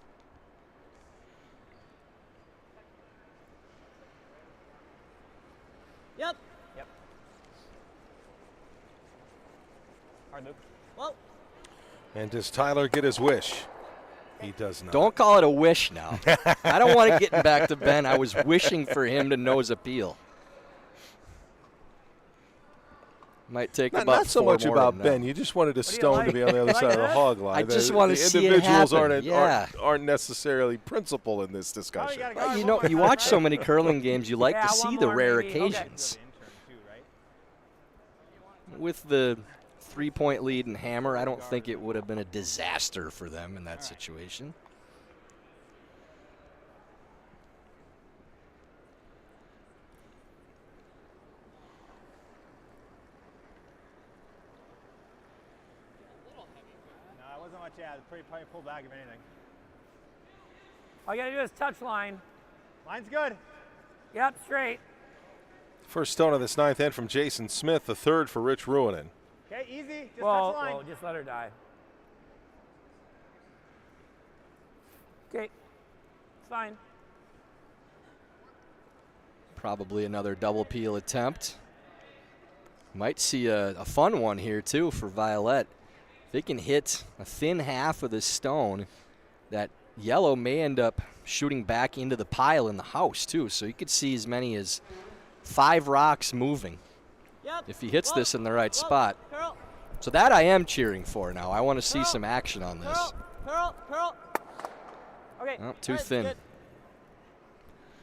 Yep.
Hard Luke.
Well.
And does Tyler get his wish? He does not.
Don't call it a wish now. I don't want to get back to Ben. I was wishing for him to nose appeal. Might take about
not so
4
much
more
about
now.
Ben. You just wanted a stone
like?
to be on the other side of the hog line.
I just want to see it
individuals
happen.
aren't necessarily principal in this
Oh,
discussion.
you gotta
Well,
guard
you
one
know,
more.
you watch so many curling games, you like
Yeah,
to
one
see the
more
rare
maybe. Okay.
occasions. With the 3-point lead in Hammer, I don't think it would have been a disaster for them in that situation.
No, it wasn't much. Yeah, pretty probably pull back if anything.
All you got to do is touch line.
Line's good.
Yep, straight.
First stone of this 9th end from Jason Smith, the 3rd for Rich Ruohonen.
Okay, easy. Just
Whoa,
touch line.
whoa, just let her die. Okay, it's fine.
Probably another double peel attempt. Might see a fun one here, too, for Violet. If they can hit a thin half of this stone, that yellow may end up shooting back into the pile in the house, too. So you could see as many as 5 rocks moving
Yep.
if he hits
Whoa,
this in the right
whoa,
spot.
Curl.
So that I am cheering for now. I want to see
Curl.
some action on this.
Curl. Curl. Curl. Okay.
Oh, too
that's
thin.
good.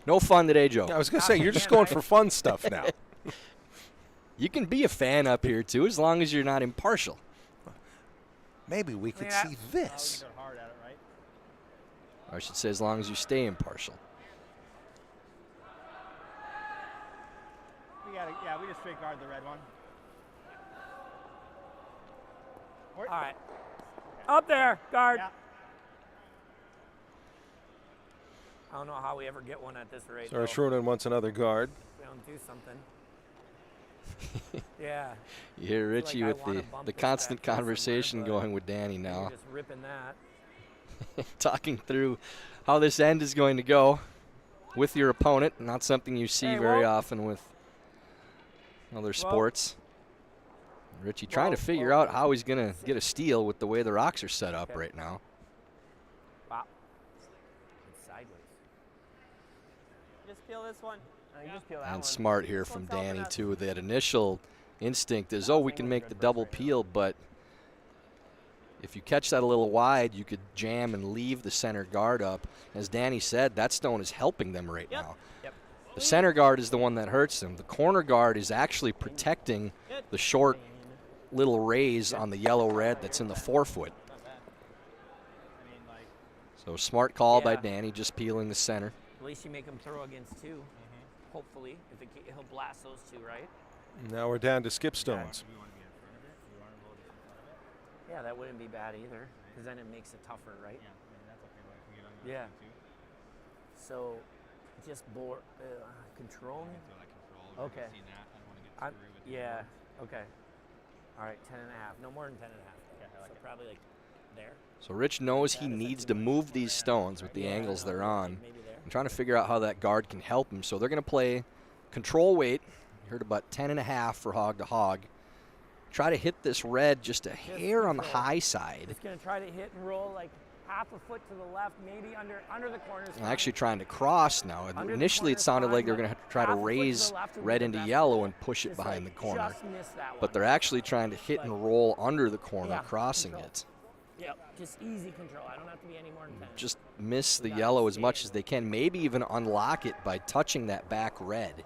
No fun today, Joe.
I was going to say, you're just going for fun stuff now.
You can be a fan up here, too, as long as you're not impartial.
Maybe we could
Yeah.
see this.
Go hard at it, right?
Or I should say, as long as you stay impartial.
We just straight guard the red one.
All right. Up there, guard.
Yeah.
I don't know how we ever get one at this rate.
So
though.
Rich Ruohonen wants another guard.
We don't do something. Yeah.
You hear
feel
Richie
like I
with
wanna
the
bump this
constant
back in somewhere,
conversation
but
going with Danny
You're
now.
just ripping that.
Talking through how this end is going to go with your opponent. Not something you see
Hey,
very
whoa.
often with other sports. Richie trying to figure out how he's going to get a steal with the way the rocks are set up right now.
Wow. It's sideways.
Just peel this one.
You just peel that
And
one.
smart here from Danny, too. That initial instinct is, oh, we can make the double peel, but if you catch that a little wide, you could jam and leave the center guard up. As Danny said, that stone is helping them right now.
Yep.
The center guard is the one that hurts them. The corner guard is actually protecting the short little raise on the yellow-red that's in the forefoot. So smart call by
Yeah.
Danny, just peeling the center.
At least you make him throw against 2. Hopefully, if he'll blast those 2, right?
Now we're down to skip stones.
Yeah, that wouldn't be bad either, because then it makes it tougher, right? Yeah. So, just control. Okay. Yeah. Okay. All right, 10.5. No more than 10.5. So probably like there.
So Rich knows he needs to move these stones with the angles they're on.
Maybe there.
I'm trying to figure out how that guard can help him. So they're going to play control weight. You heard about 10.5 for hog to hog. Try to hit this red just a hair on the high side.
It's going to try to hit and roll like half a foot to the left, maybe under the corners.
I'm actually trying to cross now.
Under the
Initially, it
corner's
sounded like
fine,
they're going to try to
half a foot to the
raise
left would be
red
the
into
best
yellow
play.
and push it
Just
behind
like
the corner.
Just miss that one.
But they're actually trying to hit and roll under the corner,
Yeah,
crossing
control.
it.
Yep, just easy control. I don't have to be any more than 10.
Just miss the yellow as much as they can. Maybe even unlock it by touching that back red.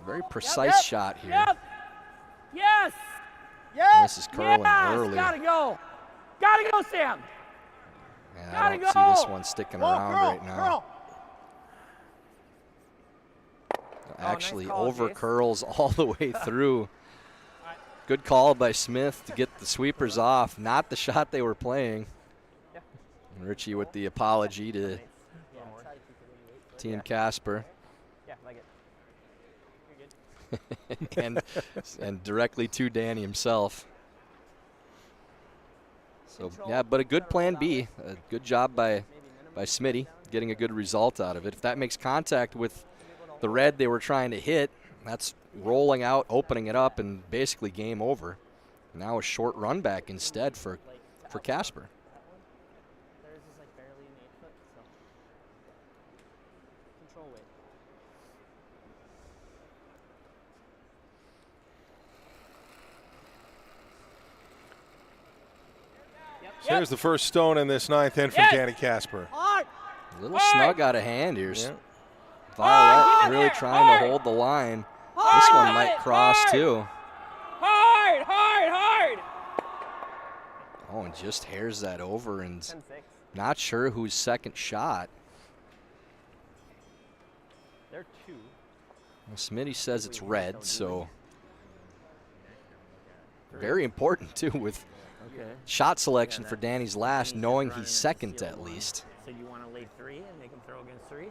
Very precise shot here.
Yep. Yes.
This is curling
yes.
early.
Gotta go. Gotta go, Sam.
And I don't see this one sticking around right now. Actually
nice call,
over
Jace.
curls all the way through. Good call by Smith to get the sweepers off. Not the shot they were playing. And Richie with the apology to Team Casper.
Yeah, like it.
and directly to Danny himself. So yeah, but a good plan B. A good job by Smitty getting a good result out of it. If that makes contact with the red they were trying to hit, that's rolling out, opening it up, and basically game over. Now a short run back instead for Casper.
Theirs is like barely an 8 foot, so. Control weight.
So here's the first stone in this 9th inning from Danny Casper.
Hard!
A little snug out of hand here.
Yeah.
Violet really trying to hold the line. This one might cross too.
Hard, hard, hard.
Oh, and just hairs that over, and
10-6.
not sure whose second shot.
They're 2.
Well, Smitty says it's red, so very important too with shot selection for Danny's last, knowing he's second at least.
So you want to lay 3 and make him throw against 3?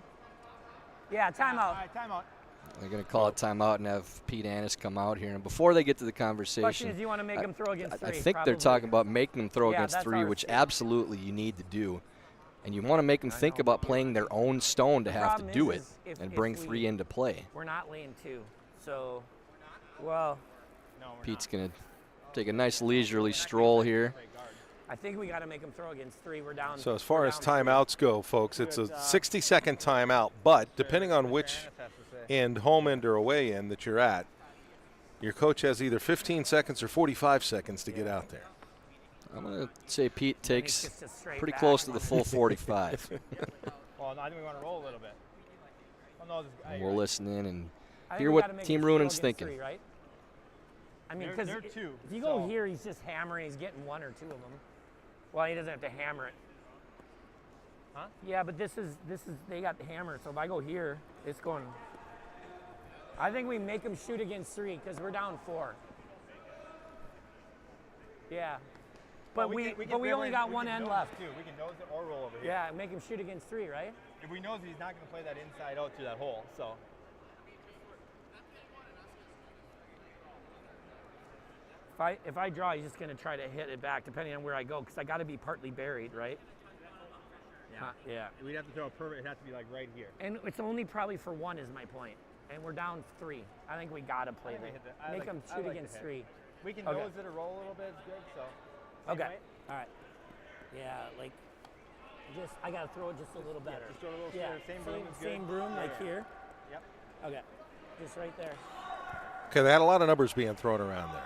Yeah, timeout.
All right, timeout.
They're going to call a timeout and have Pete Annis come out here. And before they get to the
Question
conversation,
is, you want to make him throw against 3?
I think they're talking about making them throw against 3, which absolutely you need to do. And you want to make them think about playing their own stone to have to do it and bring 3 into play.
We're not laying 2. So, well,
Pete's going to take a nice leisurely stroll here.
I think we got to make him throw against 3. We're down.
So as far as timeouts go, folks, it's a 60-second timeout. But depending on which end, home end or away end that you're at, your coach has either 15 seconds or 45 seconds to get out there.
I'm going to say Pete takes pretty close to the full 45.
Well, I think we want to roll a little bit. Well, no,
And we'll listen in and hear what Team Ruonen's thinking.
3, right? I mean, because if you go here, he's just hammering. He's getting 1 or 2 of them. Well, he doesn't have to hammer it.
Huh?
Yeah, but this is they got the hammer. So if I go here, it's going. I think we make him shoot against 3 because we're down 4. Yeah, but we only got 1 end left.
Too. We can nose it or roll over here.
Yeah, make him shoot against 3, right?
If we nose it, he's not going to play that inside out to that hole. So.
If I draw, he's just going to try to hit it back, depending on where I go, because I got to be partly buried, right?
Yeah.
Yeah.
We'd have to throw a perfect. It has to be like right here.
And it's only probably for 1 is my point. And we're down 3. I think we got to play that. Make him shoot against 3.
We can nose it or roll a little bit. It's good. So.
Okay. All right. Yeah, like, just I got to throw it just a little better.
Just throw a little
same broom, like here.
Yep.
Okay. Just right there.
Okay, they had a lot of numbers being thrown around there.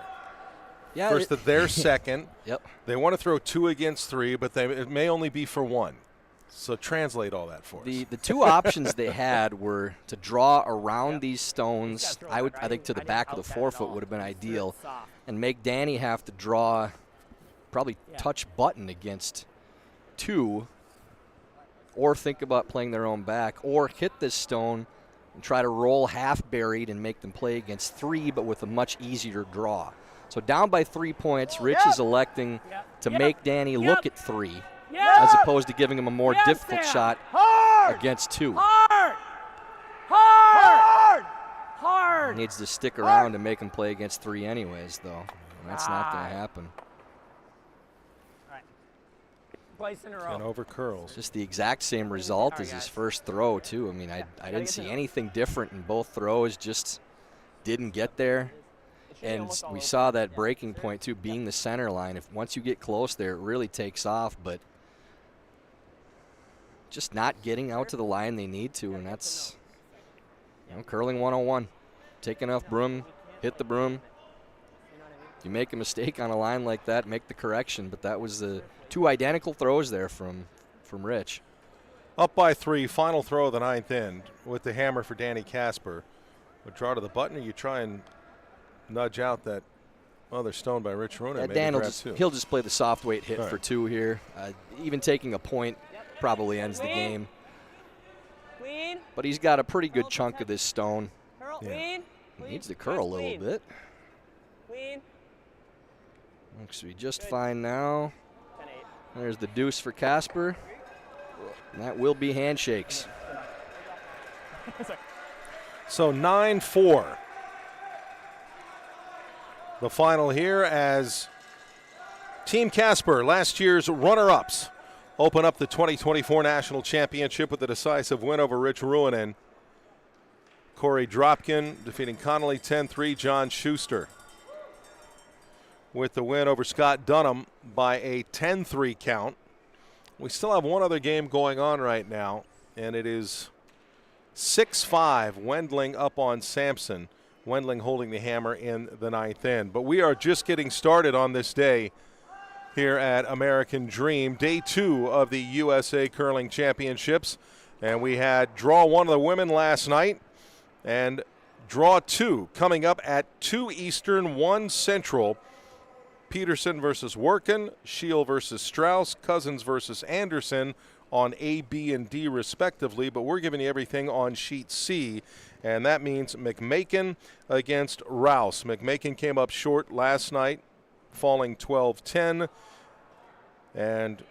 Yeah,
First, that they're second.
Yep.
They want to throw 2 against 3, but it may only be for 1. So translate all that for us.
The 2 options they had were to draw around these stones. I think to the back of the 4-foot would have been ideal, and make Danny have to draw, probably touch button against 2, or think about playing their own back, or hit this stone and try to roll half buried and make them play against 3, but with a much easier draw. So down by 3 points, Rich is electing to make Danny look at 3, as opposed to giving him a more difficult shot against 2.
Hard! Hard! Hard!
He needs to stick around and make him play against 3 anyways, though. And that's not going to happen.
Place in a row.
And over curls.
Just the exact same result as his first throw, too. I mean, I didn't see anything different in both throws, just didn't get there. And we saw that breaking point, too, being the center line. If once you get close there, it really takes off, but just not getting out to the line they need to, and that's, curling 101. Take enough broom, hit the broom. If you make a mistake on a line like that, make the correction, but that was the 2 identical throws there from Rich.
Up by 3, final throw of the 9th end with the hammer for Danny Casper. Would draw to the button, or you try and nudge out that other stone by Rich Ruohonen.
Dan he'll just play the soft weight hit for 2 here. Even taking a point probably ends the game.
Clean.
But he's got a pretty good chunk of this stone.
Clean.
He needs to curl a little bit.
Clean.
Looks to be just fine now. There's the deuce for Casper. And that will be handshakes.
So 9-4. The final here as Team Casper, last year's runner-ups, open up the 2024 National Championship with a decisive win over Rich Ruohonen. Corey Dropkin defeating Connolly 10-3, John Schuster. with the win over Scott Dunham by a 10-3 count. We still have one other game going on right now, and it is 6-5, Wendling up on Sampson. Wendling holding the hammer in the ninth inning. But we are just getting started on this day here at American Dream, day 2 of the USA Curling Championships. And we had draw 1 of the women last night, and draw 2 coming up at 2 Eastern, 1 Central. Peterson versus Workin, Shield versus Strauss, Cousins versus Anderson on A, B, and D respectively, but we're giving you everything on sheet C, and that means McMakin against Rouse. McMakin came up short last night, falling 12-10, and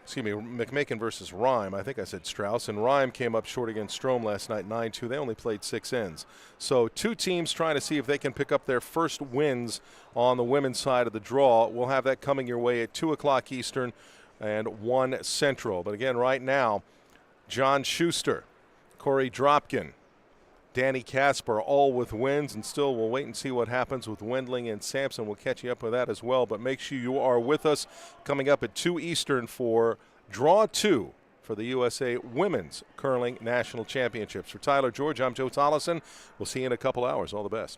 McMakin versus Rhyme. I think I said Strauss, and Rhyme came up short against Strome last night, 9-2. They only played 6 ends. So 2 teams trying to see if they can pick up their first wins on the women's side of the draw. We'll have that coming your way at 2 o'clock Eastern and 1 Central. But again, right now, John Schuster, Corey Dropkin, Danny Casper, all with wins, and still we'll wait and see what happens with Wendling and Sampson. We'll catch you up with that as well, but make sure you are with us coming up at 2 Eastern for Draw 2 for the USA Women's Curling National Championships. For Tyler George, I'm Joe Tollison. We'll see you in a couple hours. All the best.